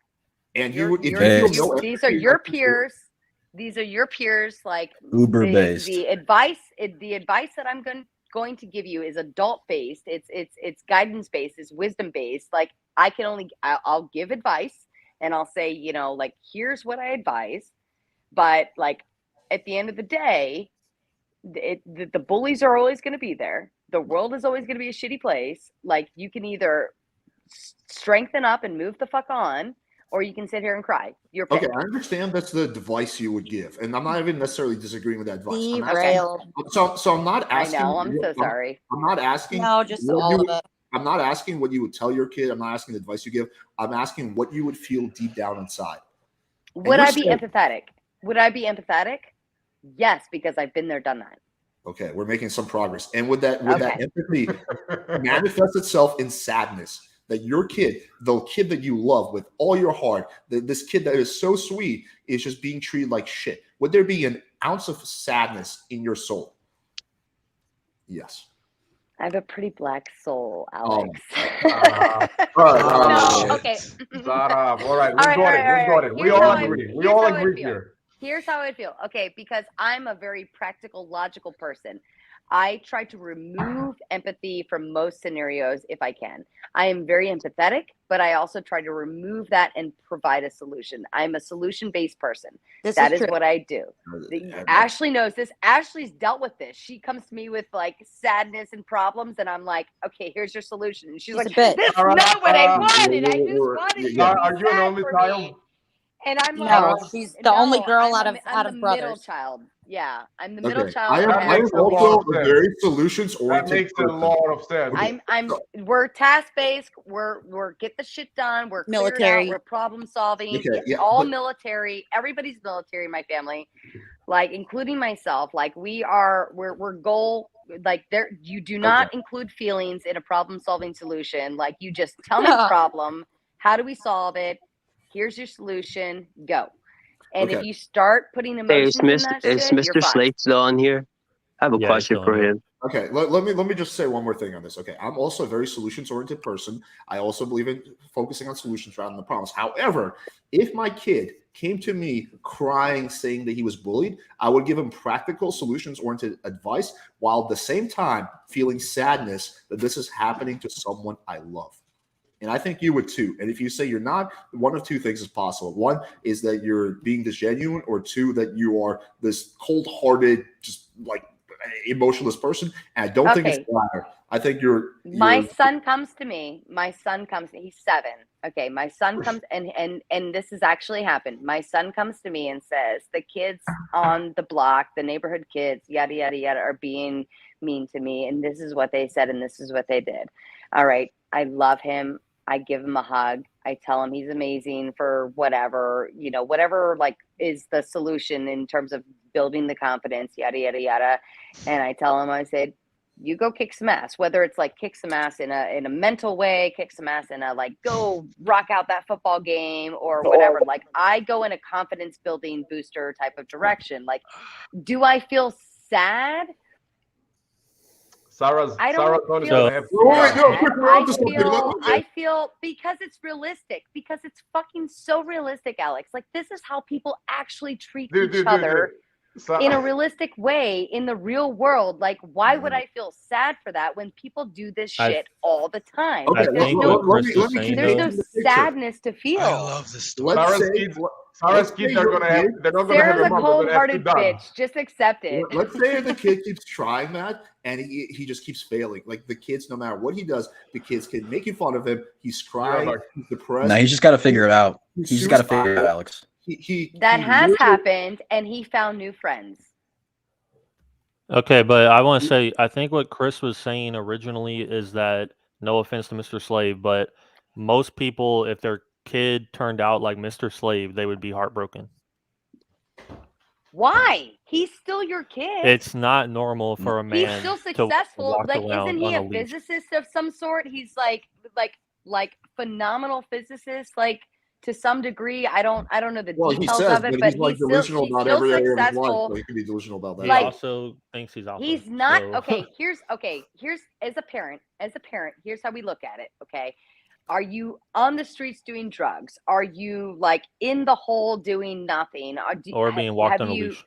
And you would. These are your peers. These are your peers. Like Uber-based. The advice that I'm going to give you is adult based. It's guidance based. It's wisdom based. Like I'll give advice and I'll say, you know, like here's what I advise, but like at the end of the day, the bullies are always going to be there. The world is always going to be a shitty place. Like you can either strengthen up and move the fuck on, or you can sit here and cry. You're picked. Okay, I understand that's the advice you would give, and I'm not even necessarily disagreeing with that advice. So I'm not asking. I know. I'm so sorry. I'm not asking. No, just all of it. I'm not asking what you would tell your kid. I'm not asking the advice you give. I'm asking what you would feel deep down inside. Would I be empathetic? Would I be empathetic? Yes, because I've been there, done that. Okay, we're making some progress, and would that empathy manifest itself in sadness? That your kid, the kid that you love with all your heart, this kid that is so sweet is just being treated like shit. Would there be an ounce of sadness in your soul? Yes. I have a pretty black soul, Oh, Alex. No, okay. Shut up. All right, All right, we got it. We all agree. We all agree here. Here's how I feel. Okay, because I'm a very practical, logical person. I try to remove empathy from most scenarios if I can. I am very empathetic, but I also try to remove that and provide a solution. I'm a solution-based person. That is what I do. Ashley knows this. Ashley's dealt with this. She comes to me with like sadness and problems, and I'm like, okay, here's your solution. And she's like, this is not what I wanted. I just wanted you to be Are you an sad only for child? me. And I'm No, like, she's the only girl I'm out of the brothers. middle child. Yeah, I'm the middle child. I am also a very solutions-oriented. That makes a lot of sense. We're task-based. We're get the shit done. We're Military. We're problem solving. Okay, It's yeah, all but- military. Everybody's military in my family, like including myself. Like we're goal. Like there, you do not include feelings in a problem-solving solution. Like you just tell me the problem. How do we solve it? Here's your solution. Go. And if you start putting emotions in that is shit, you're Mr. fine. Slate still on here? I have a question for him. Okay, let me just say one more thing on this. Okay, I'm also a very solutions-oriented person. I also believe in focusing on solutions rather than the problems. However, if my kid came to me crying, saying that he was bullied, I would give him practical, solutions-oriented advice, while at the same time feeling sadness that this is happening to someone I love. And I think you would too. And if you say you're not, one of two things is possible. One is that you're being disgenuine, or two, that you are this cold-hearted, just like emotionless person. And I don't think it's the latter. I think you're My son comes to me. He's 7. Okay, my son comes and this has actually happened. My son comes to me and says the kids on the block, the neighborhood kids, yada yada yada, are being mean to me, and this is what they said and this is what they did. All right, I love him. I give him a hug. I tell him he's amazing for whatever, whatever like is the solution in terms of building the confidence, yada, yada, yada. And I tell him, I said, you go kick some ass, whether it's like kick some ass in a mental way, kick some ass in a like go rock out that football game or whatever. Like I go in a confidence building booster type of direction. Like, do I feel sad? Sarah's I feel because it's realistic, because it's fucking so realistic, Alex. Like this is how people actually treat each other in a realistic way in the real world. Like, why would I feel sad for that when people do this shit all the time? There's no sadness to feel. I love this story. Sarah's kids are gonna have. They're not gonna have Sarah's a a mother. cold-hearted bitch. Just accept it. Let's say the kid keeps trying that and he just keeps failing. Like the kids, no matter what he does, the kids can make fun of him. He's crying, he's depressed. No, he's just got to figure it out. He's just got to figure it out, Alex. That has happened, and he found new friends. Okay, but I want to say, I think what Chris was saying originally is that, no offense to Mr. Slave, but most people, if their kid turned out like Mr. Slave, they would be heartbroken. Why? He's still your kid. It's not normal for a man. He's still successful. To like, walk isn't he a on leash. physicist of some sort? He's like phenomenal physicist, like to some degree. I don't know the details of it, but like delusional about every area of his life, so he can be delusional about that. He also thinks he's awesome. He's not so. okay. Here's as a parent, here's how we look at it. Okay. Are you on the streets doing drugs? Are you like in the hole doing nothing? Or being walked on a leash?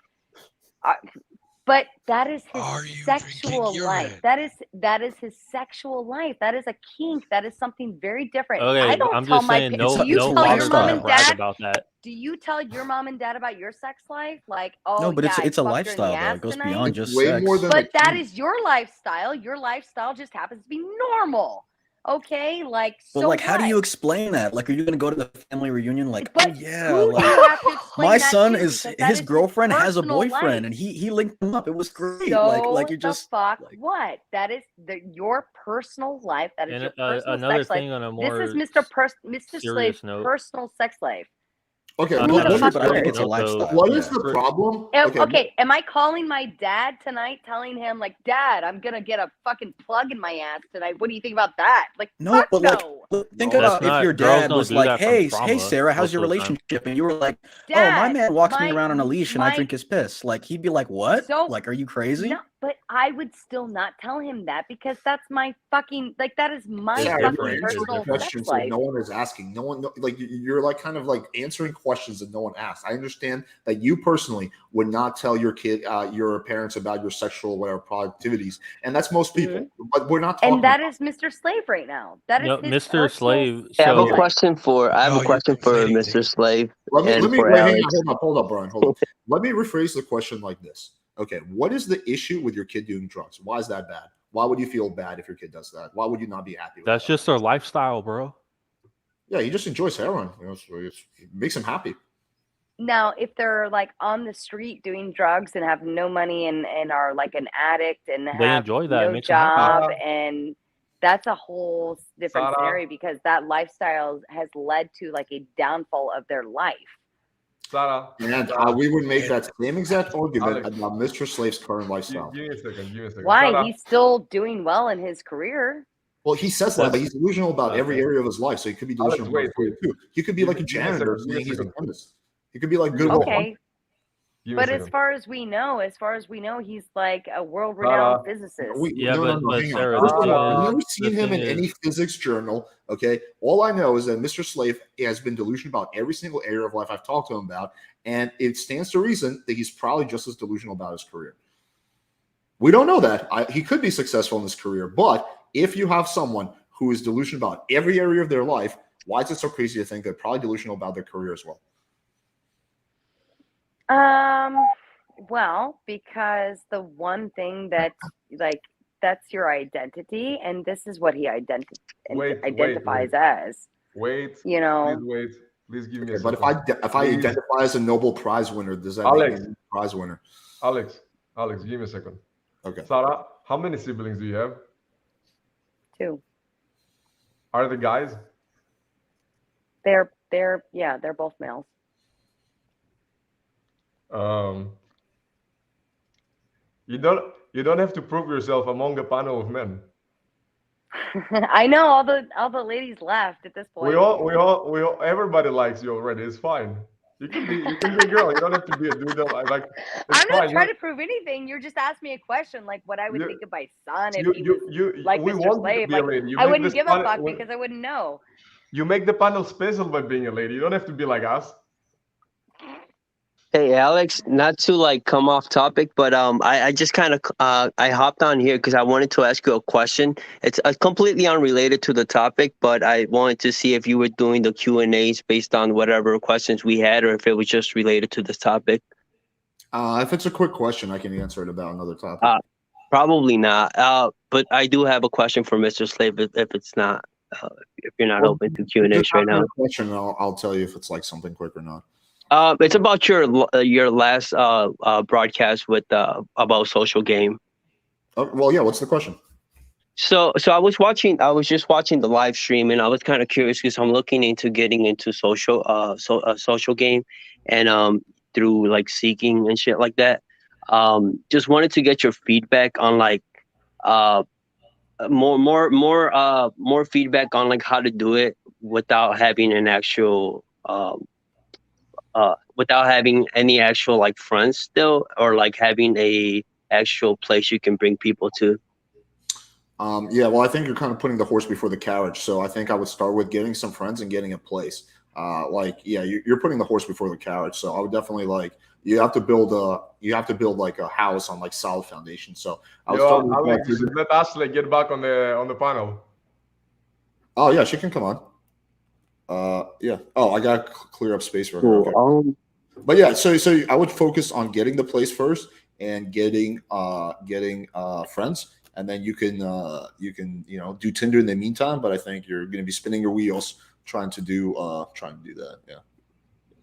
But that is his sexual life. That is his sexual life. That is a kink. That is something very different. Okay, I don't I'm tell just my saying, parents. no Do you tell your mom and dad about that? Do you tell your mom and dad about your sex life? Like, oh, no, but yeah, it's a lifestyle though. It goes beyond just way sex. more than but that is your lifestyle. Your lifestyle just happens to be normal. Okay, like But so. like, how do what? you explain that? Like, are you gonna go to the family reunion? Like, But oh yeah, who do like you have to explain my that son to? is Because that his is girlfriend has a personal boyfriend, life. and he linked them up. It was great. So like you just fuck what? That is your personal life. That is And your personal another sex thing life. on a more This is Mr. serious Slave's note. personal sex life. Okay, Who the fuck but I think knows? it's a lifestyle. what is the problem? Okay, am I calling my dad tonight, telling him like, Dad, I'm gonna get a fucking plug in my ass tonight? What do you think about that? Like, No, fuck but no. like, look, think No, about that's not- if your girls dad don't was do like, that from hey, trauma Sarah, how's most your of the time. relationship? And you were like, oh, my Dad, man walks me around on a leash and I my- drink his piss. Like, he'd be like, what? So- Like, are you crazy? No, But I would still not tell him that because that's my fucking, like, that is my Sarah, fucking you're answering personal questions sex that life. no one is asking. No one, like, you're like kind of like answering questions that no one asked. I understand that you personally would not tell your kid, your parents about your sexual whatever productivities, and that's most people. But we're not talking. And that is Mr. Slave right now. That is No, his Mr. personal Slave. I have a So question for Mr. Slave Let and me for wait, hang Alex. on, hold up, Brian, hold up. Let me rephrase the question like this. Okay, what is the issue with your kid doing drugs? Why is that bad? Why would you feel bad if your kid does that? Why would you not be happy with that's that? just their lifestyle, bro. Yeah, he just enjoys heroin. You know, so it makes him happy. Now, if they're like on the street doing drugs and have no money and are like an addict and They have enjoy that. It no makes them happy. job, and that's a whole different Sarah. scenario because that lifestyle has led to like a downfall of their life. Sarah. And we would make that same exact argument about Mr. Slave's current lifestyle. Give me a second. Why? Sarah. He's still doing well in his career. Well, he says that, but he's delusional about every area of his life. So he could be delusional about it too. He could be like a janitor saying he's a dentist. He could be like good. Okay. But as far as we know, he's like a world-renowned physicist. But Sarah, First of all, I've the never seen him in any physics journal. Okay, all I know is that Mr. Slave has been delusional about every single area of life I've talked to him about, and it stands to reason that he's probably just as delusional about his career. We don't know that. He could be successful in his career, but if you have someone who is delusional about every area of their life, why is it so crazy to think they're probably delusional about their career as well? Well, because the one thing that like that's your identity, and this is what he identifies as. Wait. You know. Please wait. Please give me a But second. if I identify as a Nobel Prize winner, does that Alex. make me a prize winner? Alex, give me a second. Okay. Sarah, how many siblings do you have? 2. Are the guys? They're both males. You don't have to prove yourself among a panel of men. I know all the ladies left at this point. We all everybody likes you already. It's fine. You can be a girl. You don't have to be a dude. Like I'm not trying to prove anything. You're just asking me a question, like what I would think of my son if he was like Mr. Slave. Like I wouldn't give a fuck because I wouldn't know. You make the panel special by being a lady. You don't have to be like us. Hey Alex, not to like come off topic, but I just kind of I hopped on here because I wanted to ask you a question. It's completely unrelated to the topic, but I wanted to see if you were doing the Q&As based on whatever questions we had, or if it was just related to this topic. If it's a quick question, I can answer it about another topic. Probably not. But I do have a question for Mr. Slave if it's not if you're not open to Q&As right now. Question, I'll tell you if it's like something quick or not. It's about your last broadcast with about social game. Well, yeah. What's the question? So I was just watching the live stream, and I was kind of curious because I'm looking into getting into social game, and through like seeking and shit like that. Just wanted to get your feedback on like more feedback on like how to do it without having an actual without having any actual like friends still, or like having a actual place you can bring people to. Yeah, well, I think you're kind of putting the horse before the carriage. So I think I would start with getting some friends and getting a place. You're putting the horse before the carriage. So I would definitely you have to build like a house on like solid foundation. So I would start with Alex, let Ashley get back on the panel. Oh yeah, she can come on. Yeah. Oh, I got to clear up space for her. Cool. Okay. But yeah, so I would focus on getting the place first and getting friends, and then you can do Tinder in the meantime. But I think you're going to be spinning your wheels trying to do that. Yeah.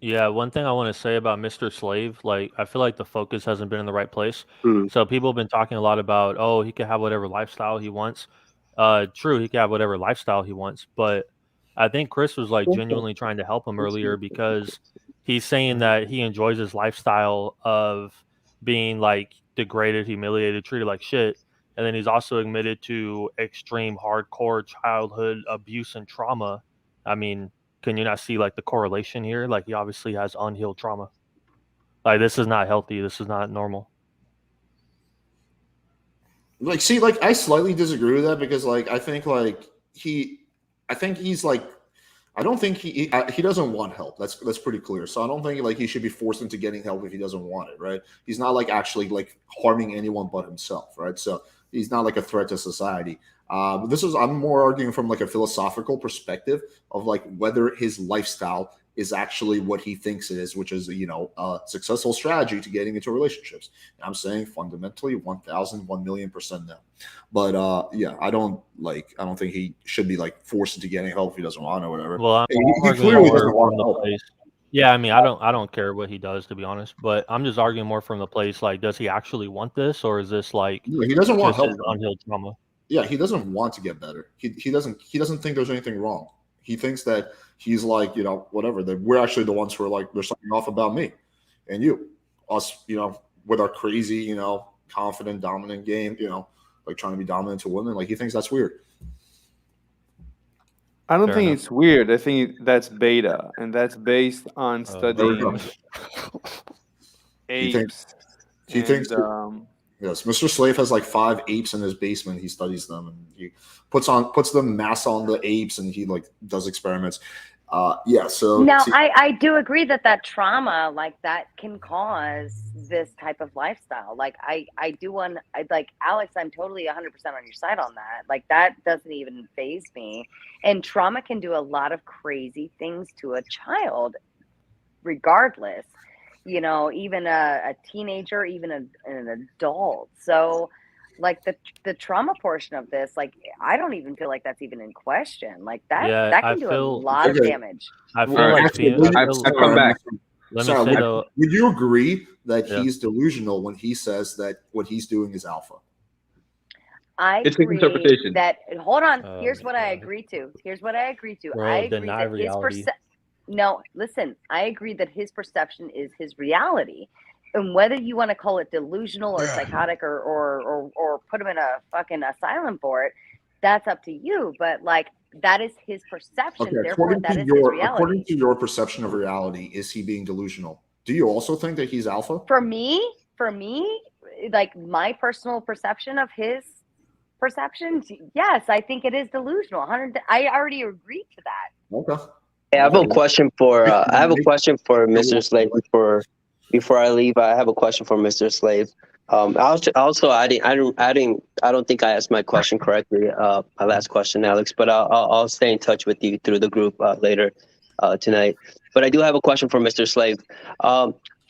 Yeah, one thing I want to say about Mr. Slave, like I feel like the focus hasn't been in the right place. So people have been talking a lot about, oh, he can have whatever lifestyle he wants. True, he can have whatever lifestyle he wants, but I think Chris was like genuinely trying to help him earlier because he's saying that he enjoys his lifestyle of being like degraded, humiliated, treated like shit. And then he's also admitted to extreme hardcore childhood abuse and trauma. I mean, can you not see like the correlation here? Like he obviously has unhealed trauma. Like this is not healthy. This is not normal. Like, see, like I slightly disagree with that because, like, I think he's like, I don't think he doesn't want help. That's pretty clear. So I don't think like he should be forced into getting help if he doesn't want it, right? He's not like actually like harming anyone but himself, right? So he's not like a threat to society. I'm more arguing from like a philosophical perspective of like whether his lifestyle is actually what he thinks it is, which is a successful strategy to getting into relationships. And I'm saying fundamentally 1,000, 1,000,000% no. But yeah, I don't think he should be like forced into getting help if he doesn't want or whatever. Well, He I'm arguing clearly more doesn't want from the help. place. Yeah, I mean, I don't care what he does, to be honest. But I'm just arguing more from the place like, does he actually want this, or is this like No, he doesn't want just help. his unhealed trauma? Yeah, he doesn't want to get better. He doesn't think there's anything wrong. He thinks that he's like, whatever, that we're actually the ones who are like, there's something off about me and you. Us, with our crazy, confident, dominant game, like trying to be dominant to women. Like he thinks that's weird. I don't Fair think enough. it's weird. I think that's beta, and that's based on There we go. studying He thinks apes. he thinks And yes, Mr. Slave has like 5 apes in his basement. He studies them and he puts the mass on the apes and he like does experiments. Yeah, so Now, see, I do agree that trauma like that can cause this type of lifestyle. Like I do want like Alex, I'm totally 100% on your side on that. Like that doesn't even faze me. And trauma can do a lot of crazy things to a child, regardless. Even a teenager, even an adult. So, like the trauma portion of this, like I don't even feel like that's even in question. Like Yeah, that I can do a feel lot of okay. damage. I All feel right, like Actually, I I've feel come back. let me Sarah, say though, would you agree that yeah. he's delusional when he says that what he's doing is alpha? I It's his agree interpretation. that hold on, Oh here's my what I God. agree to. Here's what I agree to. I Bro, agree deny that his reality. no, listen, I agree that his perception is his reality. And whether you want to call it delusional or Yeah. psychotic or put him in a fucking asylum for it, that's up to you. But like that is his perception, Okay, therefore that is his reality. according to your perception of reality, is he being delusional? Do you also think that he's alpha? For me, like my personal perception of his perceptions, yes, I think it is delusional. I already agreed to that. Okay. I have a Okay. question for Mr. Go Slave on. before I leave. I have a question for Mr. Slave. Also, I don't think I asked my question correctly. My last question, Alex, but I'll stay in touch with you through the group later tonight. But I do have a question for Mr. Slave.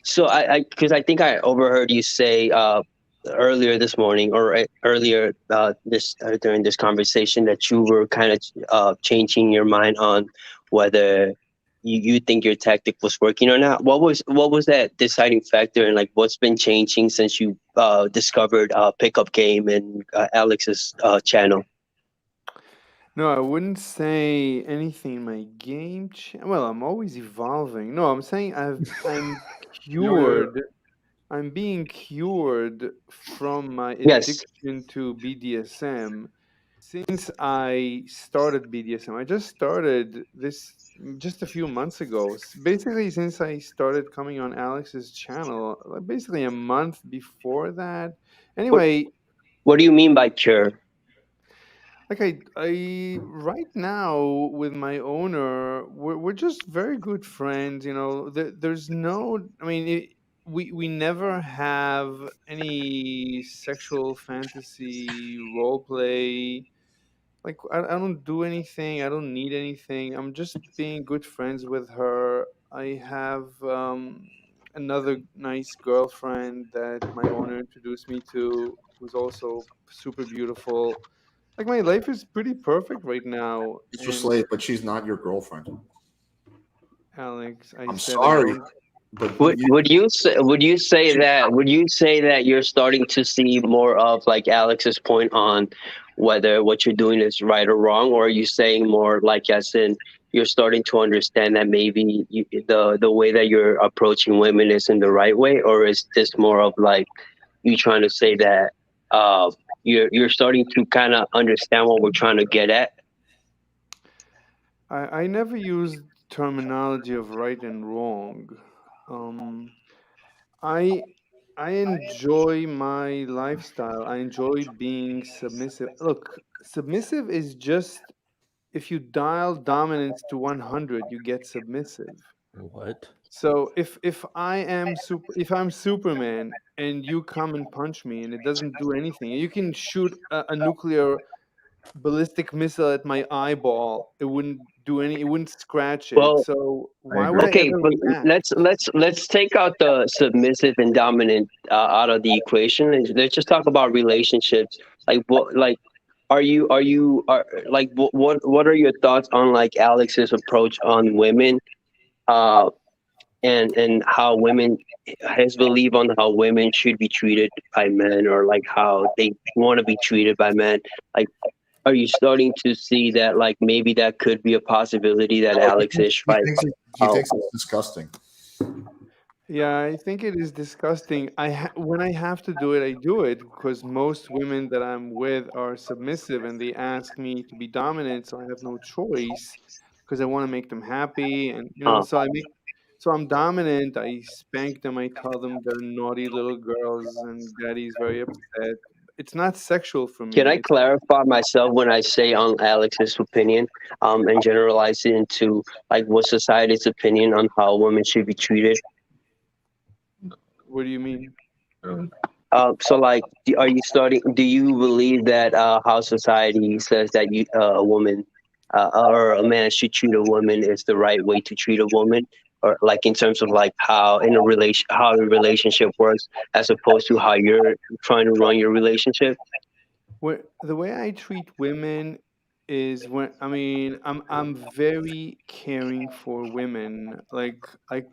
So because I think I overheard you say earlier this morning or earlier during this conversation that you were kind of changing your mind on whether you think your tactic was working or not. What was that deciding factor, and like what's been changing since you discovered Pickup Game and Alex's channel? no, I wouldn't say anything in my game. Well, I'm always evolving. No, I'm saying I'm cured. I'm being cured from my Yes. addiction to BDSM since I started BDSM. I just started this just a few months ago. Basically, since I started coming on Alex's channel, like, basically a month before that. Anyway, What do you mean by cure? like I right now with my owner, we're just very good friends. There's no, I mean, we never have any sexual fantasy role play. Like I don't do anything. I don't need anything. I'm just being good friends with her. I have another nice girlfriend that my owner introduced me to, who's also super beautiful. Like my life is pretty perfect right now. Mr. And Slave, but she's not your girlfriend. Alex, I I'm said I sorry, don't. but Would you say that you're starting to see more of like Alex's point on whether what you're doing is right or wrong, or are you saying more like as in you're starting to understand that maybe the way that you're approaching women isn't the right way, or is this more of like you trying to say that you're starting to kind of understand what we're trying to get at? I never used terminology of right and wrong. Um, I I enjoy my lifestyle. I enjoy being submissive. Look, submissive is just if you dial dominance to 100, you get submissive. What? So if I'm Superman and you come and punch me and it doesn't do anything, you can shoot a nuclear ballistic missile at my eyeball. It wouldn't do any. It wouldn't scratch it. Well, So why would I okay, ever but react? let's take out the submissive and dominant out of the equation, and let's just talk about relationships. Like what, like what are your thoughts on like Alex's approach on women, uh, and how women, his belief on how women should be treated by men, or like how they want to be treated by men, like. Are you starting to see that, like, maybe that could be a possibility that Alex is trying? He thinks it's disgusting. Yeah, I think it is disgusting. When I have to do it, I do it because most women that I'm with are submissive and they ask me to be dominant, so I have no choice because I want to make them happy, and so I'm dominant. I spank them. I tell them they're naughty little girls, and daddy's very upset. It's not sexual for Can me. I clarify myself when I say on Alex's opinion, and generalize it into like what society's opinion on how women should be treated? What do you mean? So like, do you believe that how society says that a woman or a man should treat a woman is the right way to treat a woman? Or like in terms of like how the relationship works as opposed to how you're trying to run your relationship? The way I treat women is I'm very caring for women. I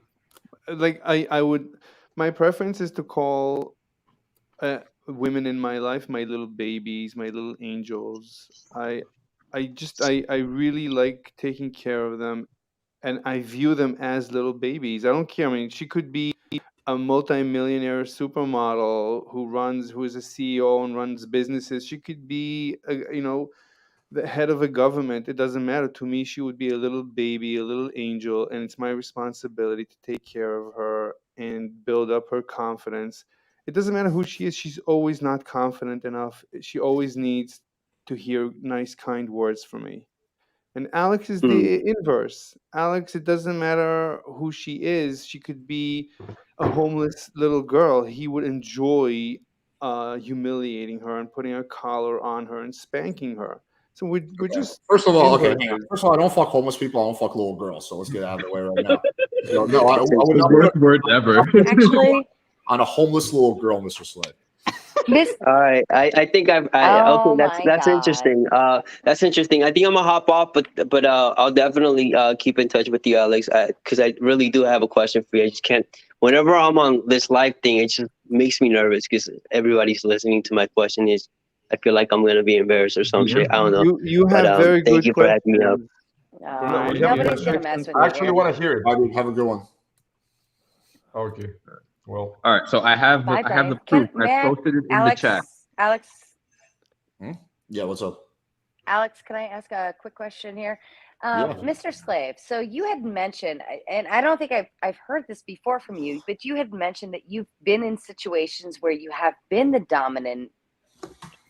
would, my preference is to call women in my life my little babies, my little angels. I really like taking care of them, and I view them as little babies. I don't care. I mean, she could be a multimillionaire supermodel who is a CEO and runs businesses. She could be the head of a government. It doesn't matter to me. She would be a little baby, a little angel, and it's my responsibility to take care of her and build up her confidence. It doesn't matter who she is. She's always not confident enough. She always needs to hear nice, kind words from me. And Alex is the inverse. Alex, it doesn't matter who she is. She could be a homeless little girl. He would enjoy humiliating her and putting a collar on her and spanking her. So we're just First of all, okay. inverses. First of all, I don't fuck homeless people. I don't fuck little girls. So let's get out of the way right now. I Worst words ever. Actually, on a homeless little girl, Mr. Slade. All right, I think okay. That's interesting. That's interesting. I think I'm gonna hop off, but I'll definitely keep in touch with you, Alex, because I really do have a question for you. I just can't. Whenever I'm on this live thing, it just makes me nervous because everybody's listening to my question. I feel like I'm gonna be embarrassed or some shit. I don't know. You have very good thank you for having me up. nobody's gonna mess with you. I actually want to hear it. Have a good one. Okay. Well. All right. So I have Bye, I have the Brian. proof. I posted it in the chat. Alex, Yeah, what's up? Alex, can I ask a quick question here? Yeah. Mr. Slave, so you had mentioned, and I don't think I've heard this before from you, but you had mentioned that you've been in situations where you have been the dominant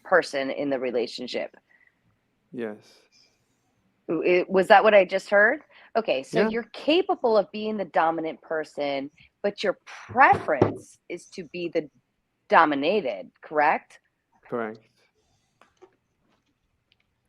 person in the relationship. Yes. Was that what I just heard? Okay, so Yeah. you're capable of being the dominant person, but your preference is to be the dominated, correct? Correct.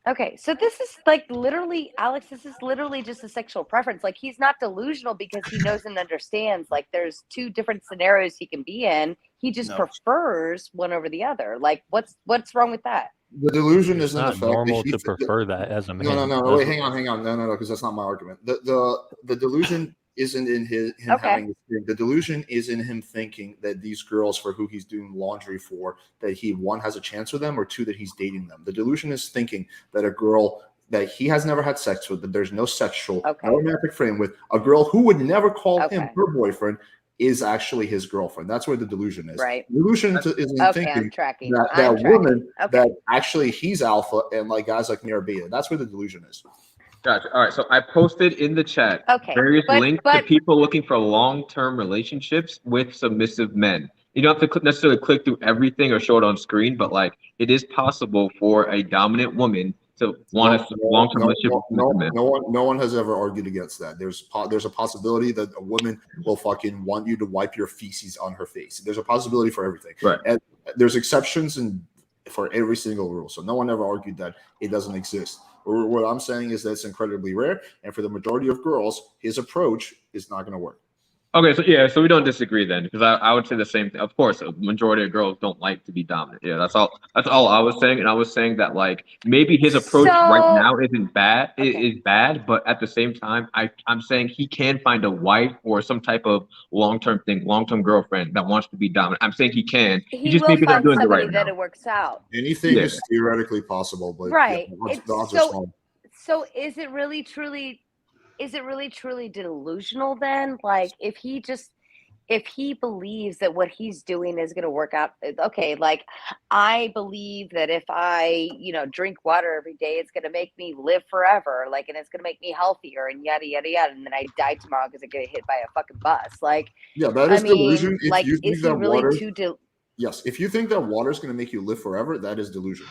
Okay, so this is like literally, Alex, this is literally just a sexual preference. Like, he's not delusional because he knows and understands, like, there's two different scenarios he can be in. He just prefers one over the other. Like, what's wrong with that? The delusion is in the Not fact that normal he to prefer that as a man. No. Wait, hang on. No, because that's not my argument. The delusion isn't in him having the delusion is in him thinking that these girls for who he's doing laundry for, that he one has a chance with them, or two that he's dating them. The delusion is thinking that a girl that he has never had sex with, that there's no sexual, no romantic frame with, a girl who would never call him her boyfriend, is actually his girlfriend. That's where the delusion is. Right. The delusion is in thinking that woman that actually he's alpha and like guys like me are beta. That's where the delusion is. Gotcha. All right. So I posted in the chat various links to people looking for long-term relationships with submissive men. You don't have to necessarily click through everything or show it on screen, but like it is possible for a dominant woman to want a long-term relationship with men. No one has ever argued against that. There's a possibility that a woman will fucking want you to wipe your feces on her face. There's a possibility for everything. Right. And there's exceptions for every single rule. So no one ever argued that it doesn't exist. What I'm saying is that it's incredibly rare, and for the majority of girls, his approach is not going to work. Okay, so we don't disagree then, because I would say the same thing. Of course, a majority of girls don't like to be dominant. Yeah, that's all I was saying, and I was saying that like maybe his approach right now isn't bad, is bad, but at the same time, I'm saying he can find a wife or some type of long-term girlfriend that wants to be dominant. I'm saying he can. He just will maybe not find doing it somebody right that now. it works out. Anything is theoretically possible, but Right. Yeah, the odds are small. So is it really truly delusional then? Like if he believes that what he's doing is going to work out, okay, like I believe that if I, drink water every day, it's going to make me live forever, like, and it's going to make me healthier and yada, yada, yada. And then I die tomorrow because I get hit by a fucking bus. Like, yeah, that is delusion. Like, is he really yes, if you think that water is going to make you live forever, that is delusion.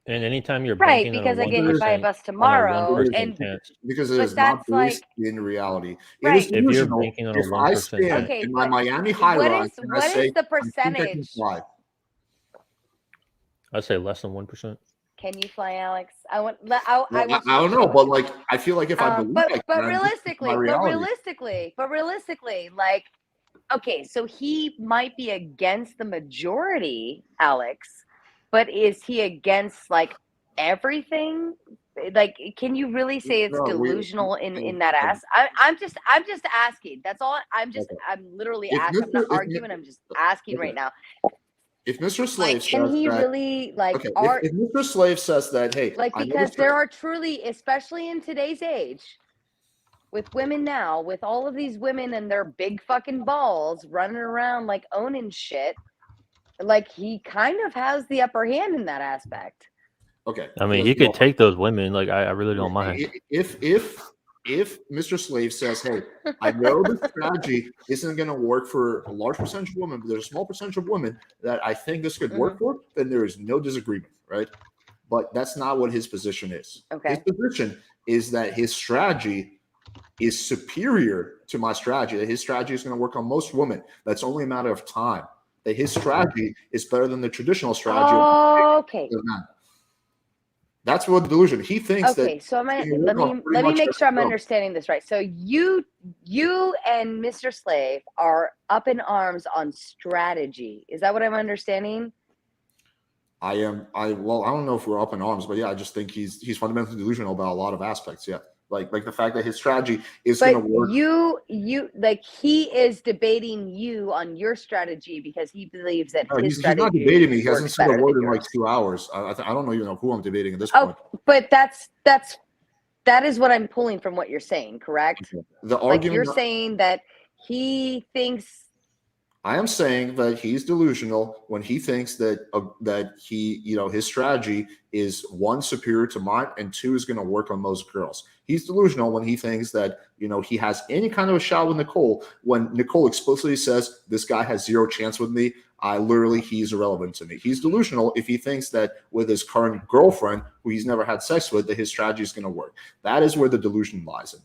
And anytime you're right, because I get hit by a bus tomorrow, and because it is not based in reality. It is delusional. If I stand in my Miami high rise, what is the percentage? I'd say less than 1%. Can you fly, Alex? I don't know, but like I feel like if I believe, but realistically, like, okay, so he might be against the majority, Alex. But is he against like everything? Like, can you really say it's delusional in that ass? I'm just asking. That's all. I'm literally asking. I'm not arguing. I'm just asking right now. If Mr. Slave says can he that, really like? Okay, if Mr. Slave says that, hey, like, because there are truly, especially in today's age, with women now, with all of these women and their big fucking balls running around like owning shit. Like he kind of has the upper hand in that aspect. Okay. I mean, he could take those women. Like I really don't mind. If Mr. Slave says, "Hey, I know the strategy isn't going to work for a large percentage of women, but there's a small percentage of women that I think this could work for," then there is no disagreement, right? But that's not what his position is. Okay. His position is that his strategy is superior to my strategy. That his strategy is going to work on most women. That's only a matter of time. That his strategy is better than the traditional strategy. Okay. That's what delusion. He thinks that. Okay, so let me make sure I'm understanding this right. So you and Mr. Slave are up in arms on strategy. Is that what I'm understanding? I don't know if we're up in arms, but yeah, I just think he's fundamentally delusional about a lot of aspects. Yeah. Like the fact that his strategy is going to work. You like he is debating you on your strategy because he believes that his strategy. He's not debating me. He hasn't said a word in like 2 hours. I don't even know who I'm debating at this point. But that is what I'm pulling from what you're saying, correct? The argument you're saying that he thinks. I am saying that he's delusional when he thinks that his strategy is one, superior to mine, and two, is going to work on most girls. He's delusional when he thinks that he has any kind of a shot with Nicole. When Nicole explicitly says this guy has zero chance with me, he's irrelevant to me. He's delusional if he thinks that with his current girlfriend, who he's never had sex with, that his strategy is going to work. That is where the delusion lies in.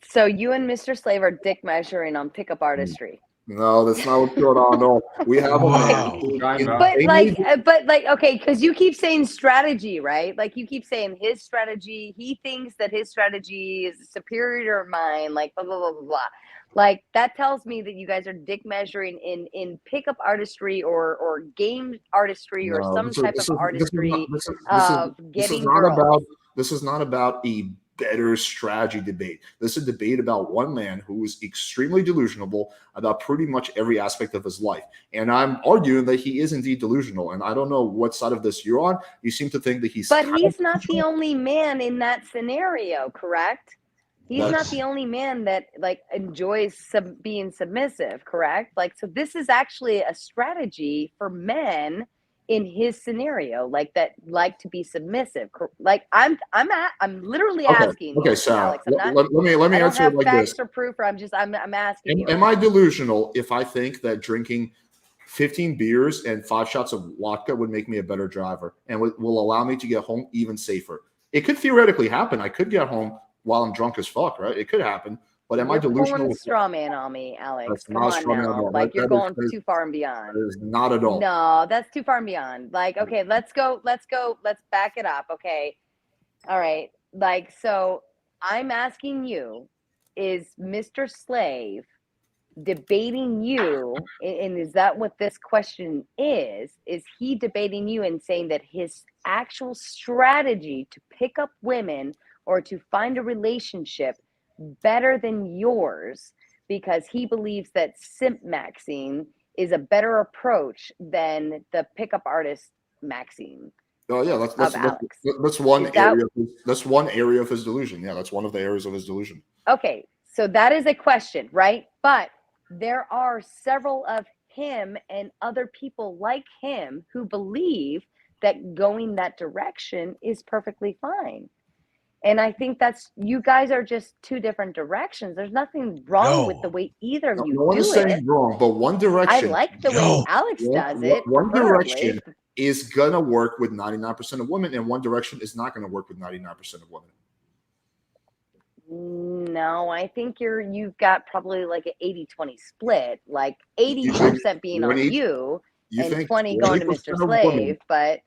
So you and Mr. Slave are dick measuring on pickup artistry. No, that's not what's going on. No, we have okay, because you keep saying strategy, right? Like you keep saying his strategy. He thinks that his strategy is superior to mine. Like blah blah blah blah blah. Like that tells me that you guys are dick measuring in pickup artistry or game artistry or some type of artistry of getting girls. This is not about a better strategy debate. This is a debate about one man who is extremely delusional about pretty much every aspect of his life. And I'm arguing that he is indeed delusional. And I don't know what side of this you're on. You seem to think that he's... But he's not the only man in that scenario, correct? He's not the only man that like enjoys being submissive, correct? Like, so this is actually a strategy for men in his scenario, like that, like to be submissive. Like I'm literally asking. Okay, Sarah. Alex, I'm not, Let me I don't answer have it like facts this. or proof, or I'm asking you. Am I delusional if I think that drinking 15 beers and 5 shots of vodka would make me a better driver and will allow me to get home even safer? It could theoretically happen. I could get home while I'm drunk as fuck, right? It could happen. But am I You're delusional? pulling a straw man on me, Alex. That's Come not a on straw man at now. all. Like you're That going is too far and beyond. That is not at all. No, that's too far and beyond. Like, okay, let's back it up. Okay. All right. Like, so I'm asking you, is Mr. Slave debating you? And is that what this question is? Is he debating you and saying that his actual strategy to pick up women or to find a relationship better than yours, because he believes that simp maxing is a better approach than the pickup artist maxing? Oh yeah, that's one area. That's one area of his delusion. Yeah, that's one of the areas of his delusion. Okay, so that is a question, right? But there are several of him and other people like him who believe that going that direction is perfectly fine. And I think that's, you guys are just two different directions. There's nothing wrong with the way either of you No one do is it. saying wrong, but one I direction. like the way Alex does it. One preferably. direction is gonna work with 99% of women, and one direction is not gonna work with 99% of women. No, I think you've got probably like an 80-20 split, like 80% being on you and 20 going to Mr. Slave, but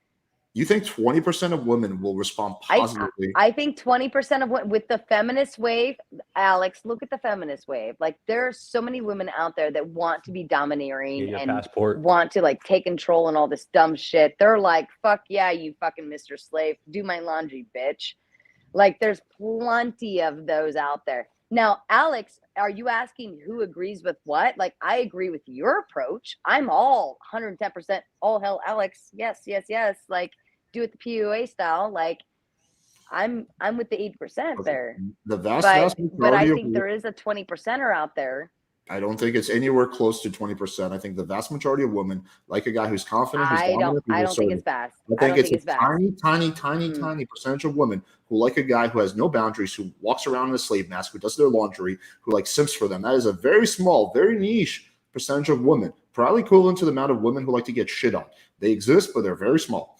you think 20% of women will respond positively? I think 20% of with the feminist wave, Alex, look at the feminist wave. Like there are so many women out there that want to be domineering and want to like take control and all this dumb shit. They're like, fuck yeah, you fucking Mr. Slave, do my laundry, bitch. Like there's plenty of those out there. Now, Alex, are you asking who agrees with what? Like I agree with your approach. I'm all 110% all hell Alex. Yes, yes, yes. Like do it the PUA style. Like I'm with the 80% there. The vast But I majority think there is a 20%er out there. I don't think it's anywhere close to 20%. I think the vast majority of women like a guy who's confident. Who's I don't think it's vast. I think it's a tiny percentage of women who like a guy who has no boundaries, who walks around in a slave mask, who does their laundry, who like simps for them. That is a very small, very niche percentage of women, probably equivalent to the amount of women who like to get shit on. They exist, but they're very small.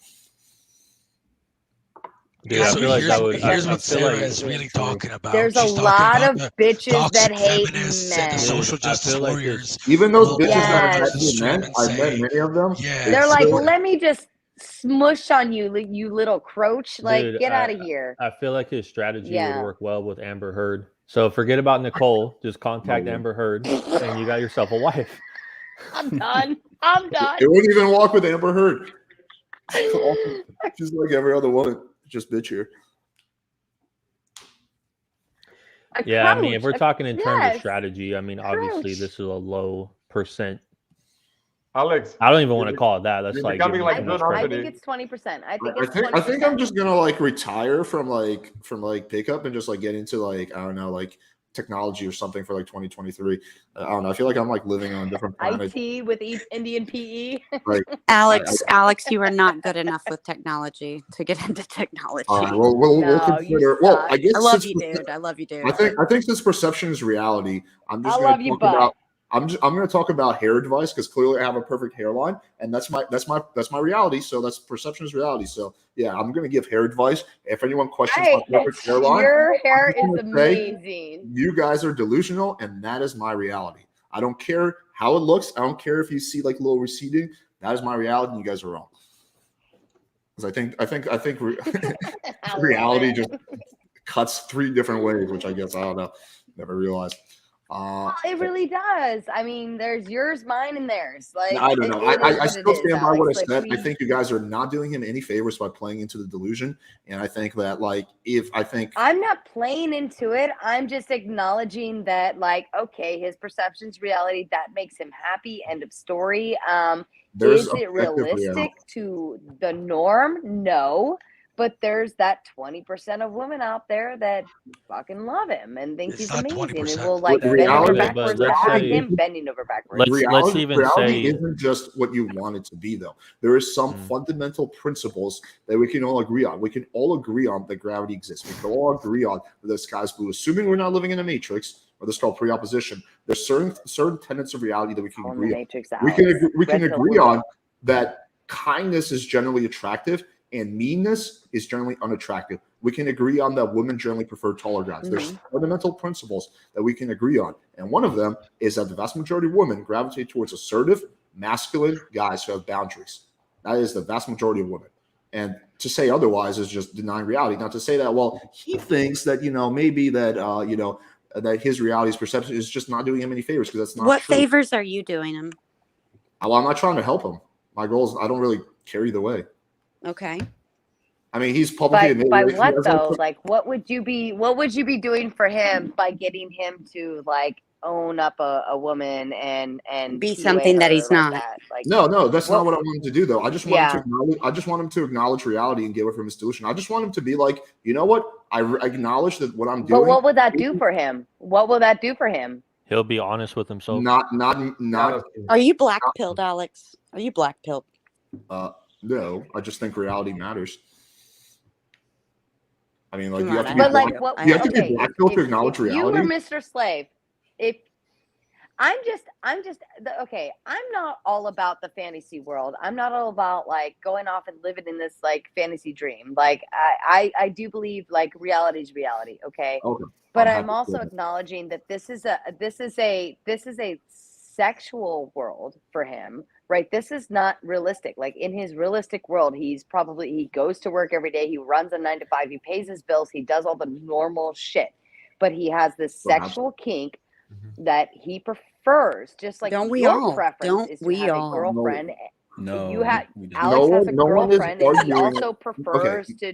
Yeah, so here's what Sarah is really talking about. There's a lot of bitches that hate men. The social justice warriors. Even those bitches that have men, I've met many of them. They're like, let me just smush on you, you little croach. Like, Dude, get out of here. I feel like his strategy would work well with Amber Heard. So forget about Nicole. Just contact Amber Heard, and you got yourself a wife. I'm done. I'm done. It wouldn't even walk with Amber Heard. She's like every other woman. Just bitchier. Yeah, I mean, if we're talking in terms of strategy, I mean, obviously this is a low percent. Alex, I don't even want to call it that. That's like, I think it's 20%. I think I'm just gonna like retire from pickup and just like get into like, I don't know, like technology or something for like 2023. I don't know. I feel like I'm like living on a different planet. IT with Indian PE. Like, Alex, you are not good enough with technology to get into technology. We'll consider. Well, I guess I love you, dude. I love you, dude. I think since perception is reality, I'm just going to talk about. I'm going to talk about hair advice because clearly I have a perfect hairline, and that's my reality. So that's perception is reality. So yeah, I'm going to give hair advice. If anyone questions my perfect hairline, your hair is amazing. You guys are delusional, and that is my reality. I don't care how it looks. I don't care if you see like a little receding. That is my reality, and you guys are wrong. Because I think reality just cuts 3 different ways, which I guess I don't know. Never realized. It really does. I mean, there's yours, mine, and theirs. Like I don't know. I still stand by what I said. I think you guys are not doing him any favors by playing into the delusion. And I think that I'm not playing into it. I'm just acknowledging that, like, okay, his perception's reality. That makes him happy. End of story. Is it realistic to the norm? No. but there's that 20% of women out there that fucking love him and think It's he's not amazing and 20%. will like bend Reality- over Yeah, but backwards let's to have say- him bending over backwards. Let's even reality say isn't just what you want it to be, though. There is some fundamental principles that we can all agree on. We can all agree on that gravity exists. We can all agree on that the sky's blue, assuming we're not living in a matrix, or this is called pre-opposition. There's certain tenets of reality that we can agree on. Matrix, We can Alex. we can Red pill agree women. on that kindness is generally attractive and meanness is generally unattractive. We can agree on that women generally prefer taller guys. There's fundamental principles that we can agree on. And one of them is that the vast majority of women gravitate towards assertive, masculine guys who have boundaries. That is the vast majority of women. And to say otherwise is just denying reality. Not to say that, well, he thinks that, maybe that, that his reality's perception is just not doing him any favors, because that's not What true. favors are you doing him? Well, I'm not trying to help him. My goal is I don't really care either way. Okay. I mean, he's publicly By admitted. what though? Like, what would you be doing for him by getting him to like own up a woman and Be PUA something that her he's like not. that? Like, No, that's not what I want him to do, though. I just want him to Yeah. acknowledge. I just want him to acknowledge reality and get away from his delusion. I just want him to be like, you know what? I acknowledge that what I'm doing. but what would that do for him? What will that do for him? he'll be honest with himself. Not. Are you black pilled, Alex? Are you black pilled? No, I just think reality matters. I mean, like Come you on, have to I be But black. like, what? You have to Okay, be black pill to if acknowledge you reality. were Mr. Slave, if okay, I'm not all about the fantasy world. I'm not all about like going off and living in this like fantasy dream. Like I do believe like reality is reality. Okay. Okay. But I'm I'm happy also for that. acknowledging that this is a sexual world for him, right? This is not realistic. Like in his realistic world, he goes to work every day, he runs a 9 to 5, he pays his bills, he does all the normal shit. But he has this sexual kink that he prefers, just like Don't we your all? preference Don't is to we have all? a girlfriend. No, You have we don't. Alex has a No one is girlfriend, and he arguing. also prefers to.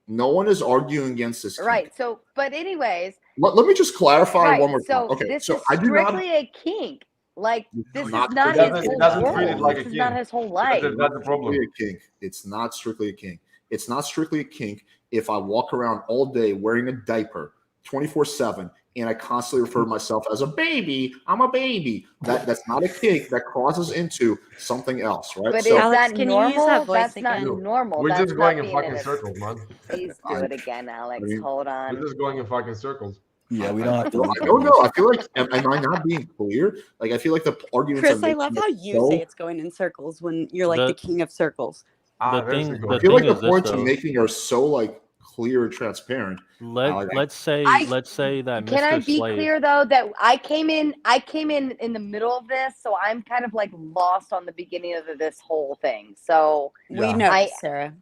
No one is arguing against this. kink. Right. So, but anyways, Let me just clarify right. one more time. So Okay, this so is I do not. strictly a kink. Like this is Not not strictly- his whole doesn't treat it world. like a This is not kink. his whole life. That's the problem. Strictly a kink. It's not strictly a kink. It's not strictly a kink if I walk around all day wearing a diaper 24/7 and I constantly refer to myself as a baby. I'm a baby. That's not a kink. That crosses into something else, right? But So is Alex, that can you use normal? that voice That's not again? normal. We're That's just going not in being fucking a- circles, man. Please do it again, Alex. I mean, Hold We're on. just going in fucking circles. Yeah, we don't have to. I don't know. I feel like am I not being clear? Like I feel like the arguments. Chris, I'm I love making how are you so- say it's going in circles when you're like the king of circles. The there's thing, the goal. the I feel thing like the is this points I'm though. making are so like clear and transparent. Let's say that Can I Mr. be Slave. clear though that I came in the middle of this, so I'm kind of like lost on the beginning of this whole thing. So We Yeah. know, Sarah.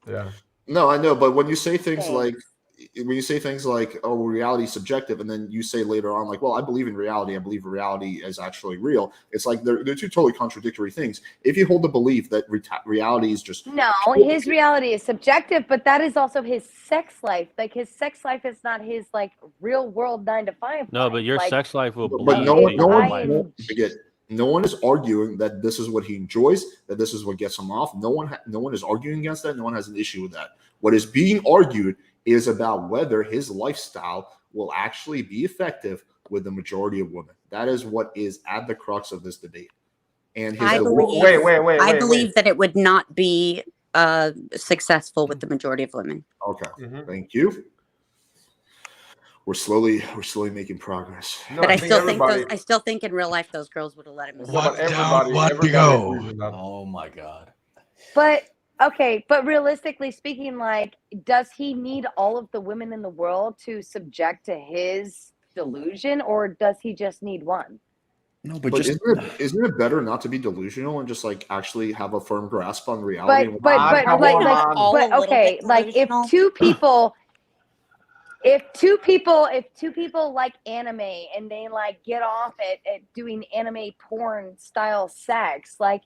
Yeah. No, I know, but when you say things Thanks. like, oh, reality is subjective, and then you say later on, like, well, I believe in reality. I believe reality is actually real. It's like they're two totally contradictory things. If you hold the belief that reality is just no, his reality is subjective, but that is also his sex life. Like his sex life is not his like real world 9 to 5. No, but your like, sex life will but bleed no into one, your I life. am- no one is arguing that this is what he enjoys, that this is what gets him off. No one is arguing against that. No one has an issue with that. What is being argued is about whether his lifestyle will actually be effective with the majority of women. That is what is at the crux of this debate. And his I believe, Wait, I believe that it would not be successful with the majority of women. Okay, Mhm. thank you. We're slowly making progress. No, But I still everybody- think I still think in real life those girls would have let him. No, One but down, everybody one to agrees go. with that. Oh my god. But okay, but realistically speaking, like, does he need all of the women in the world to subject to his delusion, or does he just need one? No, but But just isn't it better not to be delusional and just like actually have a firm grasp on reality? But come like, on. All a but little okay, bit like if delusional. two people like anime and they like get off at doing anime porn style sex, like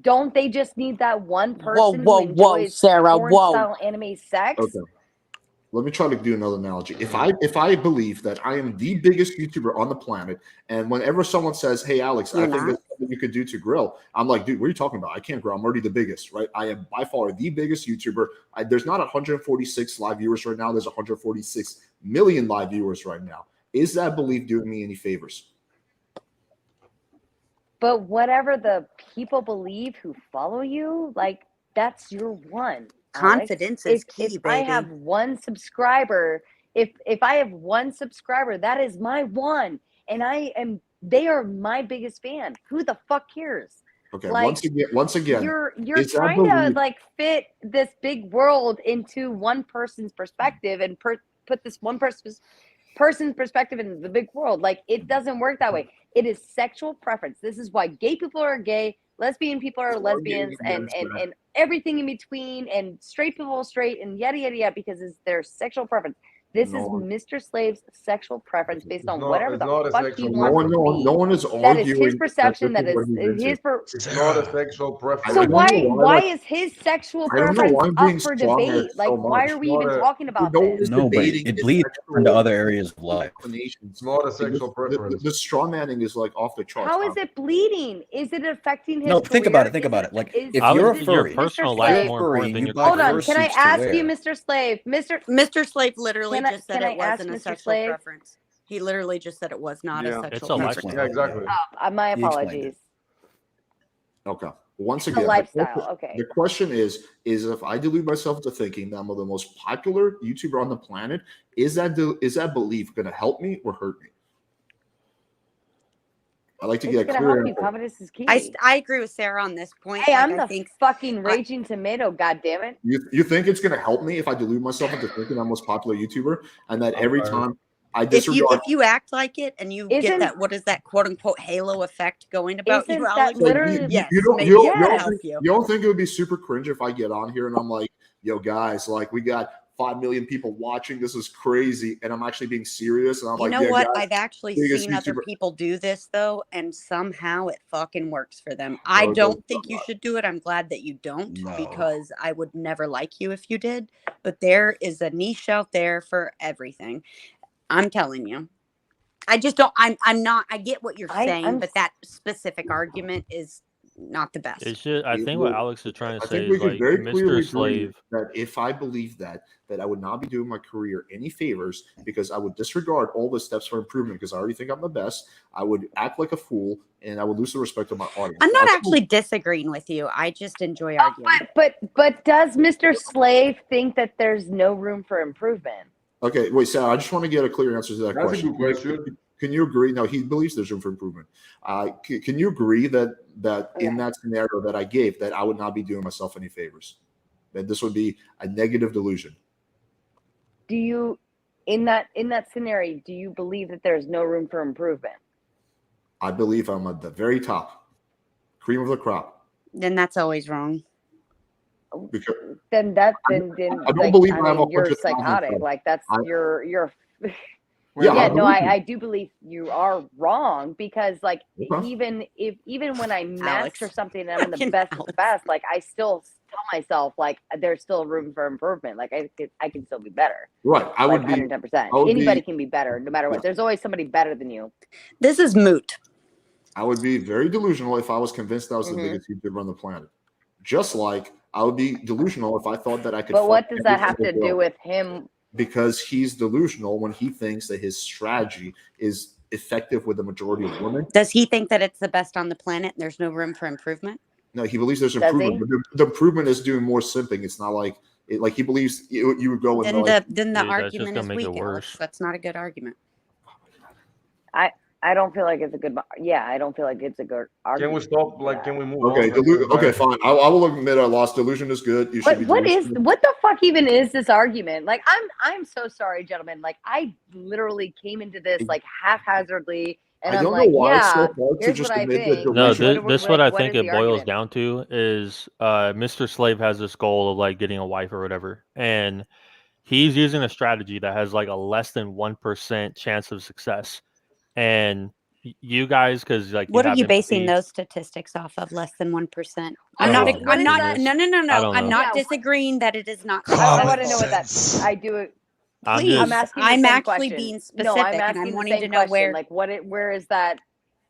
don't they just need that one person whoa, who enjoys Sarah, porn whoa. style anime sex? Okay. Let me try to do another analogy. If I believe that I am the biggest YouTuber on the planet, and whenever someone says, "Hey, Alex, I You're think not? this that you could do to grill. I'm like, dude, what are you talking about? I can't grill. I'm already the biggest, right? I am by far the biggest YouTuber. There's not 146 live viewers right now. There's 146 million live viewers right now. Is that belief doing me any favors? But whatever the people believe who follow you, like that's your one. Confidence is key, if I baby. have one subscriber, if I have one subscriber, that is my one, and they are my biggest fan. Who the fuck cares? Okay, like, once again, you're is that trying to belief- like fit this big world into one person's perspective and put this one person's perspective in the big world. Like, it doesn't work that way. It is sexual preference. This is why gay people are gay, lesbian people are lesbians, and everything in between, and straight people are straight, and yada yada yada, because it's their sexual preference. This is Mr. Slave's sexual preference based on whatever the fuck he wants to be. No one is That arguing. is his perception. That is his. It's not a sexual preference. So why is his sexual preference up for debate? Like, why are we even talking about this? No, but it bleeds into other areas of life. It's not a sexual preference. The straw manning is like off the charts. How is it bleeding? Is it affecting his No, career? think about it. Think about it. Like, if you're a furry, personal Mr. life Slave, more important than your hold on. career. Can I ask you, Mr. Slave? Mr. Slave literally Can I- just said can I it ask wasn't a Mr. sexual Slave? preference. He literally just said it was not a sexual It's a preference. lifestyle. Yeah, exactly. My He explained apologies. Okay. Once It's a again, lifestyle. Okay. the question is if I delude myself into thinking that I'm the most popular YouTuber on the planet, is that belief going to help me or hurt me? I like to It's get gonna clear. help you. Confidence is key. I agree with Sarah on this point. Hey, Like, I'm I the think fucking raging tomato. God damn it. You think it's going to help me if I delude myself into thinking I'm the most popular YouTuber, and that every time I disregard? if you act like it and you get Isn't- that, what is that quote unquote halo effect going about? Isn't You're all that like, literally- yes, you don't, maybe you, it don't, will you, help don't, you. you don't think it would be super cringe if I get on here and I'm like, yo, guys, like we got 5 million people watching. This is crazy. And I'm actually being serious. And I'm You like, know yeah, what? guys, I've actually biggest seen other YouTuber- people do this though, and somehow it fucking works for them. I No, it don't doesn't. think you should do it. I'm glad that you don't, No. because I would never like you if you did. But there is a niche out there for everything. I'm telling you. I just don't. I'm not. I get what you're saying, but that specific argument is not the best. It's just, I think what Alex is trying to I say think we is can like very clearly Mr. agree Slave. that if I believe that I would not be doing my career any favors because I would disregard all the steps for improvement because I already think I'm the best. I would act like a fool and I would lose the respect of my audience. I'm not I- actually disagreeing with you. I just enjoy arguing. But does Mr. Slave think that there's no room for improvement? Okay, wait, Sarah, I just want to get a clear answer to that That's a question. good question. Can you agree? No, he believes there's room for improvement. Can you agree that in that scenario that I gave, that I would not be doing myself any favors? That this would be a negative delusion? Do you, in that scenario, do you believe that there's no room for improvement? I believe I'm at the very top, cream of the crop. Then that's always wrong. Because Then I don't like, believe I I have mean, you're 100,000 psychotic. friends. Like that's you're. Yeah, Yeah, I no, believe you. I do believe you are wrong, because like Okay. even when I Alex. master something and I'm the Fucking best of the Alex. best, like I still tell myself like there's still room for improvement. Like I can still be better. Right, I would Like be 110%. I would Anybody be- can be better, no matter what. Yeah. There's always somebody better than you. This is moot. I would be very delusional if I was convinced I was the biggest YouTuber on the planet. Just like I would be delusional if I thought that I could. But what fuck does that every have to single do girl. with him? Because he's delusional when he thinks that his strategy is effective with the majority of women. Does he think that it's the best on the planet and there's no room for improvement? No, he believes there's Does improvement, he? but the improvement is doing more simping. It's not like he believes you would go and Then like, the then the Yeah, that's just argument gonna is make it weak, Alex. worse. That's not a good argument. I don't feel like it's a good. Yeah, I don't feel like it's a good argument. Can we stop? Like, can we move okay, on? okay, fine. I will admit I lost. Delusion is good. You should But be. what delusional. the fuck even is this argument? Like I'm so sorry, gentlemen. Like I literally came into this like haphazardly, and I I'm don't like, know why it's so yeah, hard to here's just what I admit that think. No, delusion- this what I what think is it the boils argument? down to is Mr. Slave has this goal of like getting a wife or whatever, and he's using a strategy that has like a less than 1% chance of success. And you guys, because like What are you have basing empathy- those statistics off of? Less than 1%. I I'm not. don't know. I'm not. What is No. that? I don't I'm know. not Yeah. disagreeing that it is not. I want to Common know what that. sense. I do. I'm Please, I'm just asking. The I'm same actually question. being No, specific, I'm and asking I'm the wanting same to know question. where. Like, where is that?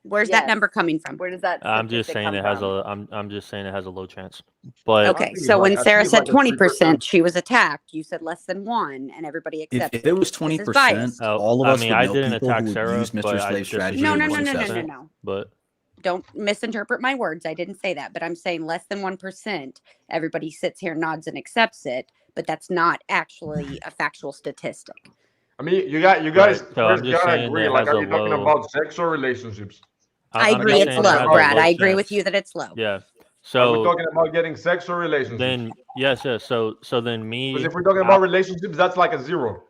Where's that number coming from? Where does that? I'm just statistic saying come it has from? I'm just saying it has a low chance. But Okay, so when Sarah said 20%, she was attacked. You said less than 1, and everybody accepts If it was This is 20%, biased. all of I us mean, would I know didn't people attack who would Sarah, use but Mr. I Slave's strategy. No, in no, one no, no, no, session. no, no. But Don't misinterpret my words. I didn't say that, but I'm saying less than 1%. Everybody sits here, nods, and accepts it, but that's not actually a factual statistic. I mean, you guys Right, so I'm first just gotta saying agree. it Like, has are a you talking low. about sex or relationships? I I'm agree just it's saying it has low, a Brad. low I agree with chance. you that it's low. Yeah. Are we So talking about getting sex or relationships? then yes. So then Because me. if we're talking about relationships, that's like a 0.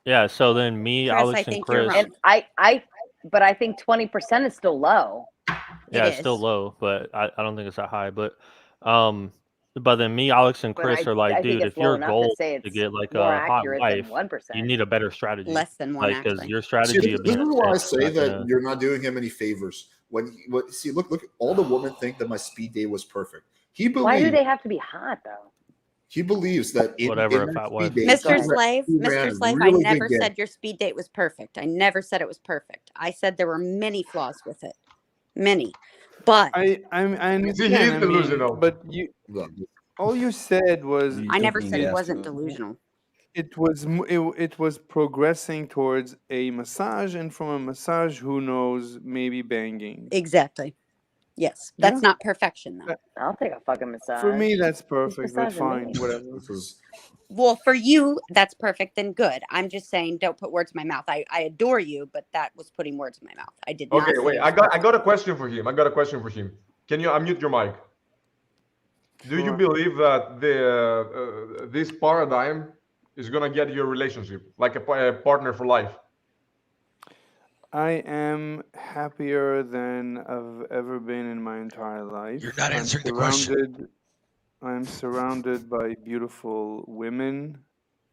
Yeah. So then me, Chris, Alex, I and think you're Chris. wrong. And but I think 20% is still low. Yeah, It it's still is. low, but I don't think it's that high. But then me, Alex, and But Chris I are like, think dude, it's if low your enough to goal say is to it's get like more a hot accurate wife, than 1%. you need a better strategy. Less than 1, Like, because actually. your See, strategy of this being is a why I bitch is say not that gonna. you're not doing him any favors. See, look, all the women think that my speed date was perfect. He Why do believes they have to be hot though? he believes that Whatever, in a that fat speed wife. date, Mr. ahead. Slave, he Mr. ran Slave, I really never big game. said your speed date was perfect. I never said it was perfect. I said there were many flaws with it. Many. But I See, he understand. is I mean, delusional. but all you said was I never said he wasn't delusional. it was progressing towards a massage, and from a massage, who knows, maybe banging. Exactly. Yes. That's Yeah. not perfection, though. I'll take a fucking massage. For me, that's Who's perfect, but massaging fine, me? whatever. Well, for you, that's perfect and good. I'm just saying, don't put words in my mouth. I adore you, but that was putting words in my mouth. I did not. Okay, say wait. it I was got perfect. a question for him. Can you unmute your mic? Do you Sure. believe that this paradigm is gonna get you a relationship, like a partner for life? I am happier than I've ever been in my entire life. You're not answering the question. I'm surrounded by beautiful women,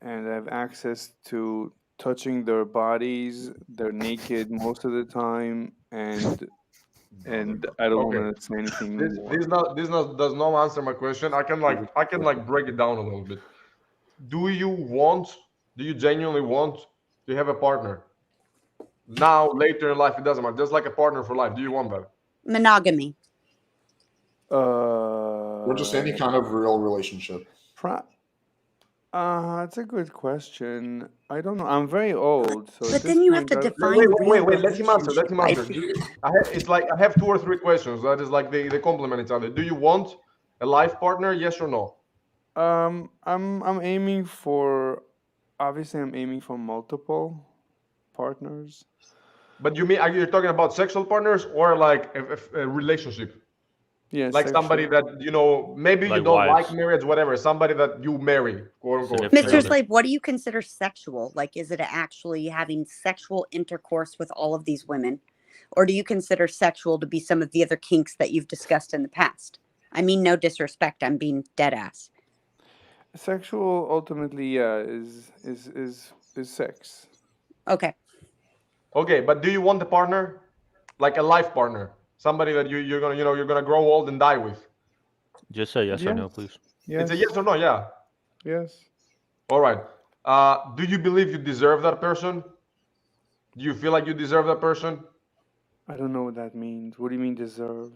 and I have access to touching their bodies. They're naked most of the time, and I don't Okay. want to say anything This more. does not answer my question. I can break it down a little bit. Do you genuinely want to have a partner? Now, later in life, it doesn't matter. Just like a partner for life. Do you want that? Monogamy. Or just any kind of real relationship. It's a good question. I don't know. I'm very old, so But at then this you have point, to I- define real Wait. Let him answer. relationship. It's like I have 2 or 3 questions. That is like they complement each other. Do you want a life partner? Yes or no? I'm aiming for. Obviously, I'm aiming for multiple partners. But are you talking about sexual partners or like a relationship? Yeah, Like somebody that maybe you Like don't like wives. marriage, whatever. Somebody that you marry, quote unquote. Mr. Slave, what do you consider sexual? Like, is it actually having sexual intercourse with all of these women? Or do you consider sexual to be some of the other kinks that you've discussed in the past? I mean, no disrespect. I'm being dead ass. Sexual, ultimately, yeah, is sex. Okay. Okay, but do you want a partner, like a life partner, somebody that you're gonna grow old and die with? Just say yes or no, Yes. please. It's a yes or no, yeah. Yes. All right. Do you believe you deserve that person? Do you feel like you deserve that person? I don't know what that means. What do you mean deserve?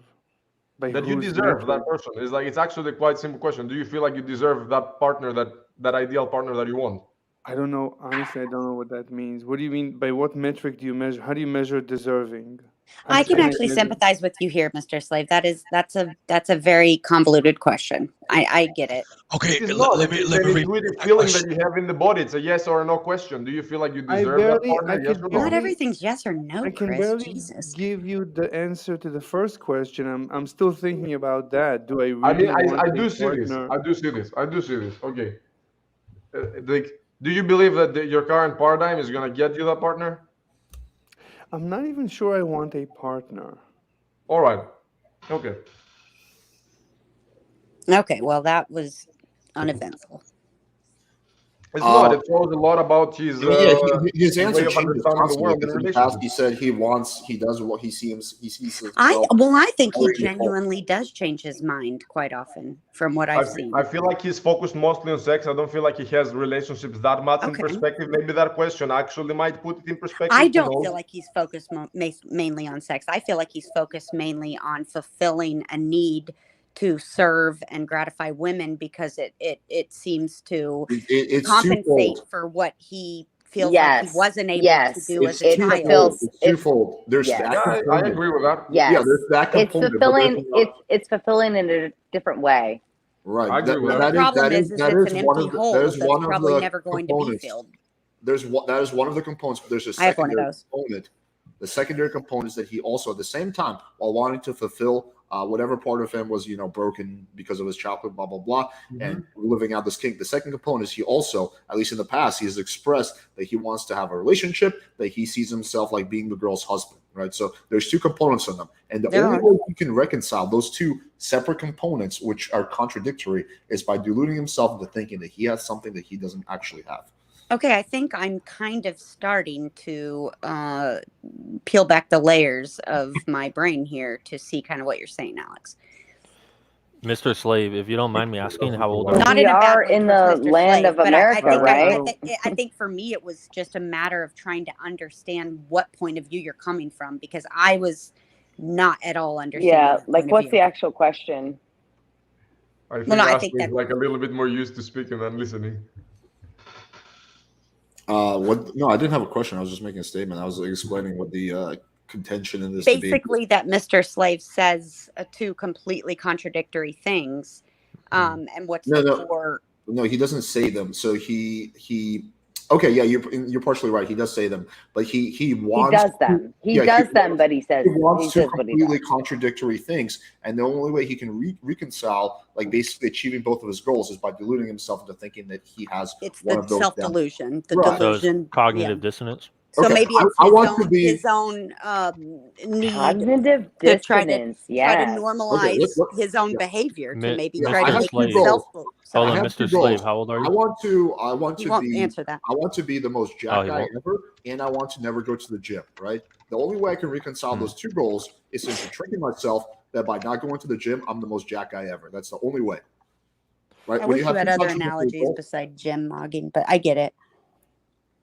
By That you whose deserve that metric? person. It's actually quite a simple question. Do you feel like you deserve that partner, that ideal partner that you want? I don't know. Honestly, I don't know what that means. What do you mean? By what metric do you measure? How do you measure deserving? I can actually sympathize with you here, Mr. Slave. That's a very convoluted question. I get it. Okay, It is let not. me It's let an me read intuitive my feeling that question. you have in the body. It's a yes or a no question. Do you feel like you I deserve that barely, partner? I Yes can or no? Not barely, everything's yes or no, I can Chris. barely Jesus. give you the answer to the first question. I'm still thinking about that. Do I I really mean, want I a do see this. partner? I do see this. Okay. Like, do you believe that your current paradigm is gonna get you that partner? I'm not even sure I want a partner. All right. Okay. Okay, well, that was uneventful. It's not. It shows a lot about his his answer way of changes understanding the constantly. world Because and in the past, relationships. he said he does what he sees himself. I think he very default. genuinely does change his mind quite often from what I've seen. I feel like he's focused mostly on sex. I don't feel like he has relationships that much in perspective. Maybe that question actually might put it in perspective. I don't feel like he's focused mainly on sex. I feel like he's focused mainly on fulfilling a need to serve and gratify women because it seems to it's compensate twofold. for what he feels like he wasn't able to do as a child. It's twofold. There's that component. I agree with that. Yes. Yeah, there's that It's component. fulfilling. It's fulfilling in a different way. Right. I agree with that. The problem is it's an empty hole that is that's one of probably the never going to be components. filled. That is one of the components, but there's a I have one of secondary those. component. The secondary component is that he also, at the same time, while wanting to fulfill whatever part of him was, broken because of his childhood, blah blah blah, and living out this kink. The second component is he also, at least in the past, he has expressed that he wants to have a relationship, that he sees himself like being the girl's husband, right? So there's two components in them, and the only way you can reconcile those two separate components, which are contradictory, is by deluding himself into thinking that he has something that he doesn't actually have. Okay, I think I'm kind of starting to peel back the layers of my brain here to see kind of what you're saying, Alex. Mr. Slave, if you don't mind me asking, how old are We you? are in the land of America, right? I think for me it was just a matter of trying to understand what point of view you're coming from, because I was not at all understanding. Yeah, that like point of what's view. the actual question? I think I Ashley think is that- like a little bit more used to speaking than listening. No, I didn't have a question. I was just making a statement. I was explaining what the contention in this debate is. Basically, that Mr. Slave says two completely contradictory things, and what's for. No, he doesn't say them. So he. Okay, yeah, you're partially right. He does say them, but he wants. He does them. He does them, but he says he wants two says what he completely does. contradictory things, and the only way he can reconcile, like basically achieving both of his goals, is by deluding himself into thinking that he has one of those self-delusion. The Right. delusion. So cognitive dissonance. So Okay, maybe it's his own need Cognitive to try dissonance, to yes. normalize his own behavior to maybe Mr. try to make Slave. himself. Hold I on, have Mr. two goals. Slave, how old are you? I want He to won't be answer that. I want to be the most Oh, jack he guy won't. ever, and I want to never go to the gym. Right. The only way I can reconcile those two goals is into tricking myself that by not going to the gym, I'm the most jack guy ever. That's the only way. Right. I When wish you have had two other contradictory analogies goals- besides gym mogging, but I get it.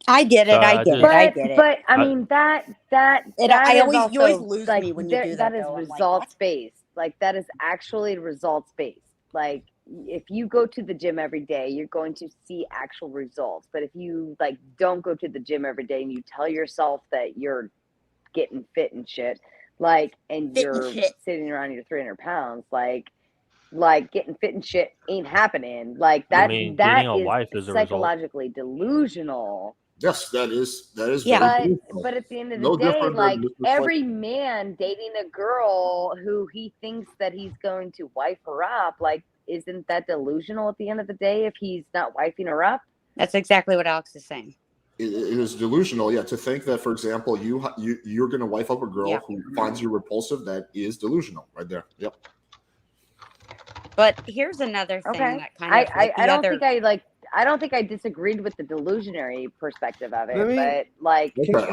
I get it. So I I get just- it. I get it. But I mean that you always lose like, me when you do that. That is though. I'm like, results based. Like that is actually results based. Like if you go to the gym every day, you're going to see actual results. But if you like don't go to the gym every day and you tell yourself that you're getting fit and shit, like and Fit and you're shit. sitting around your 300 pounds, like getting fit and shit ain't happening. Like I that mean, that getting a is wife is a result. psychologically delusional. Yes, that is very But delusional. but at the end of No the day, different than like Mr. every man dating a girl who he thinks that he's going to wife her up, like isn't that delusional at the end of the day if he's not wifing her up? That's exactly what Alex is saying. It is delusional, yeah. To think that, for example, you're going to wife up a girl who finds you repulsive, that is delusional, right there. Yep. But here's another thing Okay. that kind of I don't think I disagreed with the delusionary perspective of it, Let me- but like Okay, There's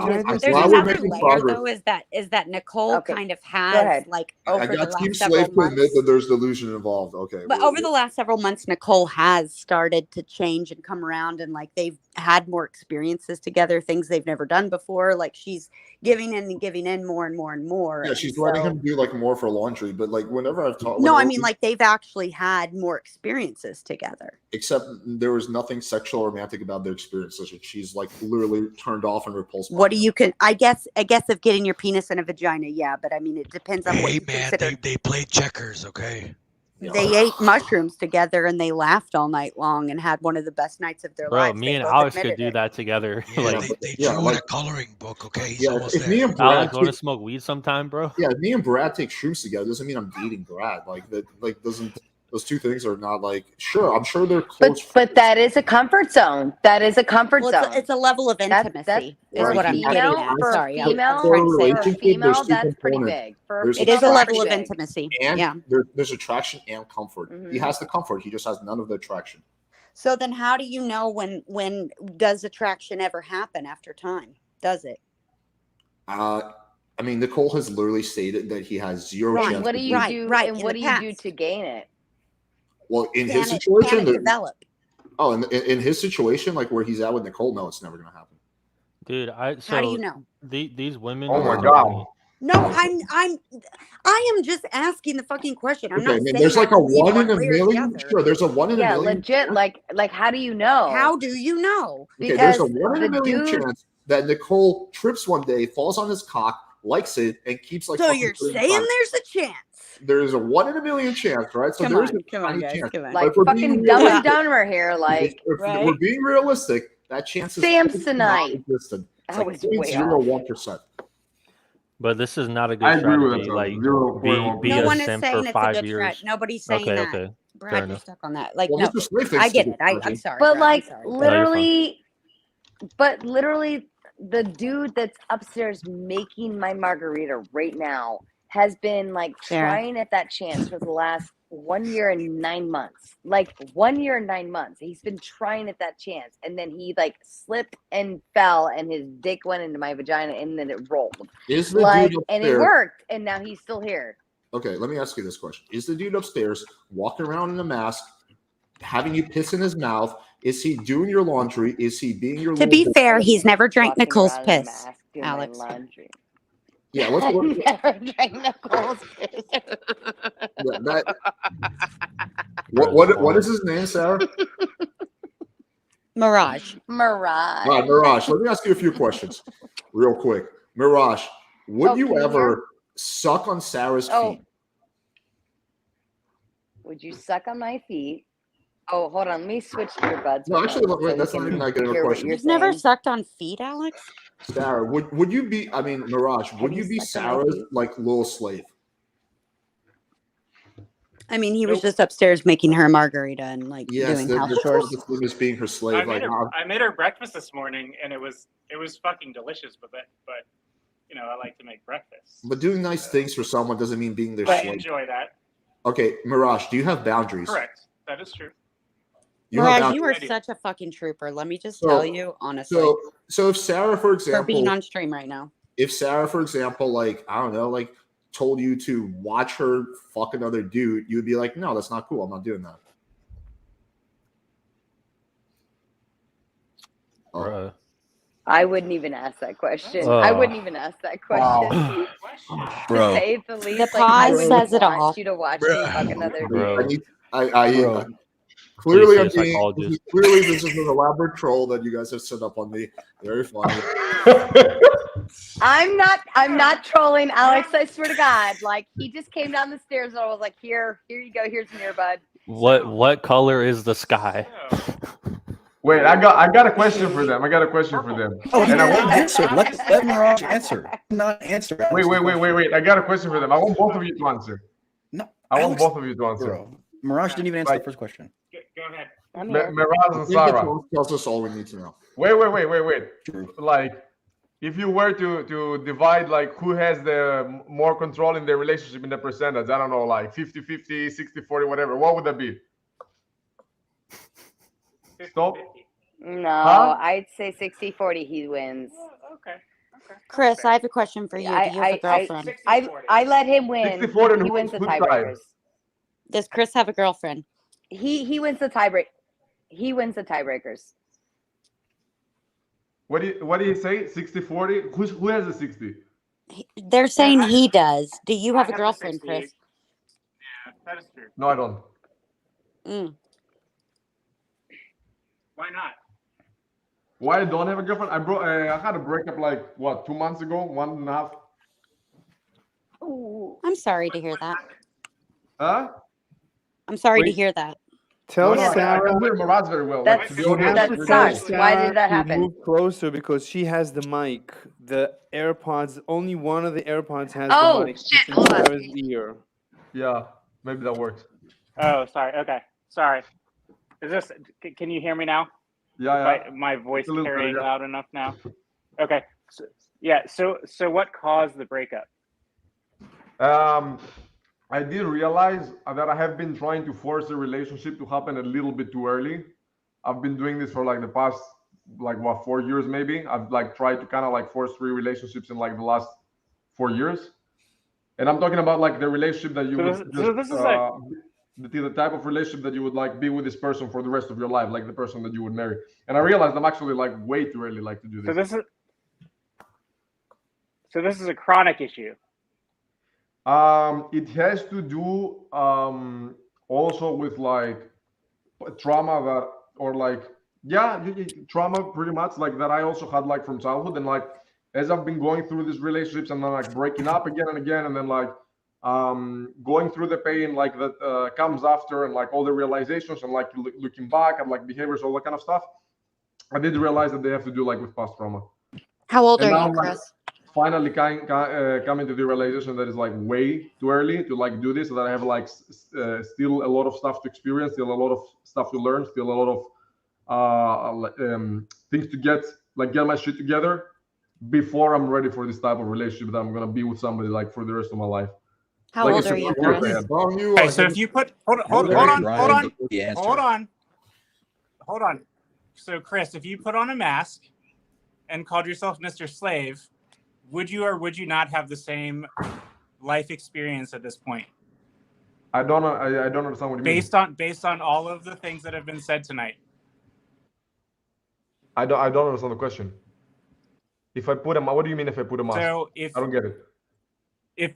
while we're another making layer progress, though is that Nicole Okay, kind of go has ahead. like I over the got Team last Slave several to admit months. that there's delusion involved. Okay. But over the last several months, Nicole has started to change and come around, and like they've had more experiences together, things they've never done before. Like she's giving in and giving in more and more and more. Yeah, and she's letting so- him do like more for laundry, but like whenever I've talked, No, I mean like they've actually had more experiences together. except there was nothing sexual or romantic about their experiences. She's like literally turned off and repulsed. by What do you can? I guess of getting your penis in a vagina, yeah. But I mean, it depends on what Hey you man, consider. they played checkers, okay? They ate mushrooms together and they laughed all night long and had one of the best nights of their Bro, lives. me They and both Alex admitted could do it. that together. Yeah, like, they yeah, drew like- in a coloring book, okay? He's Yeah, almost if there. me and Brad Alex, want to take, smoke weed sometime, bro? yeah, if me and Brad take shrooms together doesn't mean I'm dating Brad. Like that, like doesn't those two things are not like sure. I'm sure they're close. But that is a comfort zone. That is a comfort Well, zone. it's a level of intimacy, That's is right. what I'm getting female at. for a Sorry, female, I'm trying to say for a for a relationship, female, there's two that's pretty components. big. For a There's it female, is a that's level pretty of big. intimacy. And Yeah. there's attraction and comfort. He has the comfort. He just has none of the attraction. So then how do you know when does attraction ever happen after time? Does it? I mean, Nicole has literally stated that he has zero Right. chance. And what do of you losing. do? right, And in what the do you do past. to gain it? Well, in Can his it situation, develop? oh, in his situation, like where he's at with Nicole, no, it's never gonna happen. Dude, How do you know? these women Oh my are God. telling me. No, I am just asking the fucking question. I'm Okay, not man, saying there's I like a believe one in one a way or the million. other. Sure, there's a one in a Yeah, million. legit. Like how do you know? How do you know? Okay, there's a Because one in a the million dude. chance that Nicole trips one day, falls on his cock, likes it, and keeps like. So fucking you're putting saying time. there's a chance? There's a one in a million chance, right? So Come there's on, a come on, tiny guys, chance. come on. But Like if we're fucking being Dumb and realistic, Dumber here. Like if Right. we're being realistic, that chance is Samsonite. non-existent. It's That like was way off. 0.01%. But this is not a good I agree with strategy. that. Like, 0.1%. be No a one is simp saying for it's a 5 good years. strat. Nobody's saying Okay, that. okay. Fair Brad, you're enough. stuck on that. Like, Well, no, Mr. Slave I thinks get it's it. a good I'm strategy. sorry, But Brad. like I'm sorry. No, you're fine. literally, the dude that's upstairs making my margarita right now has been like Sarah. trying at that chance for the last 1 year and 9 months. Like 1 year and 9 months. He's been trying at that chance. And then he like slipped and fell and his dick went into my vagina and then it rolled. Is the Like, dude and it upstairs? worked. And now he's still here. Okay, let me ask you this question: is the dude upstairs walking around in a mask, having you piss in his mouth? Is he doing your laundry? Is he being your To little be boy? fair, he's never drank Walking Nicole's around in a piss, mask doing Alex. my laundry. Yeah, I never drank Nicole's piss. Yeah, that. What is his name, Sarah? Mirage. Mirage. All right, Mirage. Let me ask you a few questions, real quick. Mirage, would Oh, you can you ever hear? suck on Sarah's Oh. feet? Would you suck on my feet? Oh, hold on. Let me switch earbuds. No, with actually, him wait, so that's he not can even that good of a hear what question. you're You've never saying. sucked on feet, Alex? Sarah, would you be? I mean, Mirage, would Have you you be sucked on my Sarah's feet? like little slave? I mean, he was just upstairs making her margarita and like Yes, doing the house the chores. thing is being her slave. Like, I made her breakfast this morning, and it was fucking delicious. But you know, I like to make breakfast. but doing nice things for someone doesn't mean being their I slave. enjoy that. Okay, Mirage, do you have boundaries? Correct. That is true. You have Mirage, you are boundaries. such a fucking trooper. Let me just So- tell you honestly. So if Sarah, for For being example, on stream right now. if Sarah, for example, like I don't know, like told you to watch her fuck another dude, you'd be like, no, that's not cool. I'm not doing that. Bruh. I wouldn't even ask that question. Oh. I wouldn't even ask that question. Bro. To say the least, The like, I pause wouldn't says it want all. you to watch me fuck another Bro. I need. I Bro. clearly Please see I'm a being psychologist. clearly this is an elaborate troll that you guys have set up on me. Very funny. I'm not trolling Alex, I swear to God. Like, he just came down the stairs and I was like, here you go, here's an earbud. What color is the sky? Wait, I got a question for them. I got a question for them. Oh, And I want answer. Let Mirage answer. Not answer. wait. I got a question for them. I want both of you to answer. No, I want Alex, both of you to answer. bro. Mirage didn't even answer the first question. Go ahead. I'm here. Mirage and Sarah. Tells us all we need to know. Wait. True. Like, if you were to divide, like, who has the more control in their relationship in the percentage, I don't know, like 50-50, 60-40, whatever, what would that be? Stop. No, Huh? I'd say 60-40, he wins. Okay. Chris, I have a question for you. Do you have a girlfriend? I let him win. 60-40 and He wins the whose side? tiebreakers. Does Chris have a girlfriend? He wins the tiebreak. He wins the tiebreakers. What do you say? 60-40? Who has the 60? They're saying he does. Do you have a girlfriend, Chris? Yeah, that is true. No, I don't. Mm. Why not? Why I don't have a girlfriend? I had a breakup like what, 2 months ago, 1.5. Ooh. I'm sorry to hear that. Huh? I'm sorry to Wait. hear that. Tell No, I Sarah can hear Mirage very well. That's- to be you honest, have that to with tell sucks. you. Why did Sarah that to happen? move closer because she has the mic. The AirPods, only one of the AirPods has Oh, the mic. shit, It's in hold on. Sarah's ear. Yeah, maybe that works. Oh, sorry. Okay, sorry. Is this? Can you hear me now? Yeah. My voice It's a little better, carrying yeah. loud enough now. Okay. So, yeah. So what caused the breakup? I did realize that I have been trying to force a relationship to happen a little bit too early. I've been doing this for like the past like what 4 years maybe. I've like tried to kind of like force 3 relationships in like the last 4 years, and I'm talking about like the relationship that you So would this- just so this is like- the type of relationship that you would like be with this person for the rest of your life, like the person that you would marry. And I realized I'm actually like way too early like to do this. So this is a chronic issue. It has to do also with like trauma that, or like, yeah, trauma pretty much like that I also had like from childhood. And like, as I've been going through these relationships and then like breaking up again and again, and then like going through the pain like that comes after, and like all the realizations and like looking back at like behaviors, all that kind of stuff, I did realize that they have to do like with past trauma. How old And are now, you, like, Chris? finally coming to the realization that it's like way too early to like do this, so that I have like still a lot of stuff to experience, still a lot of stuff to learn, still a lot of things to get my shit together before I'm ready for this type of relationship that I'm gonna be with somebody like for the rest of my life. How Like, old it's are you, work Chris? ahead. Okay, so if you put hold on. So Chris, if you put on a mask and called yourself Mr. Slave, would you or would you not have the same life experience at this point? I don't understand what you mean. Based on all of the things that have been said tonight. I don't understand the question. If I put what do you mean if I put a mask? So I don't get it.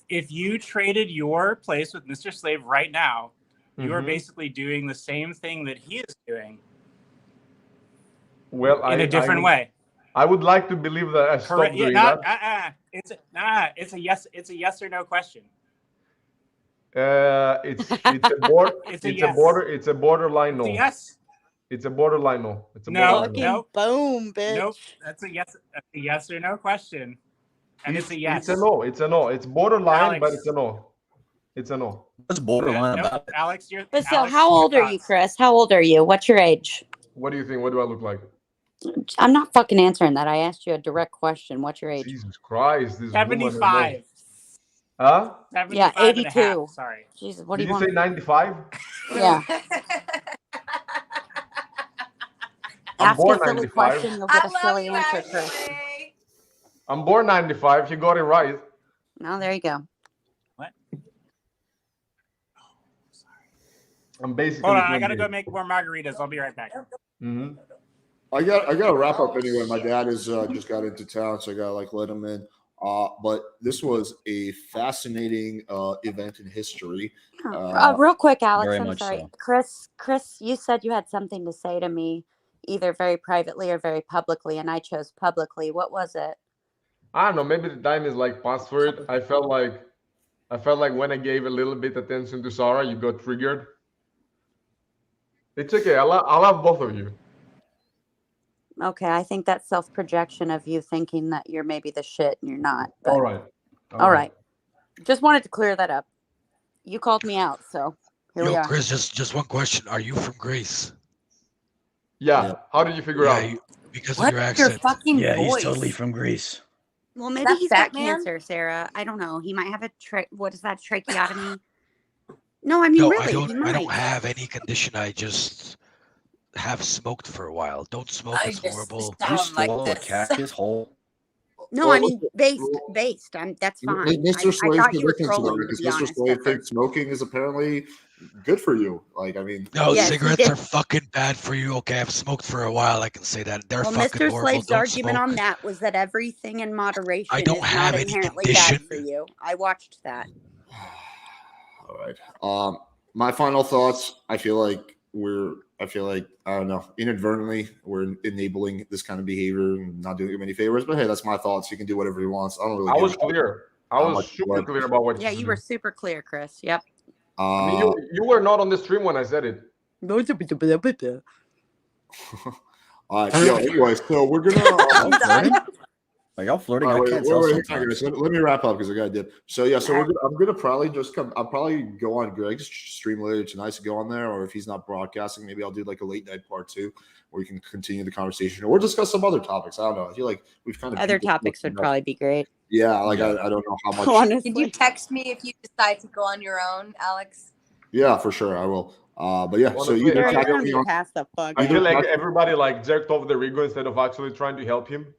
If you traded your place with Mr. Slave right now, you are basically doing the same thing that he is doing. Well, in a different way. I would like to believe that I stopped doing that. It's a yes or no question. It's a borderline no. It's a yes. It's a borderline no. It's a No, borderline no. Boom, bitch. Nope. That's a yes. That's a yes or no question. And it's a yes. It's a no. It's a no. It's borderline, Alex. but it's a no. It's a no. What's borderline about it? Alex, you're. But so, Alex, how old are you, Chris? How old are you? What's your age? What do you think? What do I look like? I'm not fucking answering that. I asked you a direct question. What's your age? Jesus Christ! This 75. Huh? 75 Yeah, and a 82. half, sorry. Jesus, what Did do you you say want? 95? Yeah. I'm Ask born a silly 95. question, you'll get a silly answer, Chris. I'm born 95. You got it right. No, there you go. What? I'm basically. Hold on, I gotta go make more margaritas. I'll be right back. Mm-hmm. I got to wrap up anyway. My dad is just got into town, so I got to like let him in. But this was a fascinating event in history. Real quick, Alex, very I'm much sorry. so. Chris, you said you had something to say to me, either very privately or very publicly, and I chose publicly. What was it? I don't know. Maybe the time is like past for it. I felt like when I gave a little bit attention to Sarah, you got triggered. It's okay. I love both of you. Okay, I think that's self-projection of you thinking that you're maybe the shit and you're not. But All right. all right. Just wanted to clear that up. You called me out, so here we Yo, are. Chris, just one question. Are you from Greece? Yeah. How did you figure out? Because What? of your Your accent. fucking Yeah, voice. he's totally from Greece. Well, maybe that he's fat got man? cancer, Sarah. I don't know. He might have a what is that, tracheotomy? No, I mean No, really, I don't. he I don't might. have any condition. I just have smoked for a while. Don't smoke. It's horrible. Did you swallow a cactus whole? No, I mean based. That's fine. Mr. I Slave's thought the you were difference trolling, to because be Mr. honest. Slave at thinks first. smoking is apparently good for you. Like, I mean, No, Yes, he cigarettes did. are fucking bad for you. Okay, I've smoked for a while. I can say that. They're Well, fucking Mr. horrible. Slave's Don't argument smoke. on that was that everything in moderation I don't is have not any inherently condition. bad for you. I watched that. all right. My final thoughts. I feel like I don't know, inadvertently we're enabling this kind of behavior and not doing him any favors. But hey, that's my thoughts. He can do whatever he wants. I don't really. I give was a shit clear. I how was much super blood. clear about what Yeah, you you do. were super clear, Chris. Yep. I mean, you were not on the stream when I said it. All right. Yo, anyway, so we're gonna. Are y'all flirting? All I right, can't wait, tell hang on, sometimes. guys. Let me wrap up because I got to dip. So yeah, so I'm gonna probably I'll probably go on Greg's stream later tonight to go on there, or if he's not broadcasting, maybe I'll do like a late night part 2 where we can continue the conversation or discuss some other topics. I don't know. I feel like we've kind of Other topics would probably be great. Yeah, like I don't know how much. Honestly. Can you text me if you decide to go on your own, Alex? Yeah, for sure, I will. But yeah, so Honestly, either I You're tackle gonna me be on past the fuck I feel out. like everybody like jerked off their ego instead of actually trying to help him.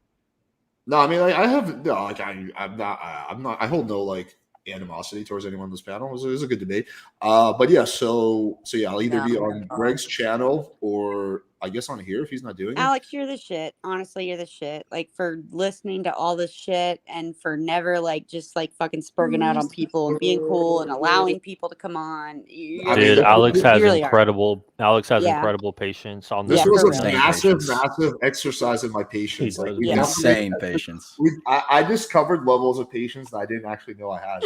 No, I mean, like, I have no, like, I'm not, I hold no like animosity towards anyone on this panel. It was a good debate. But yeah, so yeah, I'll either No, be on no. Greg's channel or I guess on here if he's not doing it. Alex, you're the shit. Honestly, you're the shit. Like for listening to all this shit and for never like just like fucking spurging out on people and being cool and allowing people to come on. You're the Dude, shit. Alex has You really are. Alex has Yeah. incredible patience on This Yeah, was for a real. Insane massive, patience. massive exercise in my patience. He Like does. we Yeah. found Insane patience. I discovered levels of patience that I didn't actually know I had.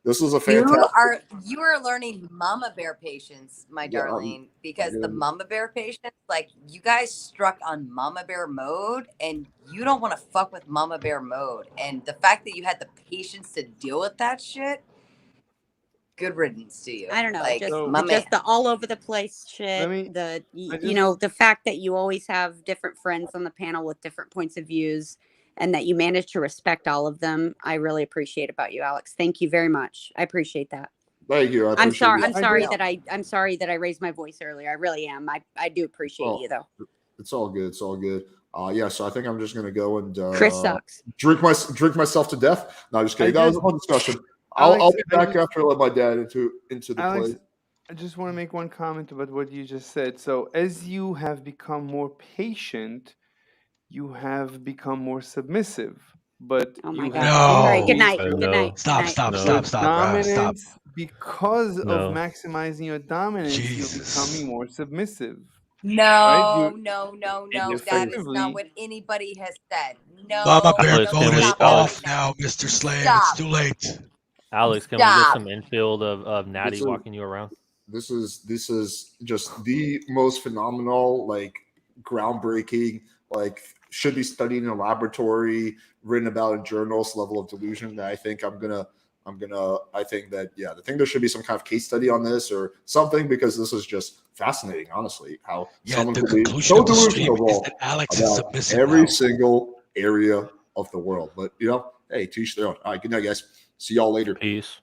This was a fantastic. You are learning mama bear patience, my Yeah, darling, because the yeah. mama bear patience, like you guys struck on mama bear mode and you don't want to fuck with mama bear mode. And the fact that you had the patience to deal with that shit, good riddance to you. I don't know, Like So- my man. just the all over the place shit. Let me- You just- know, the fact that you always have different friends on the panel with different points of views, and that you manage to respect all of them. I really appreciate about you, Alex. Thank you very much. I appreciate that. Thank you. I I'm appreciate sorry. it. I'm sorry know. that I'm sorry that I raised my voice earlier. I really am. I do appreciate Oh. you though. It's all good. It's all good. Yeah, so I think I'm just gonna go and Chris sucks. drink myself to death. No, just kidding. That was a fun discussion. I'll Alex, be back after I let my dad into the Alex, play. I just want to make one comment about what you just said. So, as you have become more patient, you have become more submissive. But Oh my you god. have All right. Good increased night. Good No. night. Stop, Good night. stop, No. stop, stop, your bruh, stop. dominance because No. of maximizing your dominance. You're Jesus. becoming more submissive. No, You- no. That is effectively- not what anybody has said. No, Mama bear Alex, can mode we- is stop off right now, Mr. Slave. Stop. It's too late. Alex, can we get Stop. some infield of Natty This is- walking you around? This is just the most phenomenal, like groundbreaking, like should be studied in a laboratory, written about in journals level of delusion that I think I think that I think there should be some kind of case study on this or something because this is just fascinating, honestly, how Yeah, someone the could be conclusion so of the stream delusional is that Alex is about submissive every now. single area of the world. But hey, to each their own. All right, good night, guys. See y'all later. Peace.